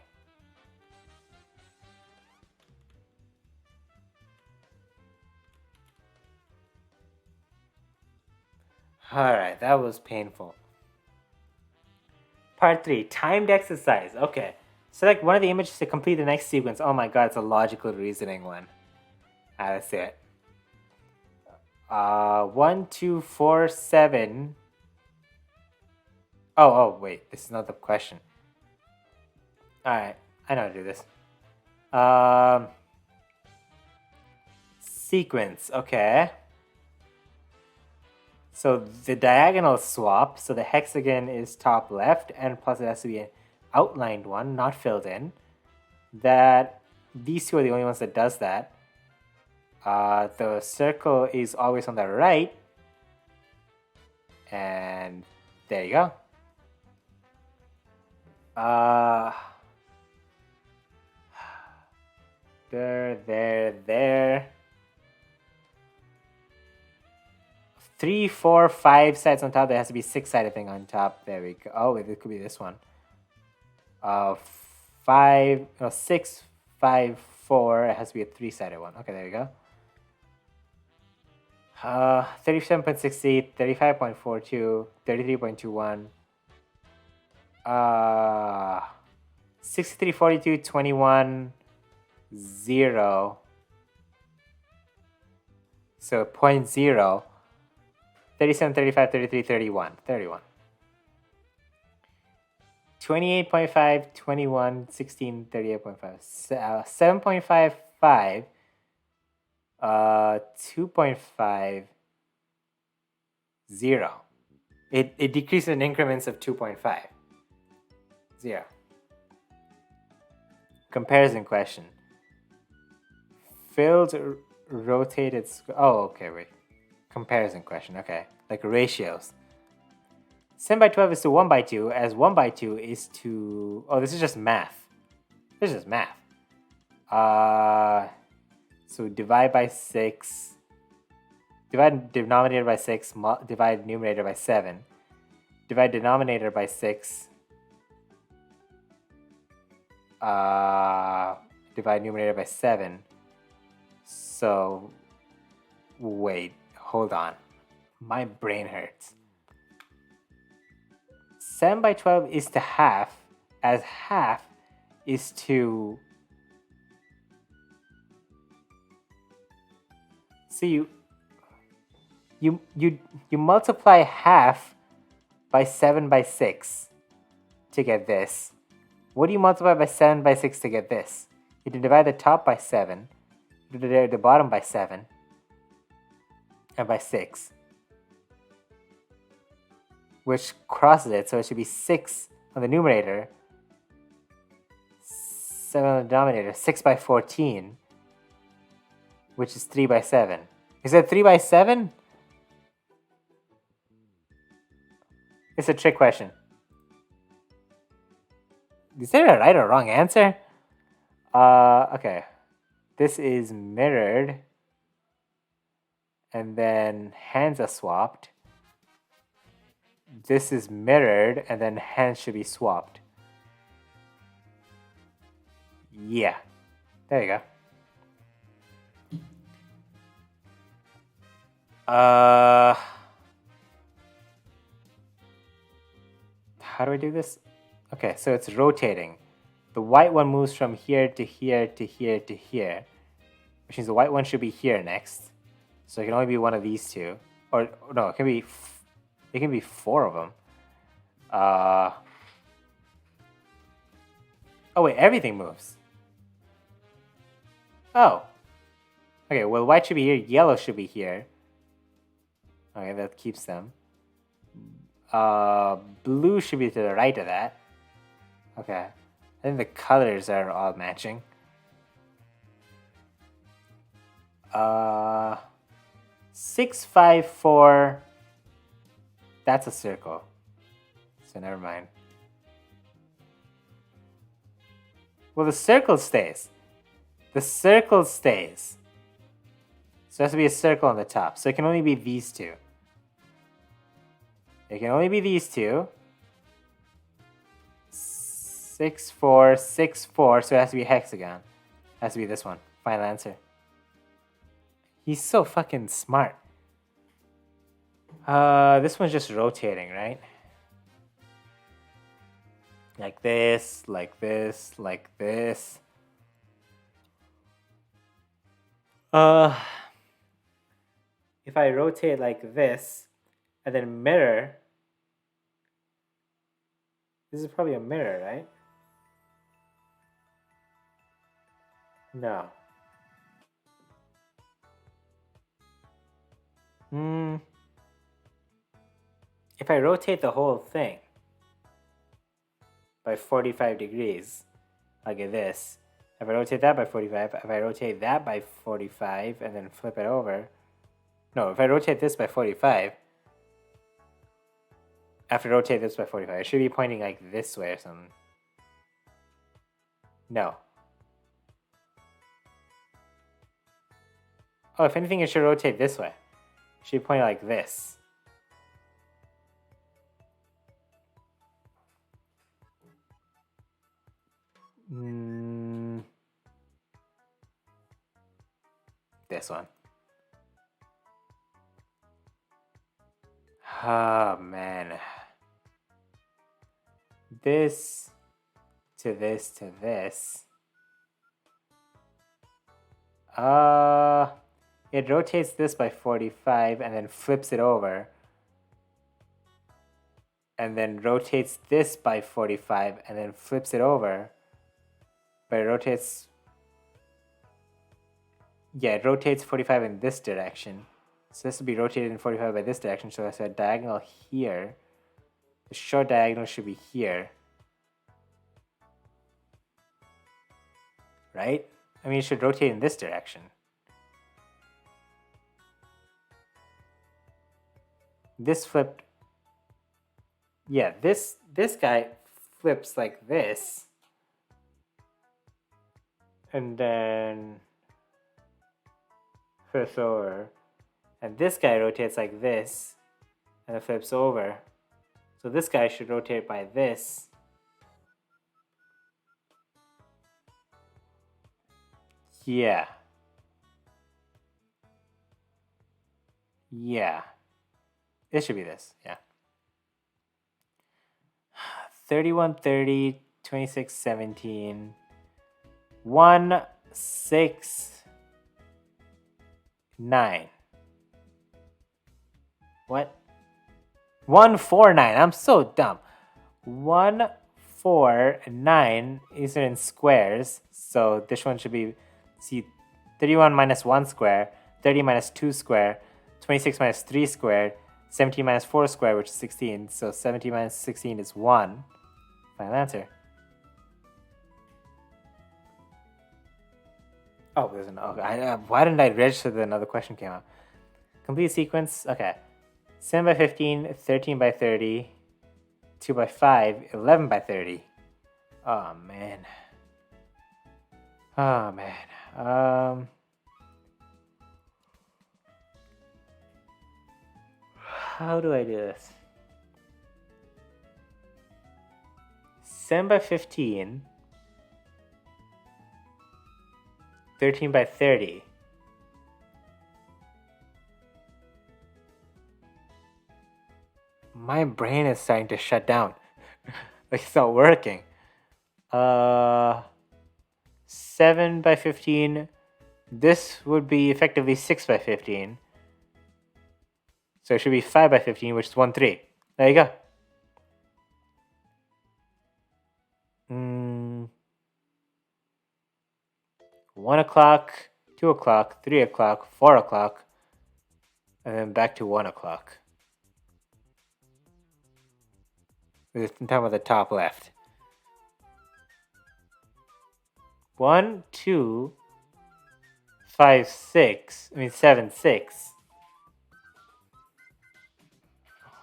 Alright, that was painful. Part 3, timed exercise. Okay. Select one of the images to complete the next sequence. Oh my god, it's a logical reasoning one. Let's see it. 1, 2, 4, 7. Oh, wait. This is not the question. Alright. I know how to do this. Sequence. Okay. So the diagonal swap. So the hexagon is top left, and plus it has to be an outlined one, not filled in. These two are the only ones that does that. The circle is always on the right. And there you go. There. 3, 4, 5 sides on top. There has to be 6-sided thing on top. There we go. Oh, it could be this one. 6, 5, 4. It has to be a 3-sided one. Okay, there we go. 37.68, 35.42, 33.21. 63, 42, 21, 0. So 0.0, 37, 35, 33, 31. 31. 28.5, 21, 16, 38.5. 7.55, 2.5, 0. It decreases in increments of 2.5. 0. Comparison question. Filled, rotated. Oh, okay, wait. Comparison question. Okay, like ratios. 7 by 12 is to 1 by 2, as 1 by 2 is to. Oh, this is just math. This is just math. So divide by 6. Divide denominator by 6. Divide numerator by 7. Divide denominator by 6. Divide numerator by 7. So, wait, hold on. My brain hurts. 7 by 12 is to half, as half is to. So you multiply half by 7 by 6 to get this. What do you multiply by 7 by 6 to get this? You can divide the top by 7, the bottom by 7, and by 6. Which crosses it, so it should be 6 on the numerator, 7 on the denominator, 6 by 14, which is 3 by 7. Is that 3 by 7? It's a trick question. Is there a right or wrong answer? Okay. This is mirrored. And then hands are swapped. This is mirrored, and then hands should be swapped. Yeah. There you go. How do I do this? Okay, so it's rotating. The white one moves from here to here to here to here, which means the white one should be here next. So it can only be one of these two, or no, it can be 4 of them. Oh wait, everything moves. Oh. Okay, well, white should be here, yellow should be here. Okay, that keeps them. Blue should be to the right of that. Okay. I think the colors are all matching. 6, 5, 4. That's a circle. So never mind. Well, the circle stays. The circle stays. So it has to be a circle on the top. So it can only be these two. It can only be these two. 6, 4, 6, 4. So it has to be a hexagon. It has to be this one. Final answer. He's so fucking smart. This one's just rotating, right? Like this, like this, like this. If I rotate like this and then mirror, this is probably a mirror, right? No. If I rotate the whole thing by 45 degrees, I'll get this. If I rotate that by 45, if I rotate that by 45 and then flip it over. No, if I rotate this by 45, I have to rotate this by 45. It should be pointing like this way or something. No. Oh, if anything, it should rotate this way. It should be pointing like this. This one. Oh, man. This to this to this. It rotates this by 45 and then flips it over. And then rotates this by 45 and then flips it over. But it rotates... Yeah, it rotates 45 in this direction. So this will be rotated in 45 by this direction. So that's a diagonal here. The short diagonal should be here. Right? I mean, it should rotate in this direction. This flipped... Yeah, this guy flips like this. And then flips over. And this guy rotates like this. And it flips over. So this guy should rotate by this. Yeah. Yeah. It should be this, yeah. 3130, 2617, 169. What? 149. I'm so dumb. 149 is in squares, so this one should be, see, 31 minus 1 square, 30 minus 2 square, 26 minus 3 squared, 17 minus 4 squared, which is 16. So 17 minus 16 is 1. Final answer. Oh, there's an... Okay. Why didn't I register that another question came up? Complete sequence. Okay. 7 by 15, 13 by 30, 2 by 5, 11 by 30. Oh, man. Oh, man. How do I do this? 7 by 15, 13 by 30. My brain is starting to shut down. Like it's not working. 7 by 15. This would be effectively 6 by 15. So it should be 5 by 15, which is 1, 3. There you go. 1 o'clock, 2 o'clock, 3 o'clock, 4 o'clock, and then back to 1 o'clock. This is talking about the top left. 1, 2, 5, 6. I mean 7, 6.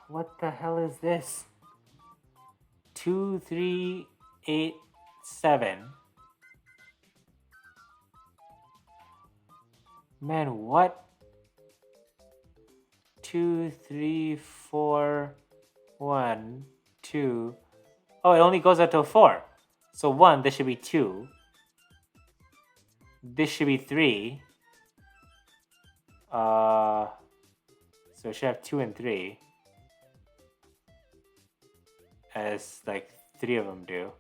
What the hell is this? 2, 3, 8, 7. Man, what? 2, 3, 4, 1, 2. Oh, it only goes up till 4. So 1, this should be 2. This should be 3. So it should have 2 and 3. As like 3 of them do.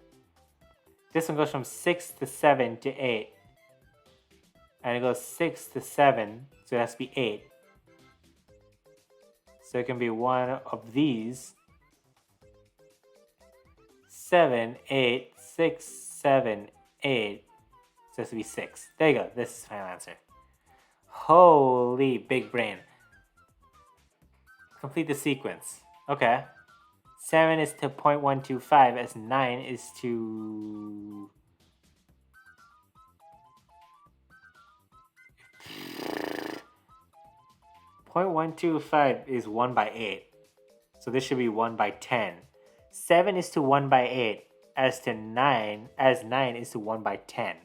This one goes from 6 to 7 to 8. And it goes 6 to 7, so it has to be 8. So it can be one of these. 7, 8, 6, 7, 8. So it has to be 6. There you go. This is the final answer. Holy big brain. Complete the sequence. Okay. 7 is to 0.125 as 9 is to... .125 is 1 by 8. So this should be 1 by 10. 7 is to 1 by 8 as 9 is to 1 by 10.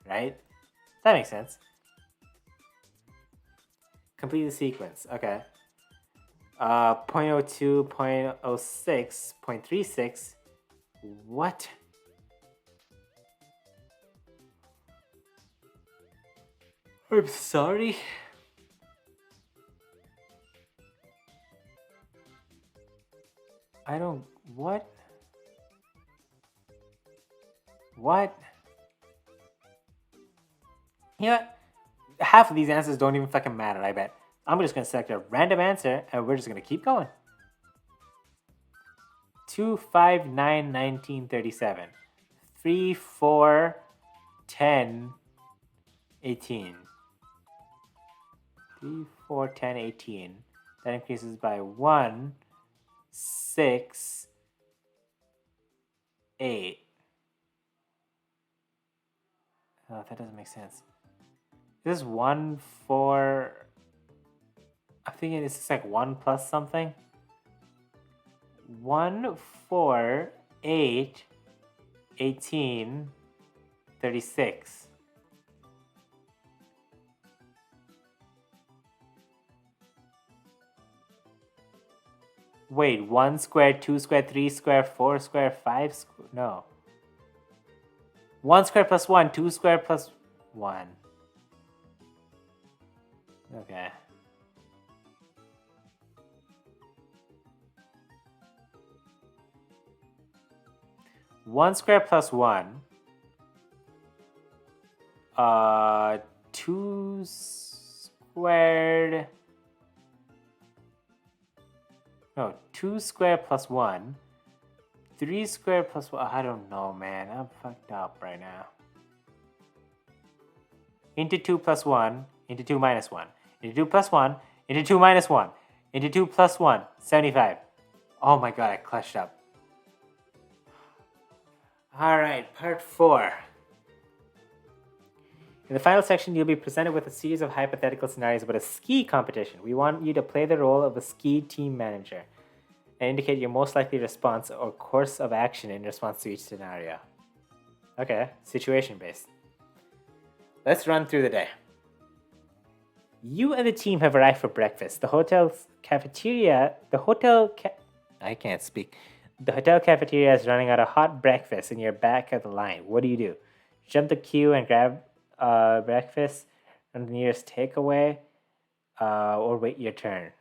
Right? That makes sense. Complete the sequence. Okay. 0.02, 0.06, 0.36. What? I'm sorry. I don't... What? What? You know what? half of these answers don't even fucking matter, I bet. I'm just gonna select a random answer and we're just gonna keep going. 2, 5, 9, 1937. 3, 4, 10, 18. 3, 4, 10, 18. That increases by 1, 6, 8. Oh, that doesn't make sense. This is 1, 4. I'm thinking this is like 1 plus something. 1, 4, 8, 18, 36. Wait, 1 squared, 2 squared, 3 squared, 4 squared, 5 squared? No. 1 squared plus 1, 2 squared plus 1. Okay. One squared plus 1. 2 squared. No, 2 squared plus 1. 3 squared plus 1. I don't know, man. I'm fucked up right now. Into 2 plus 1. Into 2 minus 1. Into 2 plus 1. Into 2 minus 1. Into 2 plus 1. 75. Oh my god, I clutched up. Alright, part 4. In the final section, you'll be presented with a series of hypothetical scenarios about a ski competition. We want you to play the role of a ski team manager and indicate your most likely response or course of action in response to each scenario. Okay, situation based. Let's run through the day. You and the team have arrived for breakfast. The hotel's cafeteria, I can't speak. The hotel cafeteria is running out of hot breakfast and you're back at the line. What do? Jump the queue and grab breakfast from the nearest takeaway, or wait your turn?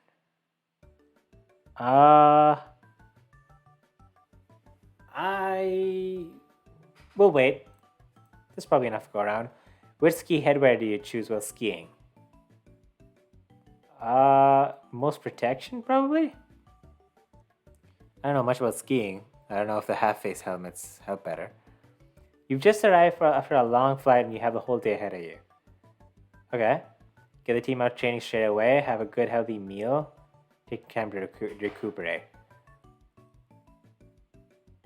I will wait. There's probably enough to go around. Which ski headwear do you choose while skiing? Most protection, probably? I don't know much about skiing. I don't know if the half-face helmets help better. You've just arrived after a long flight and you have the whole day ahead of you. Okay. Get the team out training straight away. Have a good, healthy meal. Take time to recuperate.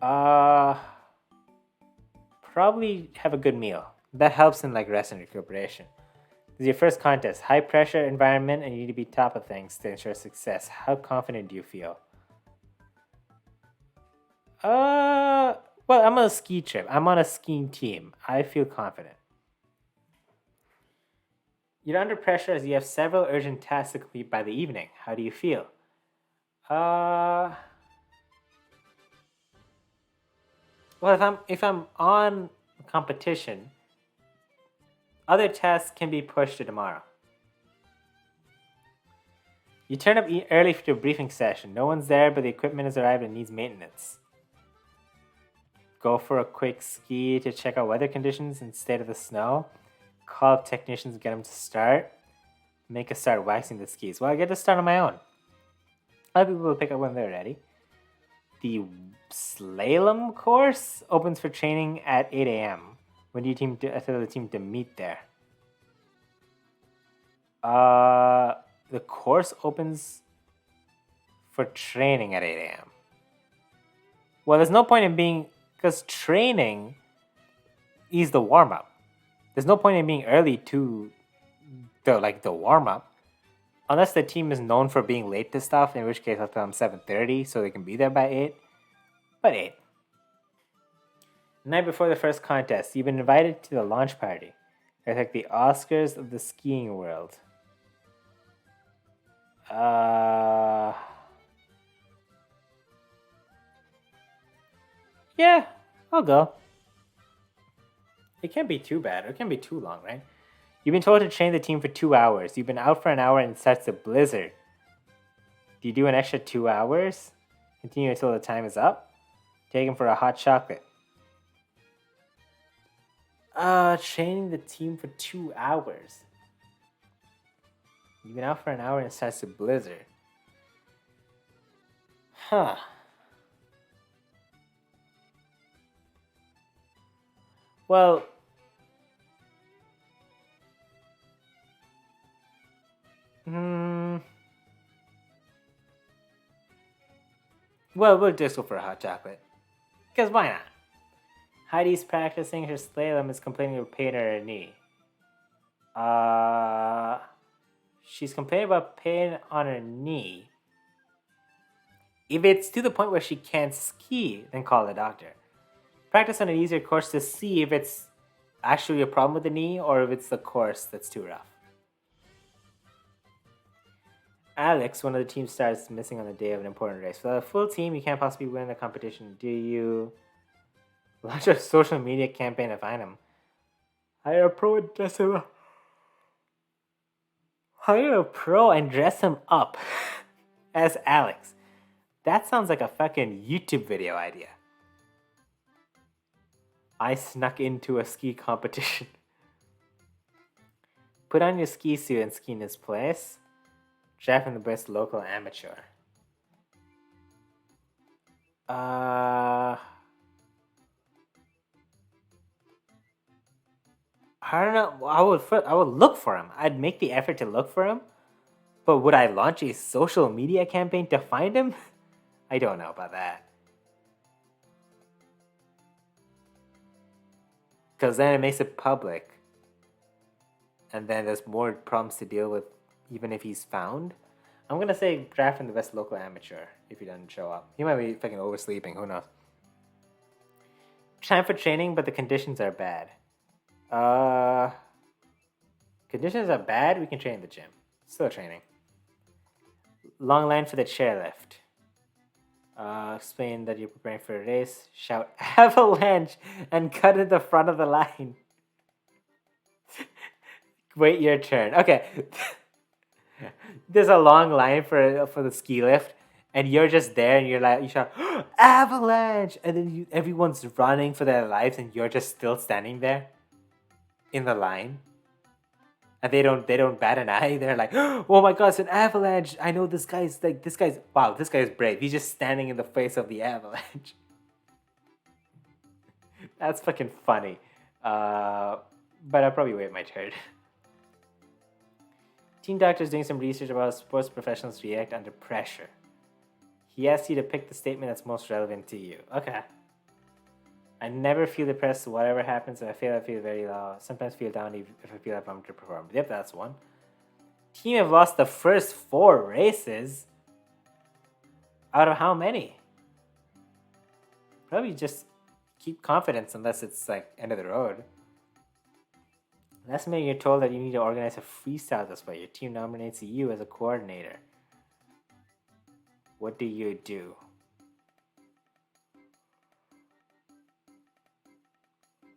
Probably have a good meal. That helps in like rest and recuperation. This is your first contest. High pressure environment and you need to be top of things to ensure success. How confident do you feel? Well, I'm on a ski trip. I'm on a skiing team. I feel confident. You're under pressure as you have several urgent tasks to complete by the evening. How do you feel? Well, if I'm on competition, other tasks can be pushed to tomorrow. You turn up early for your briefing session. No one's there, but the equipment has arrived and needs maintenance. Go for a quick ski to check out weather conditions instead of the snow. Call up technicians and get them to start. Make us start waxing the skis. Well, I get to start on my own. Other people will pick up when they're ready. The slalom course opens for training at 8 a.m. When do you tell the team to meet there? The course opens for training at 8 a.m. Well, there's no point in being... Because training is the warm-up. There's no point in being early to the warm-up. Unless the team is known for being late to stuff, in which case I'll tell them 7:30 so they can be there by 8. But 8. Night before the first contest, you've been invited to the launch party. It's like the Oscars of the skiing world. Yeah, I'll go. It can't be too bad. It can't be too long, right? You've been told to train the team for 2 hours. You've been out for an hour and it starts to blizzard. Do you do an extra 2 hours? Continue until the time is up? Take him for a hot chocolate. Training the team for 2 hours. You've been out for an hour and it starts to blizzard. Huh. Well, hmm. Well, we'll just go for a hot chocolate. Because why not? Heidi's practicing her slalom is complaining of pain in her knee. Uh, she's complaining about pain on her knee. If it's to the point where she can't ski, then call the doctor. Practice on an easier course to see if it's actually a problem with the knee or if it's the course that's too rough. Alex, one of the team stars, missing on the day of an important race. Without a full team, you can't possibly win the competition. Do you launch a social media campaign to find him? Hire a pro and dress him up. Hire a pro and dress him up as Alex. That sounds like a fucking YouTube video idea. I snuck into a ski competition. Put on your ski suit and ski in his place. Draft in the best local amateur. I don't know. I would look for him. I'd make the effort to look for him. But would I launch a social media campaign to find him? I don't know about that. Because then it makes it public. And then there's more problems to deal with even if he's found. I'm going to say draft in the best local amateur if he doesn't show up. He might be fucking oversleeping. Who knows? Time for training, but the conditions are bad. Conditions are bad, we can train in the gym. Still training. Long line for the chairlift. Explain that you're preparing for a race. Shout avalanche and cut in the front of the line. Wait your turn. Okay. There's a long line for the ski lift, and you're just there, and you shout avalanche, and then everyone's running for their lives, and you're just still standing there in the line. And they don't bat an eye. They're like, oh my god, it's an avalanche. I know this guy's wow, this guy's brave. He's just standing in the face of the avalanche. That's fucking funny. But I'll probably wait my turn. Team doctor is doing some research about how sports professionals react under pressure. He asks you to pick the statement that's most relevant to you. Okay. I never feel depressed. Whatever happens, if I feel very low. Sometimes feel down if I feel like I'm underperformed. Yep, that's one. Team have lost the first 4 races. Out of how many? Probably just keep confidence unless it's like end of the road. Last minute you're told that you need to organize a freestyle display. Your team nominates you as a coordinator. What do you do?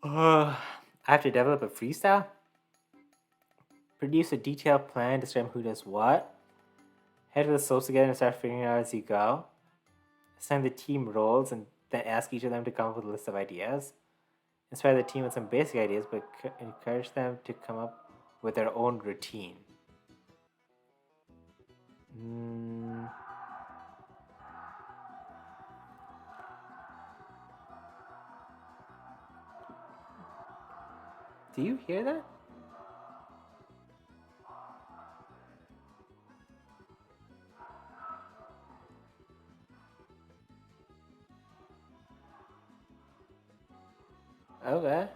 I have to develop a freestyle? Produce a detailed plan, describe who does what. Head with the souls together and start figuring it out as you go. Assign the team roles and then ask each of them to come up with a list of ideas. Inspire the team with some basic ideas, but encourage them to come up with their own routine. Do you hear that? Okay.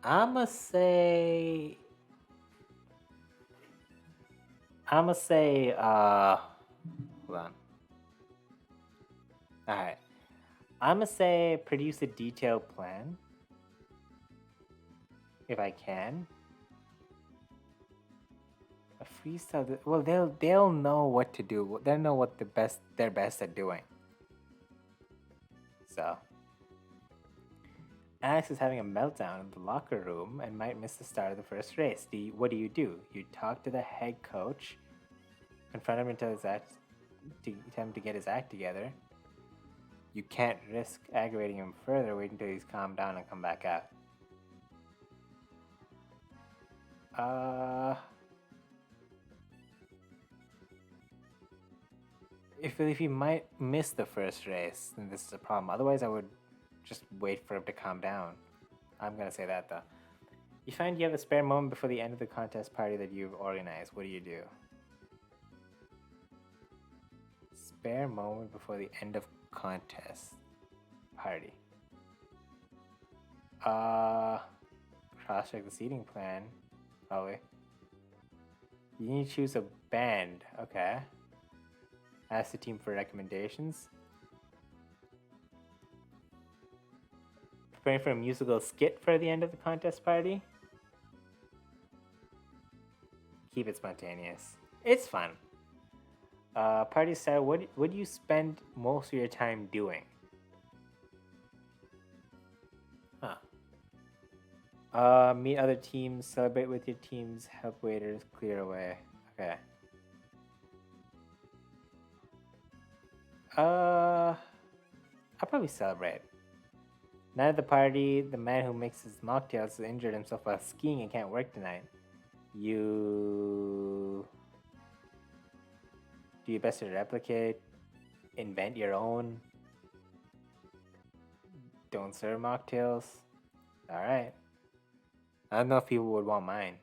I'ma say, hold on. Alright. I'ma say produce a detailed plan. If I can. A freestyle, well, they'll know what to do. They'll know what they're best at doing. So Alex is having a meltdown in the locker room and might miss the start of the first race. What do? You talk to the head coach, confront him until tell him to get his act together. You can't risk aggravating him further. Wait until he's calmed down and come back out. Uh, if he might miss the first race, then this is a problem. Otherwise, I would just wait for him to calm down. I'm gonna say that though. You find you have a spare moment before the end of the contest party that you've organized. What do you do? Spare moment before the end of contest party. Cross-check the seating plan. Probably. You need to choose a band. Okay. Ask the team for recommendations. Preparing for a musical skit for the end of the contest party. Keep it spontaneous. It's fun. Party style. What do you spend most of your time doing? Meet other teams, celebrate with your teams, help waiters, clear away. Okay. I'll probably celebrate. Night at the party, the man who mixes mocktails injured himself while skiing and can't work tonight. You do your best to replicate, invent your own. Don't serve mocktails. Alright. I don't know if people would want mine.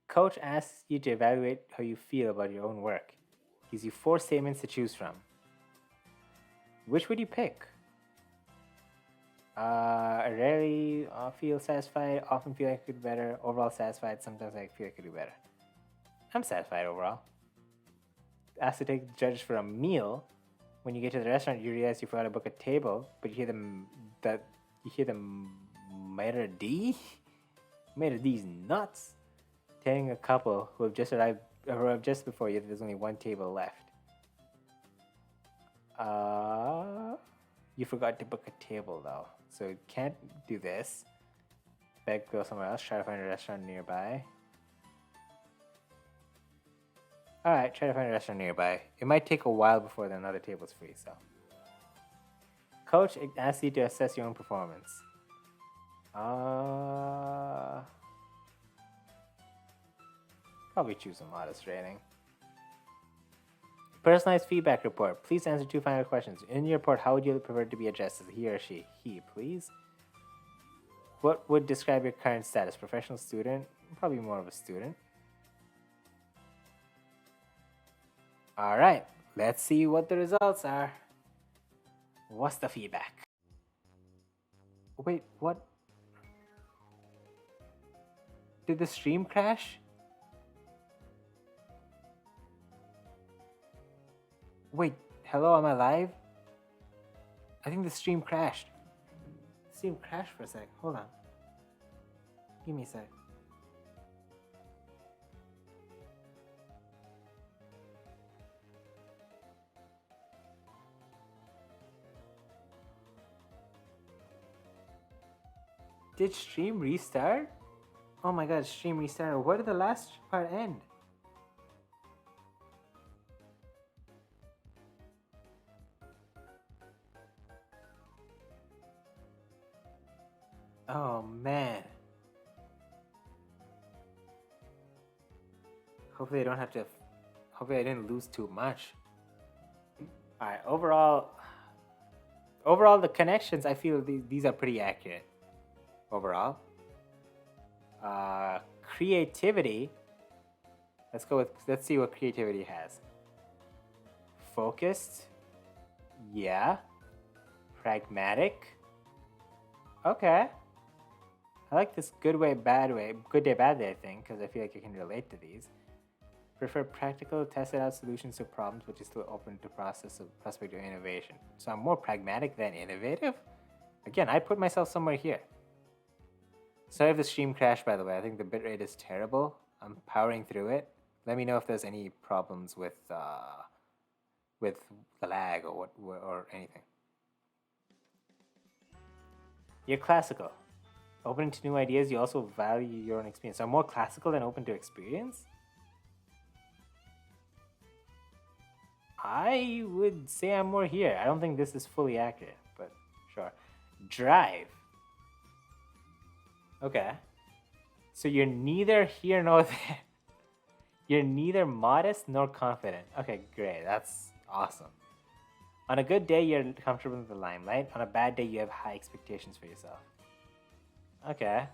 Coach asks you to evaluate how you feel about your own work. Gives you 4 statements to choose from. Which would you pick? I rarely feel satisfied, often feel like I could do better, overall satisfied, sometimes I feel like I could do better. I'm satisfied overall. Asked to take the judges for a meal. When you get to the restaurant, you realize you forgot to book a table, but you hear the Maître D? Maître D's nuts, telling a couple who have just arrived just before you that there's only 1 table left. You forgot to book a table though, so you can't do this. Beg to go somewhere else, try to find a restaurant nearby. Alright, try to find a restaurant nearby. It might take a while before another table's free, so. Coach asks you to assess your own performance. Probably choose a modest rating. Personalized feedback report. Please answer 2 final questions. In your report, how would you prefer to be addressed? As he or she? He, please. What would describe your current status? Professional student? Probably more of a student. Alright, let's see what the results are. What's the feedback? Wait, what? Did the stream crash? Wait, hello, am I live? I think the stream crashed. The stream crashed for a sec. Hold on. Give me a sec. Did stream restart? Oh my god, stream restarted. Where did the last part end? Oh man. Hopefully I don't have to... Hopefully I didn't lose too much. Alright, overall, the connections, I feel these are pretty accurate. Overall. Creativity. Let's see what creativity has. Focused. Yeah. Pragmatic. Okay. I like this good way, bad way. Good day, bad day thing, because I feel like I can relate to these. Prefer practical, tested out solutions to problems, which is still open to process of prospect of innovation. So I'm more pragmatic than innovative? Again, I put myself somewhere here. Sorry if the stream crashed, by the way. I think the bitrate is terrible. I'm powering through it. Let me know if there's any problems with the lag or anything. You're classical. Open to new ideas, you also value your own experience. So I'm more classical than open to experience? I would say I'm more here. I don't think this is fully accurate, but sure. Drive. Okay. So you're neither here nor there. You're neither modest nor confident. Okay, great. That's awesome. On a good day, you're comfortable in the limelight. On a bad day, you have high expectations for yourself. Okay.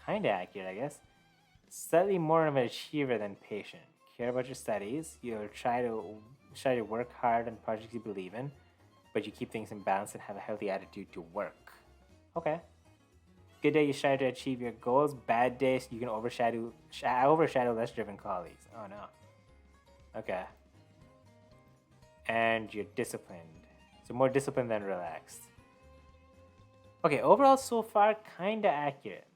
Kinda accurate, I guess. Slightly more of an achiever than patient. Care about your studies. You'll try to work hard on projects you believe in, but you keep things in balance and have a healthy attitude to work. Okay. Good day, you try to achieve your goals. Bad days, you can overshadow less driven colleagues. Oh no. Okay. And you're disciplined. So more disciplined than relaxed. Okay, overall so far kinda accurate.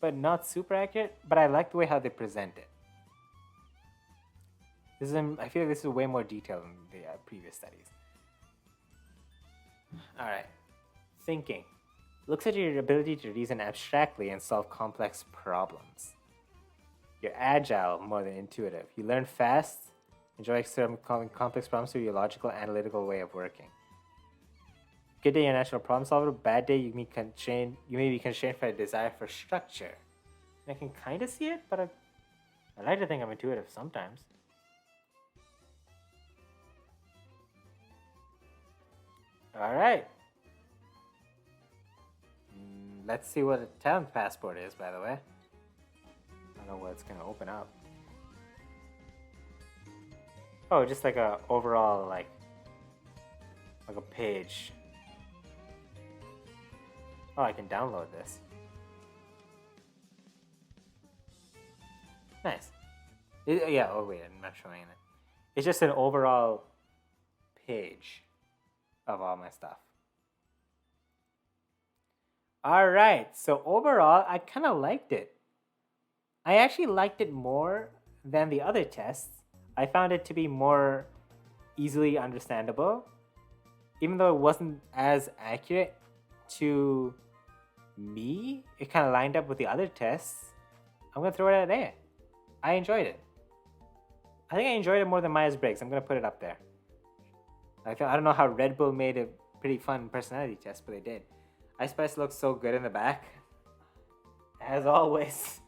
But not super accurate, but I like the way how they present it. I feel like this is way more detailed than the previous studies. Alright. Thinking. Looks at your ability to reason abstractly and solve complex problems. You're agile more than intuitive. You learn fast, enjoy solving complex problems through your logical, analytical way of working. Good day, you're a natural problem solver. Bad day, you may be constrained by a desire for structure. And I can kind of see it, but I like to think I'm intuitive sometimes. Alright. Let's see what a talent passport is, by the way. I don't know what it's going to open up. Oh, just like a overall, like a page. Oh, I can download this. Nice. Yeah, oh wait, I'm not showing it. It's just an overall page of all my stuff. Alright, so overall, I kind of liked it. I actually liked it more than the other tests. I found it to be more easily understandable. Even though it wasn't as accurate to me, it kind of lined up with the other tests. I'm going to throw it out there. I enjoyed it. I think I enjoyed it more than Myers-Briggs. I'm going to put it up there. I don't know how Red Bull made a pretty fun personality test, but they did. Ice Spice looks so good in the back. As always.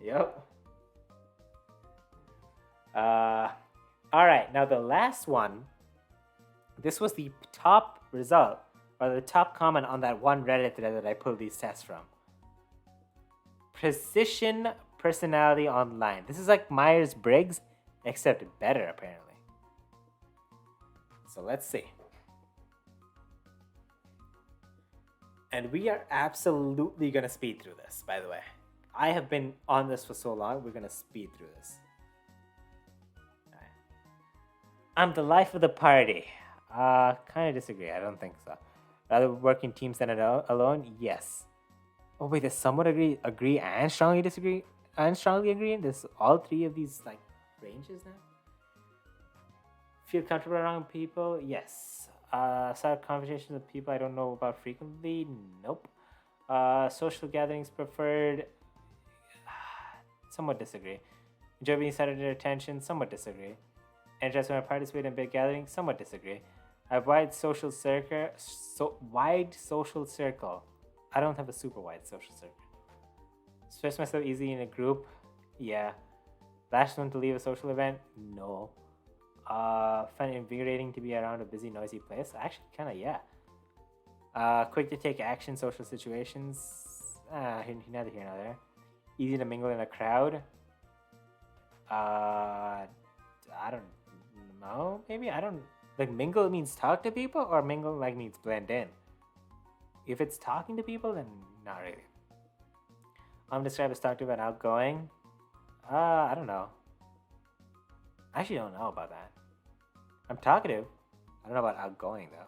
Yep. Alright, now the last one. This was the top result, or the top comment on that one Reddit thread that I pulled these tests from. Precision personality online. This is like Myers-Briggs, except better, apparently. So let's see. And we are absolutely going to speed through this, by the way. I have been on this for so long, we're going to speed through this. All right. I'm the life of the party. Kind of disagree. I don't think so. Rather work in teams than alone? Yes. Oh wait, there's somewhat agree and strongly disagree and strongly agree. There's all three of these like ranges now. Feel comfortable around people? Yes. Start conversations with people I don't know about frequently? Nope. Social gatherings preferred? Somewhat disagree. Enjoy being centered in attention? Somewhat disagree. Interested when I participate in big gatherings? Somewhat disagree. I have wide social circle. Wide social circle. I don't have a super wide social circle. Stress myself easily in a group? Yeah. Last one to leave a social event? No. Find it invigorating to be around a busy, noisy place? Actually, kind of, yeah. Quick to take action, social situations? Neither here nor there. Easy to mingle in a crowd? I don't know. Maybe I don't like mingle means talk to people, or mingle like means blend in. If it's talking to people, then not really. I'm described as talkative and outgoing. I don't know. I actually don't know about that. I'm talkative. I don't know about outgoing though.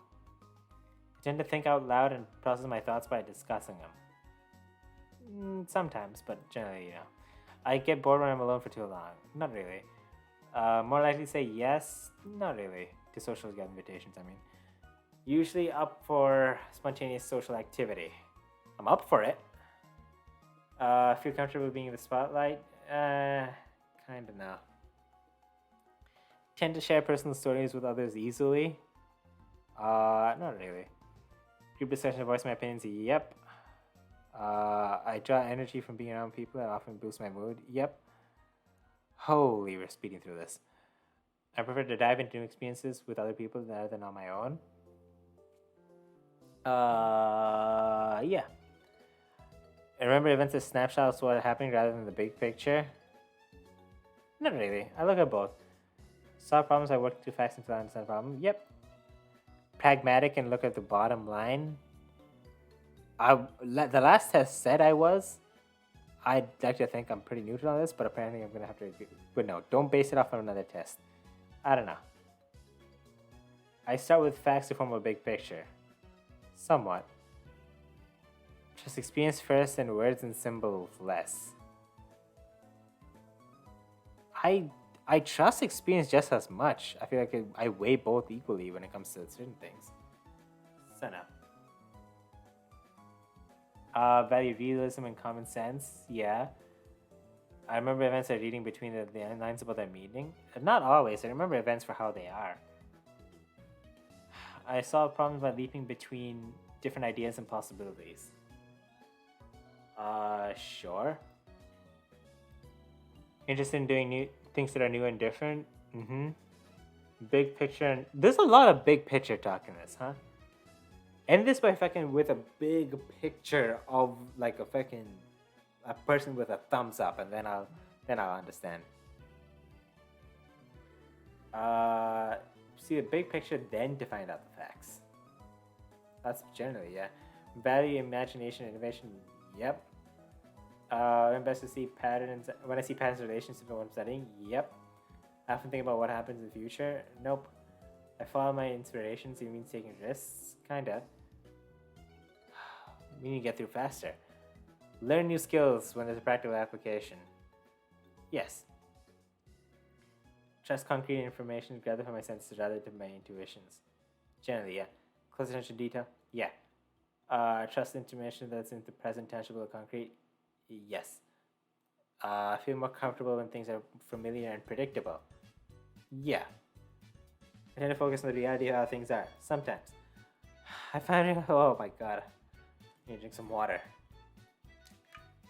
I tend to think out loud and process my thoughts by discussing them. Sometimes, but generally, you know. I get bored when I'm alone for too long. Not really. More likely to say yes. Not really. To social invitations, I mean. Usually up for spontaneous social activity. I'm up for it. Feel comfortable being in the spotlight? Kinda no. Tend to share personal stories with others easily? Not really. Group discussion, voice my opinions? Yep. I draw energy from being around people that often boosts my mood. Yep. Holy, we're speeding through this. I prefer to dive into new experiences with other people rather than on my own. Yeah. I remember events as snapshots of what are happening rather than the big picture. Not really. I look at both. Solve problems, I work too fast until I understand the problem. Yep. Pragmatic and look at the bottom line. The last test said I was. I'd like to think I'm pretty neutral on this, but apparently I'm going to have to agree. But no, don't base it off on another test. I don't know. I start with facts to form a big picture. Somewhat. Just experience first and words and symbols less. I trust experience just as much. I feel like I weigh both equally when it comes to certain things. So no. Value realism and common sense. Yeah. I remember events are reading between the lines about their meaning. Not always. I remember events for how they are. I solve problems by leaping between different ideas and possibilities. Sure. Interested in doing new things that are new and different. Mm-hmm. Big picture. And there's a lot of big picture talk in this, huh? End this by fucking with a big picture of like a person with a thumbs up, and then I'll understand. See the big picture, then to find out the facts. That's generally, yeah. Value, imagination, innovation. Yep. Best to see patterns when I see patterns in relationships in what I'm studying. Yep. I often think about what happens in the future. Nope. I follow my inspirations. It means taking risks, kinda. We need to get through faster. Learn new skills when there's a practical application. Yes. Trust concrete information gathered from my senses rather than my intuitions. Generally, yeah. Close attention to detail. Yeah. Trust information that's in the present, tangible, or concrete. Yes. I feel more comfortable when things are familiar and predictable. Yeah. I tend to focus on the reality of how things are. Sometimes. I find it. Oh my god. I need to drink some water.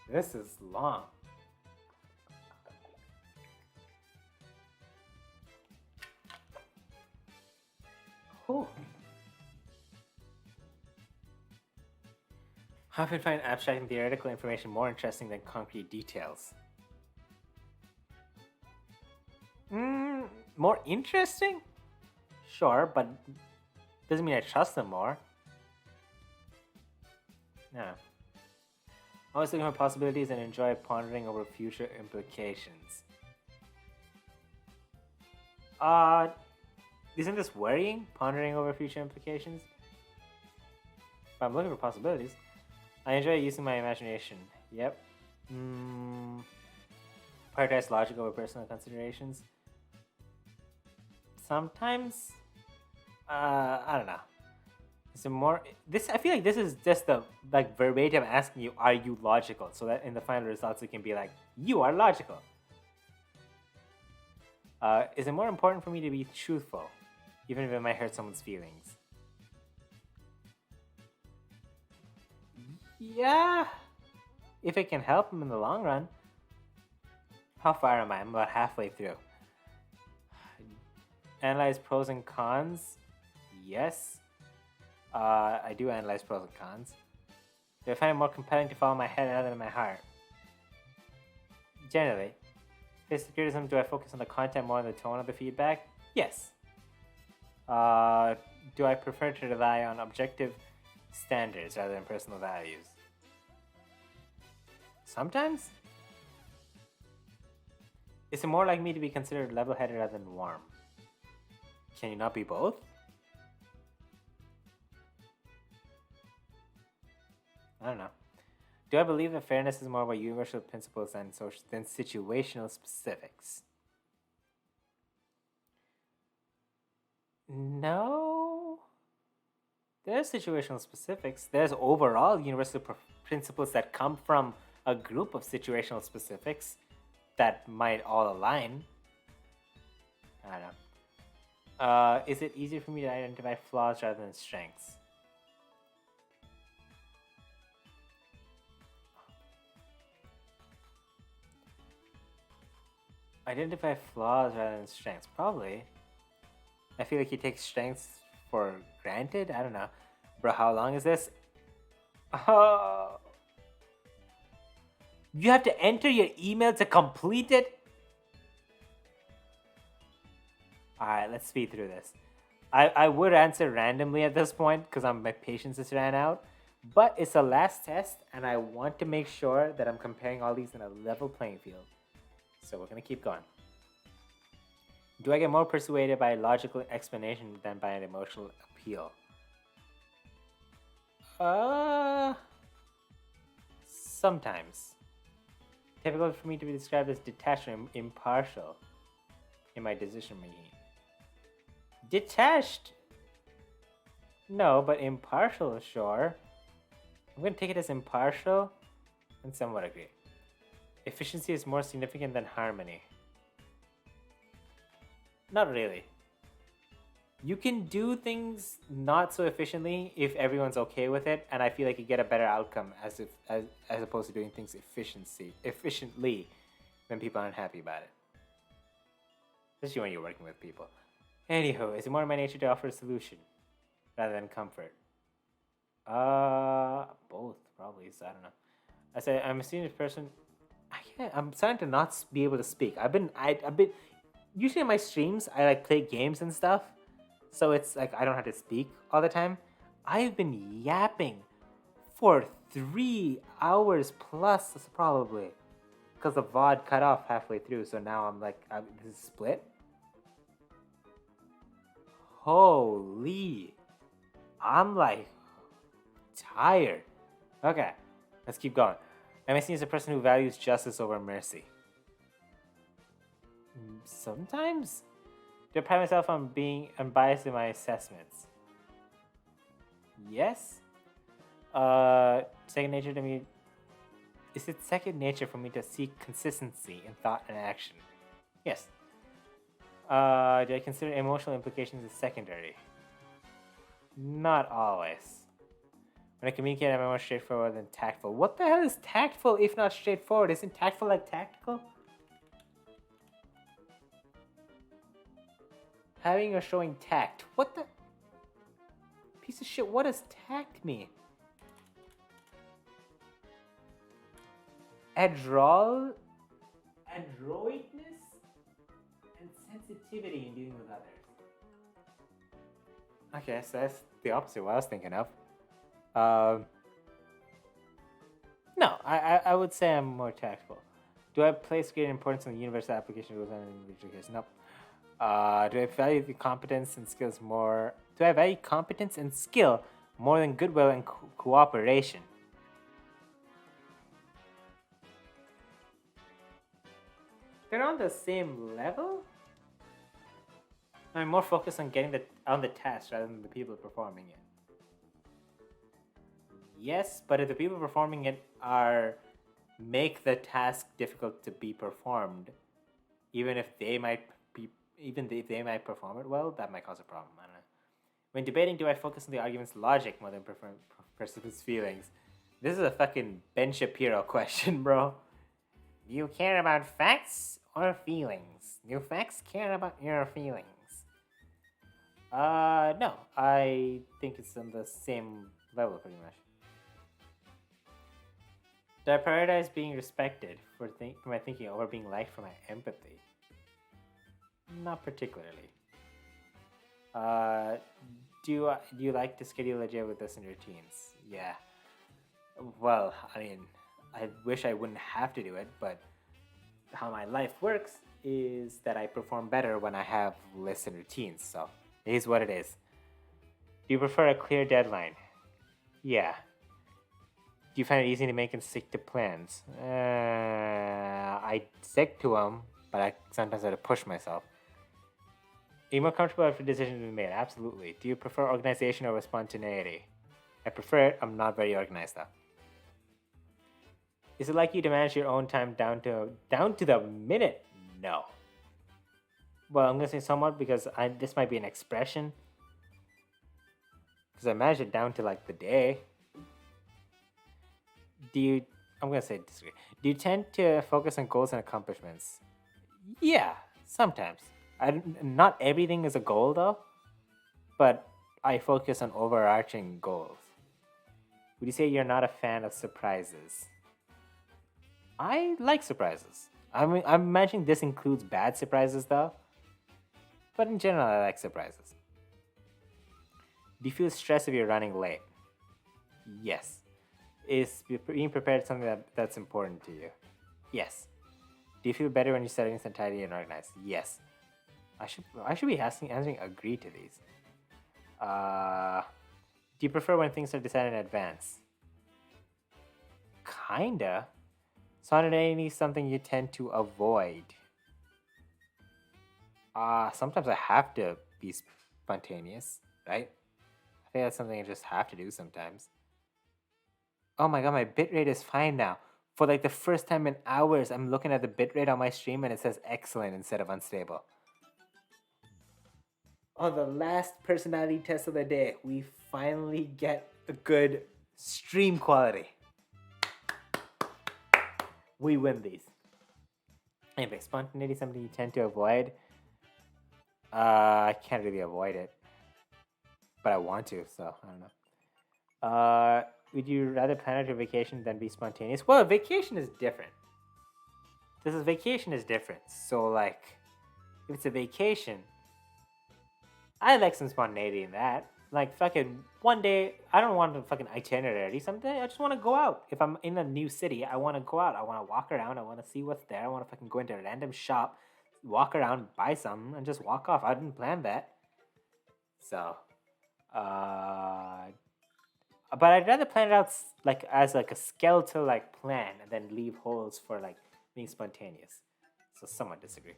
This is long. Whew. I often find abstract and theoretical information more interesting than concrete details. More interesting? Sure, but doesn't mean I trust them more. No. Always looking for possibilities and enjoy pondering over future implications. Isn't this worrying? Pondering over future implications? But I'm looking for possibilities. I enjoy using my imagination. Yep. Prioritize logic over personal considerations. Sometimes. I don't know. Is it more? This I feel like this is just the like verbatim asking you, are you logical? So that in the final results it can be like, you are logical. Is it more important for me to be truthful, even if it might hurt someone's feelings? Yeah, if it can help them in the long run. How far am I? I'm about halfway through. Analyze pros and cons. Yes. I do analyze pros and cons. Do I find it more compelling to follow my head rather than my heart? Generally. Face the criticism, do I focus on the content more than the tone of the feedback? Yes. Do I prefer to rely on objective standards rather than personal values? Sometimes. Is it more like me to be considered level-headed rather than warm? Can you not be both? I don't know. Do I believe that fairness is more about universal principles than situational specifics? No. There's situational specifics. There's overall universal principles that come from a group of situational specifics that might all align. I don't know. Is it easier for me to identify flaws rather than strengths? Identify flaws rather than strengths. Probably. I feel like he takes strengths for granted. I don't know. Bro, how long is this? Oh. You have to enter your email to complete it? Alright, let's speed through this. I would answer randomly at this point because my patience just ran out. But it's the last test, and I want to make sure that I'm comparing all these in a level playing field. So we're gonna keep going. Do I get more persuaded by a logical explanation than by an emotional appeal? Sometimes. Typical for me to be described as detached and impartial in my decision making. Detached? No, but impartial, sure. I'm gonna take it as impartial and somewhat agree. Efficiency is more significant than harmony. Not really. You can do things not so efficiently if everyone's okay with it, and I feel like you get a better outcome as opposed to doing things efficiently when people aren't happy about it. Especially when you're working with people. Anywho, is it more in my nature to offer a solution rather than comfort? Both probably. So I don't know. I said I'm a serious person. I'm starting to not be able to speak. I've been usually in my streams I like play games and stuff, so it's like I don't have to speak all the time. I've been yapping for 3 hours plus probably because the VOD cut off halfway through. So now I'm like, this is split. Holy, I'm like tired. Okay, let's keep going. Am I seen as a person who values justice over mercy? Sometimes. Do I pride myself on being unbiased in my assessments? Yes. Second nature to me. Is it second nature for me to seek consistency in thought and action? Yes. Do I consider emotional implications as secondary? Not always. When I communicate, I'm more straightforward than tactful. What the hell is tactful if not straightforward? Isn't tactful like tactical? Having or showing tact. What the? Piece of shit, what does tact mean? Adroitness and sensitivity in dealing with others. Okay, so that's the opposite of what I was thinking of. No, I would say I'm more tactful. Do I place great importance on the universal application of rules and individual case? Nope. Do I value the competence and skills more? Do I value competence and skill more than goodwill and cooperation? They're on the same level? I'm more focused on getting on the task rather than the people performing it. Yes, but if the people performing it make the task difficult to be performed, even if they might perform it well, that might cause a problem. I don't know. When debating, do I focus on the argument's logic more than participants' feelings? This is a fucking Ben Shapiro question, bro. Do you care about facts or feelings? Do facts care about your feelings? No. I think it's on the same level, pretty much. Do I prioritize being respected for my thinking over being liked for my empathy? Not particularly. Do you like to schedule a day with us in routines? Yeah. Well, I mean, I wish I wouldn't have to do it, but how my life works is that I perform better when I have lists and routines, so it is what it is. Do you prefer a clear deadline? Yeah. Do you find it easy to make and stick to plans? I stick to them, but I sometimes have to push myself. Are you more comfortable after decisions have been made? Absolutely. Do you prefer organization over spontaneity? I prefer it. I'm not very organized though. Is it like you to manage your own time down to the minute? No. Well, I'm gonna say somewhat because this might be an expression. Because I manage it down to like the day. I'm gonna say disagree. Do you tend to focus on goals and accomplishments? Yeah, sometimes. Not everything is a goal though, but I focus on overarching goals. Would you say you're not a fan of surprises? I like surprises. I'm imagining this includes bad surprises though, but in general, I like surprises. Do you feel stressed if you're running late? Yes. Is being prepared something that's important to you? Yes. Do you feel better when you're setting things tidy and organized? Yes. I should be answering agree to these. Uh, do you prefer when things are decided in advance? Kinda. Spontaneity is something you tend to avoid. Sometimes I have to be spontaneous, right? I think that's something I just have to do sometimes. Oh my god, my bitrate is fine now. For like the first time in hours, I'm looking at the bitrate on my stream and it says excellent instead of unstable. On the last personality test of the day, we finally get a good stream quality. We win these. Anyway, spontaneity is something you tend to avoid. I can't really avoid it, but I want to, so I don't know. Would you rather plan out your vacation than be spontaneous? Well, vacation is different. Vacation is different. So like, if it's a vacation, I like some spontaneity in that. Like fucking one day, I don't want a fucking itinerary. Someday I just want to go out. If I'm in a new city, I want to go out. I want to walk around. I want to see what's there. I want to fucking go into a random shop, walk around, buy something, and just walk off. I didn't plan that. So, uh, but I'd rather plan it out like as like a skeletal like plan, and then leave holes for like being spontaneous. So somewhat disagree.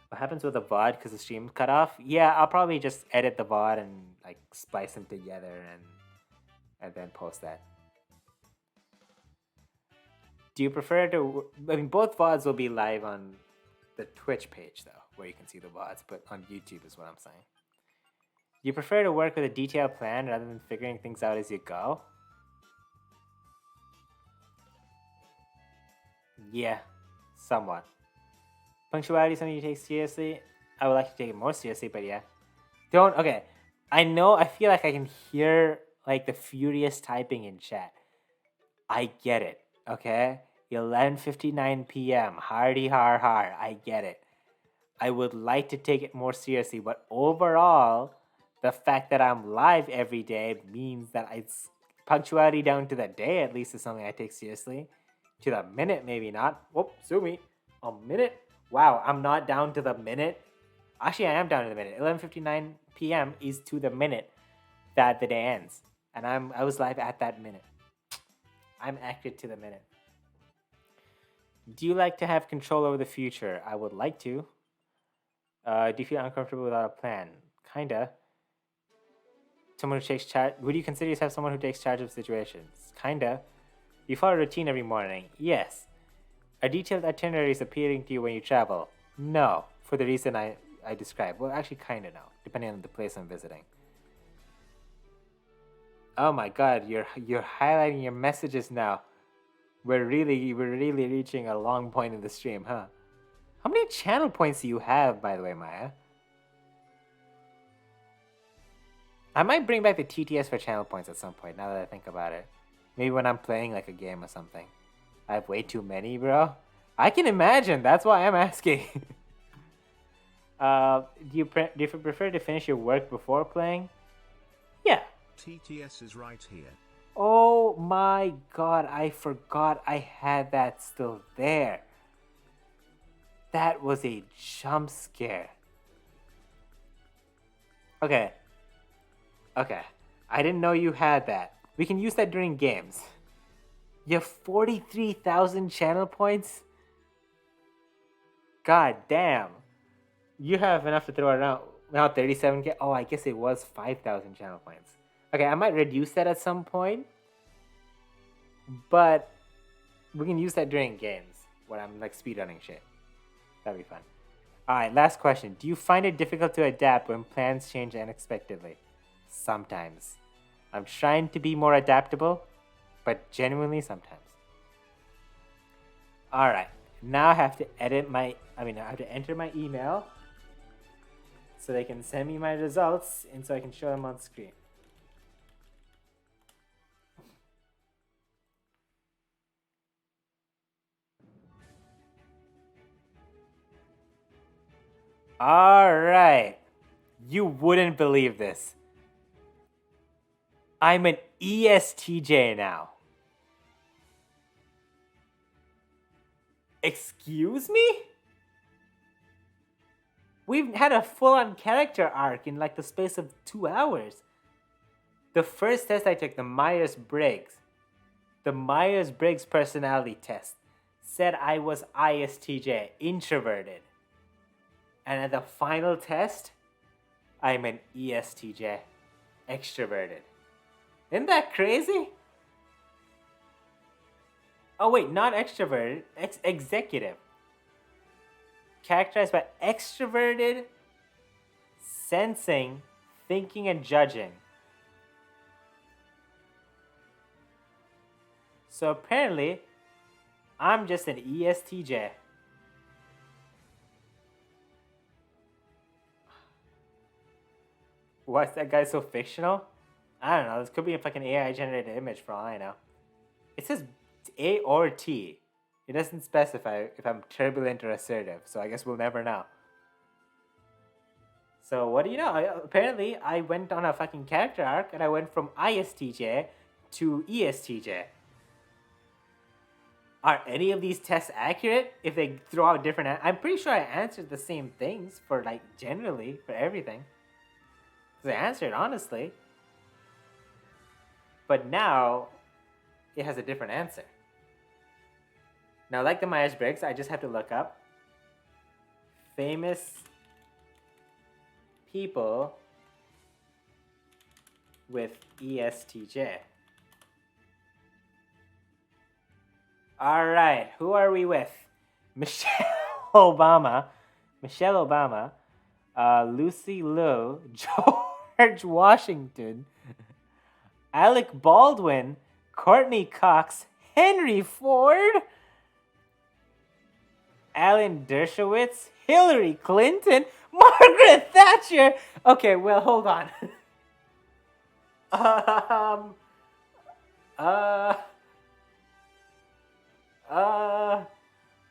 What happens with the VOD because the stream cut off? Yeah, I'll probably just edit the VOD and like splice them together and then post that. Do you prefer to? I mean, both VODs will be live on the Twitch page though, where you can see the VODs, but on YouTube is what I'm saying. Do you prefer to work with a detailed plan rather than figuring things out as you go? Yeah, somewhat. Punctuality is something you take seriously. I would like to take it more seriously, but yeah. Don't. Okay. I know. I feel like I can hear like the furious typing in chat. I get it. Okay. 11:59 p.m. Hardy har har. I get it. I would like to take it more seriously, but overall, the fact that I'm live every day means that it's punctuality down to the day at least is something I take seriously. To the minute, maybe not. Whoop, sue me. A minute? Wow, I'm not down to the minute. Actually, I am down to the minute. 11:59 p.m. is to the minute that the day ends, and I was live at that minute. I'm active to the minute. Do you like to have control over the future? I would like to. Do you feel uncomfortable without a plan? Kinda. Someone who takes charge. Would you consider yourself someone who takes charge of situations? Kinda. You follow a routine every morning? Yes. A detailed itinerary is appealing to you when you travel? No, for the reason I described. Well, actually, kinda no, depending on the place I'm visiting. Oh my god, you're highlighting your messages now. We're really reaching a long point in the stream, huh? How many channel points do you have, by the way, Maya? I might bring back the TTS for channel points at some point, now that I think about it. Maybe when I'm playing like a game or something. I have way too many, bro. I can imagine, that's why I'm asking. Do you prefer to finish your work before playing? Yeah. TTS is right here. Oh my god, I forgot I had that still there. That was a jump scare. Okay. Okay. I didn't know you had that. We can use that during games. You have 43,000 channel points? God damn. You have enough to throw around. Now 37k. Oh, I guess it was 5,000 channel points. Okay, I might reduce that at some point. But we can use that during games when I'm like speedrunning shit. That'd be fun. Alright, last question. Do you find it difficult to adapt when plans change unexpectedly? Sometimes. I'm trying to be more adaptable, but genuinely sometimes. Alright. Now I have to I have to enter my email so they can send me my results and so I can show them on screen. All right. You wouldn't believe this. I'm an ESTJ now. Excuse me? We've had a full-on character arc in like the space of 2 hours. The first test I took, the Myers-Briggs personality test, said I was ISTJ, introverted. And at the final test, I'm an ESTJ, extroverted. Isn't that crazy? Oh wait, not extroverted, executive. Characterized by extroverted, sensing, thinking, and judging. So apparently, I'm just an ESTJ. What's that guy so fictional? I don't know. This could be a fucking AI generated image for all I know. It says A or T. It doesn't specify if I'm turbulent or assertive, so I guess we'll never know. So what do you know? Apparently, I went on a fucking character arc and I went from ISTJ to ESTJ. Are any of these tests accurate if they throw out different... I'm pretty sure I answered the same things for like generally for everything. Because I answered honestly. But now, it has a different answer. Now, like the Myers-Briggs, I just have to look up famous people with ESTJ. All right, who are we with? Michelle Obama, Lucy Liu, George Washington, Alec Baldwin, Courtney Cox, Henry Ford, Alan Dershowitz, Hillary Clinton, Margaret Thatcher. Okay, well, hold on.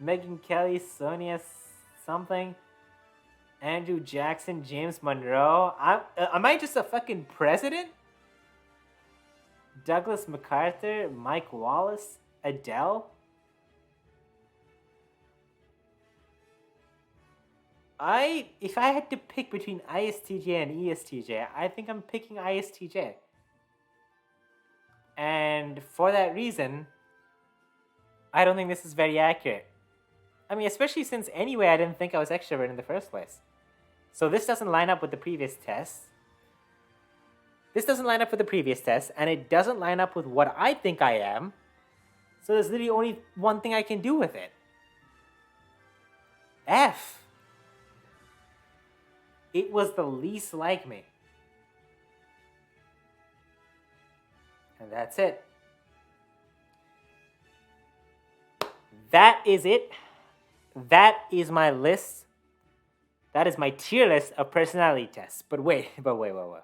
Megyn Kelly, Sonia something, Andrew Jackson, James Monroe. Am I just a fucking president? Douglas MacArthur, Mike Wallace, Adele. If I had to pick between ISTJ and ESTJ, I think I'm picking ISTJ. And for that reason, I don't think this is very accurate. I mean, especially since anyway, I didn't think I was extrovert in the first place. So this doesn't line up with the previous tests. This doesn't line up with the previous test, and it doesn't line up with what I think I am. So there's literally only one thing I can do with it. F. It was the least like me. And that's it. That is it. That is my list. That is my tier list of personality tests. But wait. Hold on.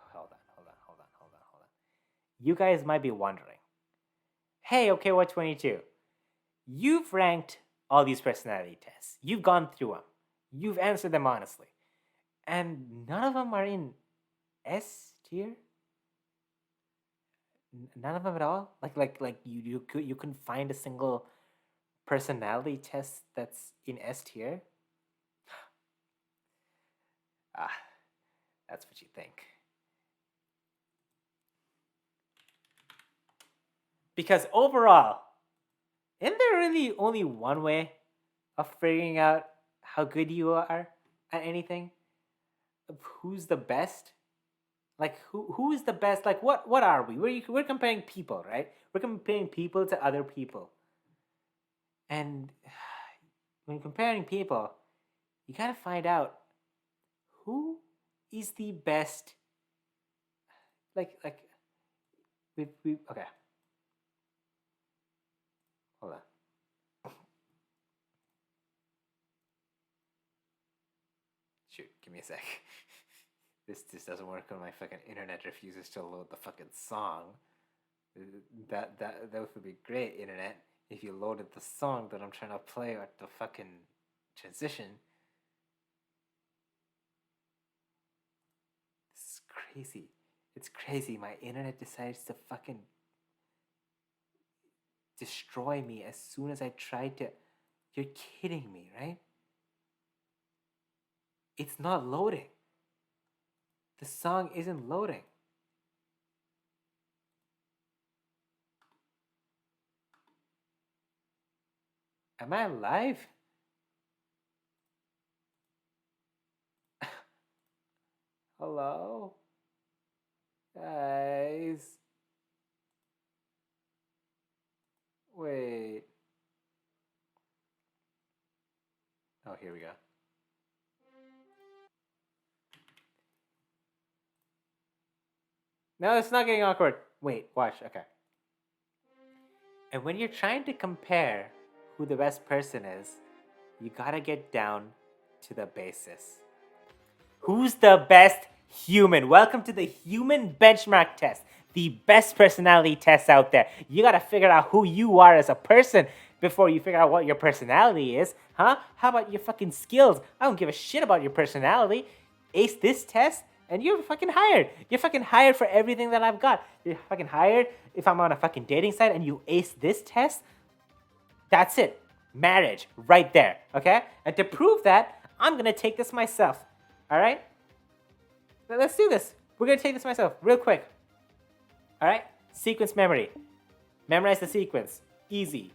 You guys might be wondering, hey, OKWhat22, you've ranked all these personality tests. You've gone through them. You've answered them honestly. And none of them are in S tier? None of them at all? Like you couldn't find a single personality test that's in S tier? That's what you think. Because overall, isn't there really only one way of figuring out how good you are at anything? Who's the best? Like who is the best? Like what are we? We're comparing people, right? We're comparing people to other people. And when comparing people, you gotta find out who is the best. Like we okay. Hold on. Give me a sec. This doesn't work when my fucking internet refuses to load the fucking song. That would be great, internet, if you loaded the song that I'm trying to play at the fucking transition. This is crazy. It's crazy. My internet decides to fucking destroy me as soon as I try to. You're kidding me, right? It's not loading. The song isn't loading. Am I live? Hello? Guys? Wait. Oh, here we go. No, it's not getting awkward. Wait, watch. Okay. And when you're trying to compare who the best person is, you gotta get down to the basis. Who's the best human? Welcome to the human benchmark test, the best personality test out there. You gotta figure out who you are as a person before you figure out what your personality is, huh? How about your fucking skills? I don't give a shit about your personality. Ace this test, and you're fucking hired. You're fucking hired for everything that I've got. You're fucking hired if I'm on a fucking dating site and you ace this test. That's it. Marriage right there, okay? And to prove that, I'm gonna take this myself. All right? Let's do this. We're gonna take this myself real quick. All right? Sequence memory. Memorize the sequence. Easy.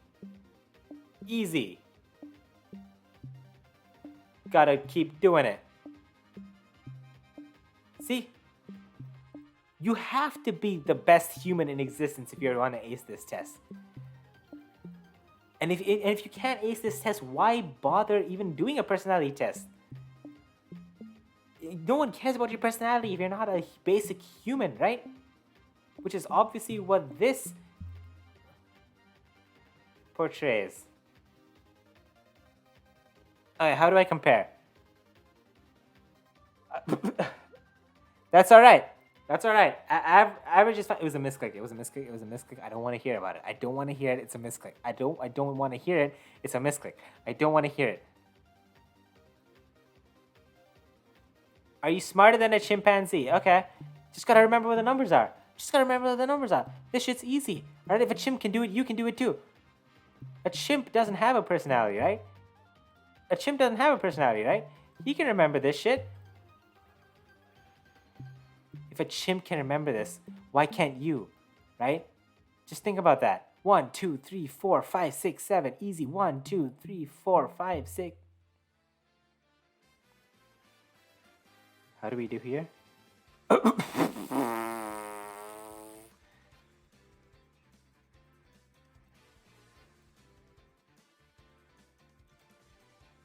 Easy. Gotta keep doing it. See? You have to be the best human in existence if you want to ace this test. And if you can't ace this test, why bother even doing a personality test? No one cares about your personality if you're not a basic human, right? Which is obviously what this portrays. Alright, how do I compare? That's alright. That's alright. Average is fine. It was a misclick. It was a misclick. It was a misclick. I don't want to hear about it. I don't want to hear it. It's a misclick. I don't want to hear it. It's a misclick. I don't want to hear it. Are you smarter than a chimpanzee? Okay. Just gotta remember what the numbers are. Just gotta remember what the numbers are. This shit's easy. Alright, if a chimp can do it, you can do it too. A chimp doesn't have a personality, right? A chimp doesn't have a personality, right? He can remember this shit. If a chimp can remember this, why can't you? Right? Just think about that. 1, 2, 3, 4, 5, 6, 7. Easy. 1, 2, 3, 4, 5, 6. How do we do here?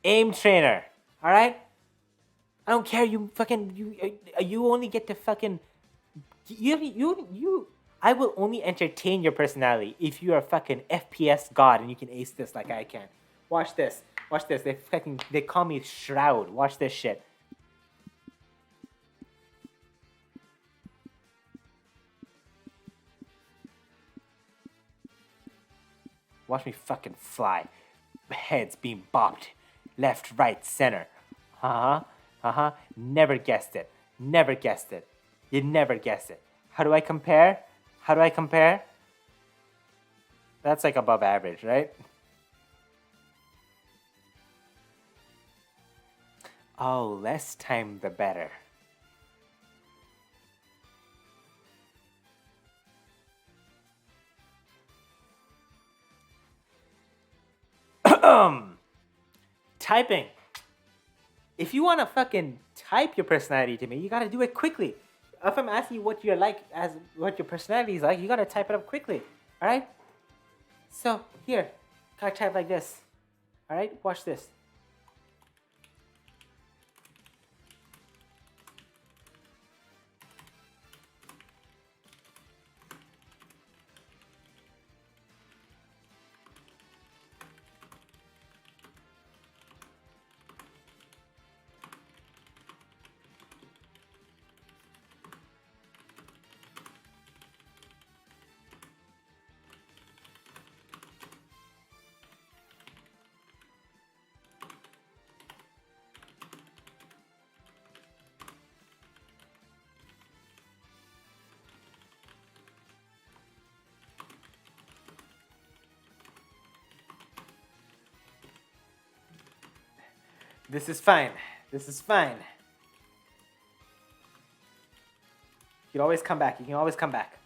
Aim trainer. All right? I don't care. You only get to fucking I will only entertain your personality if you are a fucking FPS god and you can ace this like I can. Watch this. Watch this. They call me Shroud. Watch this shit. Watch me fucking fly. Heads being bopped. Left, right, center. Never guessed it. Never guessed it. You never guessed it. How do I compare? How do I compare? That's like above average, right? Oh, less time the better. Typing. If you want to fucking type your personality to me, you gotta do it quickly. If I'm asking you what you're like, as what your personality is like, you gotta type it up quickly. All right. So here, gotta type like this. All right. Watch this. This is fine. This is fine. You can always come back. You can always come back.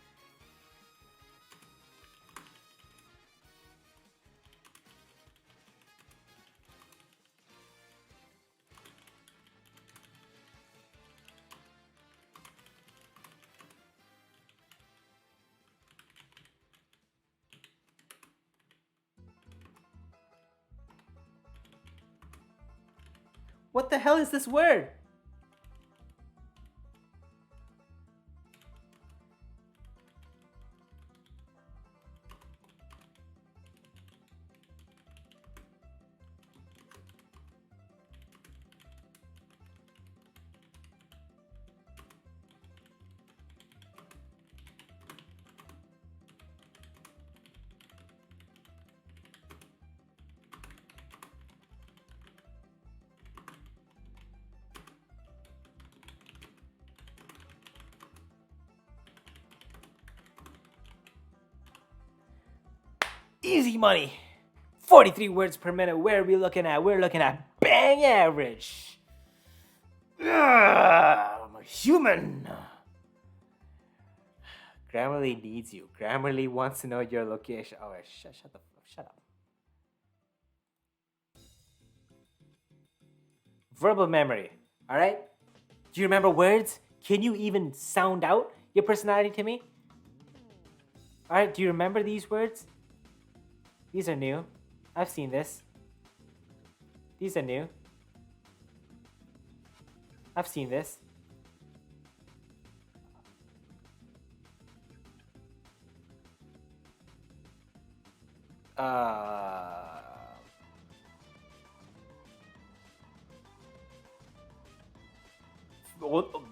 What the hell is this word? Easy money. 43 words per minute. Where are we looking at? We're looking at bang average. Ugh, I'm a human. Grammarly needs you. Grammarly wants to know your location. Oh, shut up. Verbal memory. All right. Do you remember words? Can you even sound out your personality to me? All right. Do you remember these words? These are new. I've seen this. These are new. I've seen this.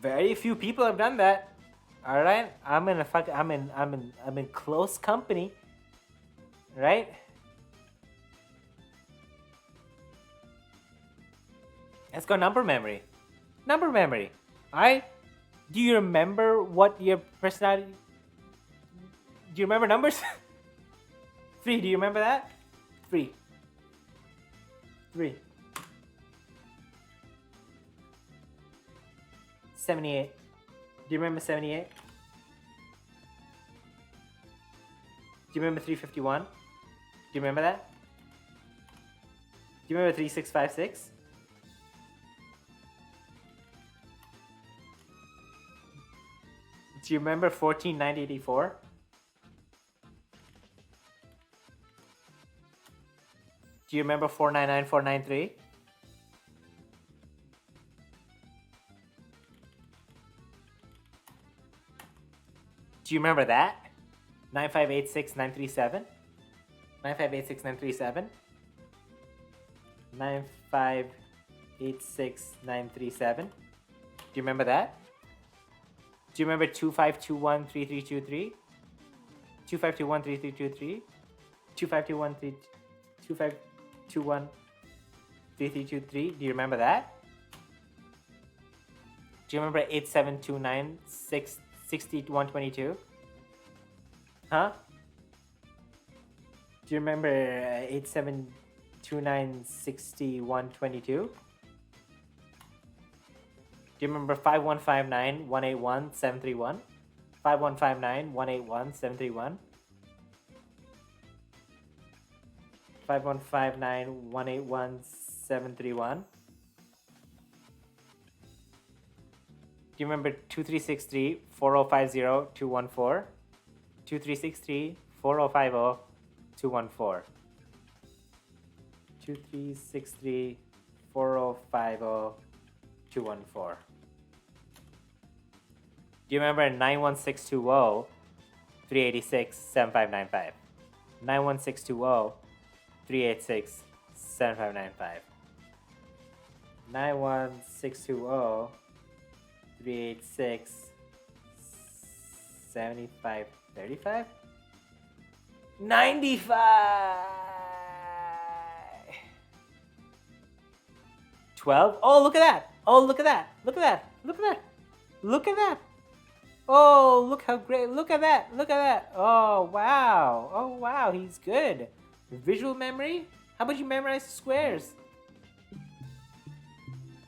Very few people have done that. All right, I'm in close company. Right? Let's go number memory. Number memory. Alright? Do you remember what your personality... Do you remember numbers? 3, do you remember that? 3. 78. Do you remember 78? Do you remember 351? Do you remember that? Do you remember 3656? Do you remember 14984? Do you remember 499493? Do you remember that? 9586937? 9586937? 9586937? Do you remember that? Do you remember 25213323? 25213323? 25213323? Do you remember that? Do you remember 87296122? Huh? Do you remember 87296122? Do you remember 5159181731? 5159181731? 5159181731? Do you remember 2363 4050 214? 2363 4050 214. 2363 4050 214. Do you remember 91620 386 7595? 91620 386 7595. 91620 386 7535? 95! 12? Oh, look at that! Oh, look at that! Look at that! Look at that! Look at that! Oh, look how great! Look at that! Look at that! Oh, wow! Oh, wow! He's good. Visual memory? How about you memorize the squares?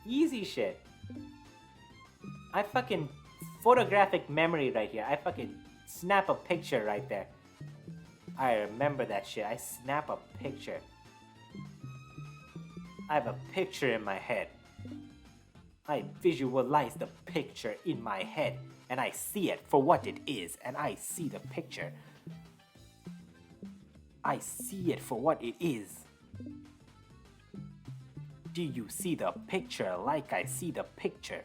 Easy shit. I fucking photographic memory right here. I fucking snap a picture right there. I remember that shit. I snap a picture. I have a picture in my head. I visualize the picture in my head and I see it for what it is, and I see the picture. I see it for what it is. Do you see the picture like I see the picture?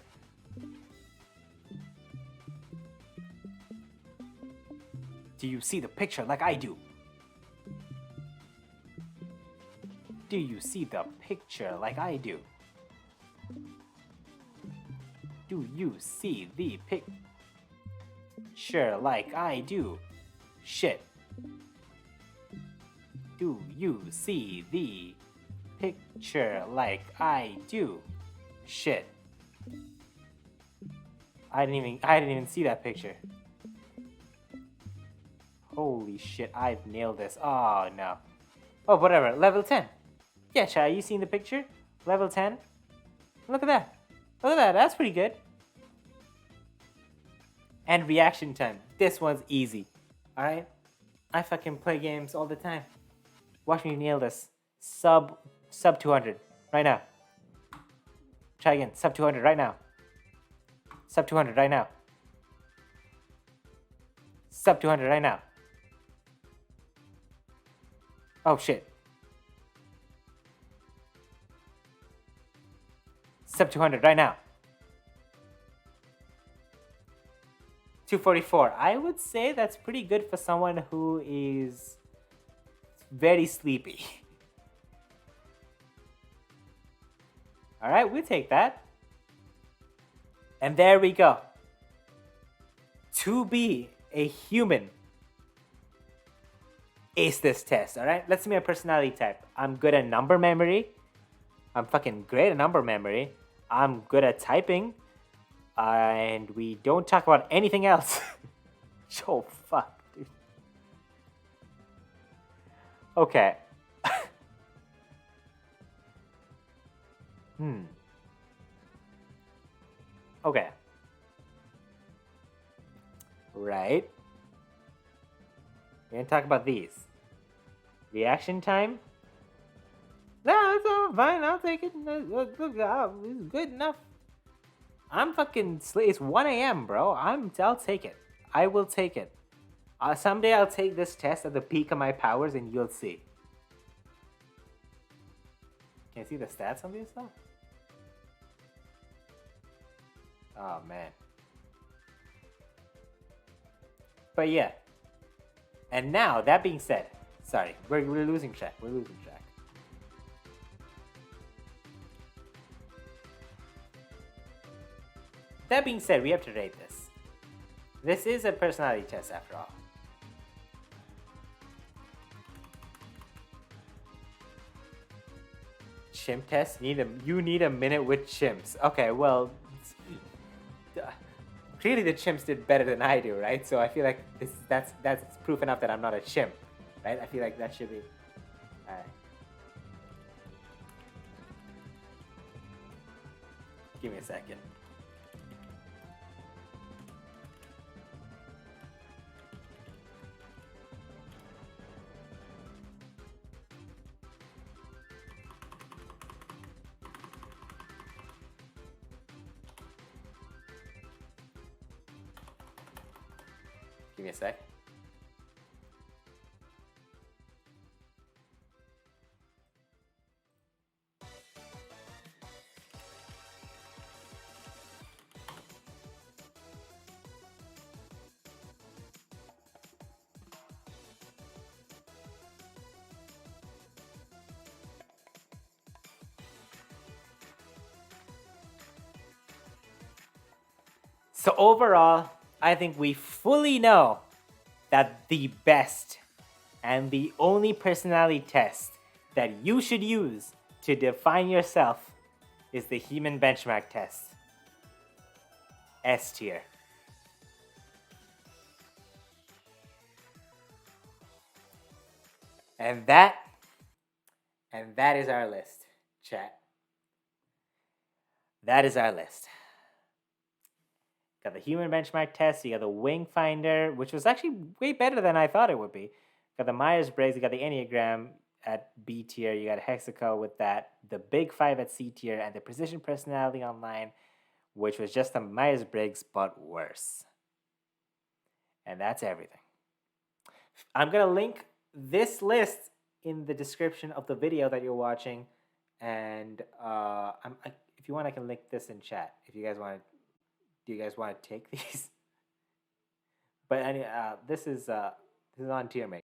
Do you see the picture like I do? Do you see the picture like I do? Do you see the picture like I do? Shit. Do you see the picture like I do? Shit. I didn't even see that picture. Holy shit, I've nailed this. Oh no. Oh, whatever. Level 10. Yeah, Chad, you seen the picture? Level 10? Look at that. Look at that. That's pretty good. And reaction time. This one's easy. Alright? I fucking play games all the time. Watch me nail this. Sub 200. Right now. Try again. Sub 200 right now. Sub 200 right now. Sub 200 right now. Oh shit. Sub 200 right now. 244. I would say that's pretty good for someone who is very sleepy. Alright, we'll take that. And there we go. To be a human, ace this test, alright? Let's see my personality type. I'm good at number memory. I'm fucking great at number memory. I'm good at typing. And we don't talk about anything else. Oh, fuck, dude. Okay. Okay. Right. We're gonna talk about these. Reaction time? No, it's all fine. I'll take it. Look, it's good enough. I'm fucking. It's 1 a.m., bro. I'll take it. I will take it. Someday I'll take this test at the peak of my powers, and you'll see. Can you see the stats on this stuff? Oh man. But yeah. And now, that being said, sorry, we're losing track. We're losing track. That being said, we have to rate this. This is a personality test after all. Chimp test? You need a minute with chimps. Okay, well, clearly the chimps did better than I do, right? So I feel like that's proof enough that I'm not a chimp, right? I feel like that should be. Alright. Give me a second. Give me a sec. So overall, I think we fully know that the best and the only personality test that you should use to define yourself is the human benchmark test. S tier. And that is our list, chat. that is our list. Got the human benchmark test. You got the Wing Finder, which was actually way better than I thought it would be. Got the Myers Briggs. You got the Enneagram at B tier. You got Hexaco with that. The Big Five at C tier, and the Precision Personality Online, which was just the Myers Briggs but worse. And that's everything. I'm gonna link this list in the description of the video that you're watching, and if you want, I can link this in chat. If you guys want to, do you guys want to take these? But this is on TierMate.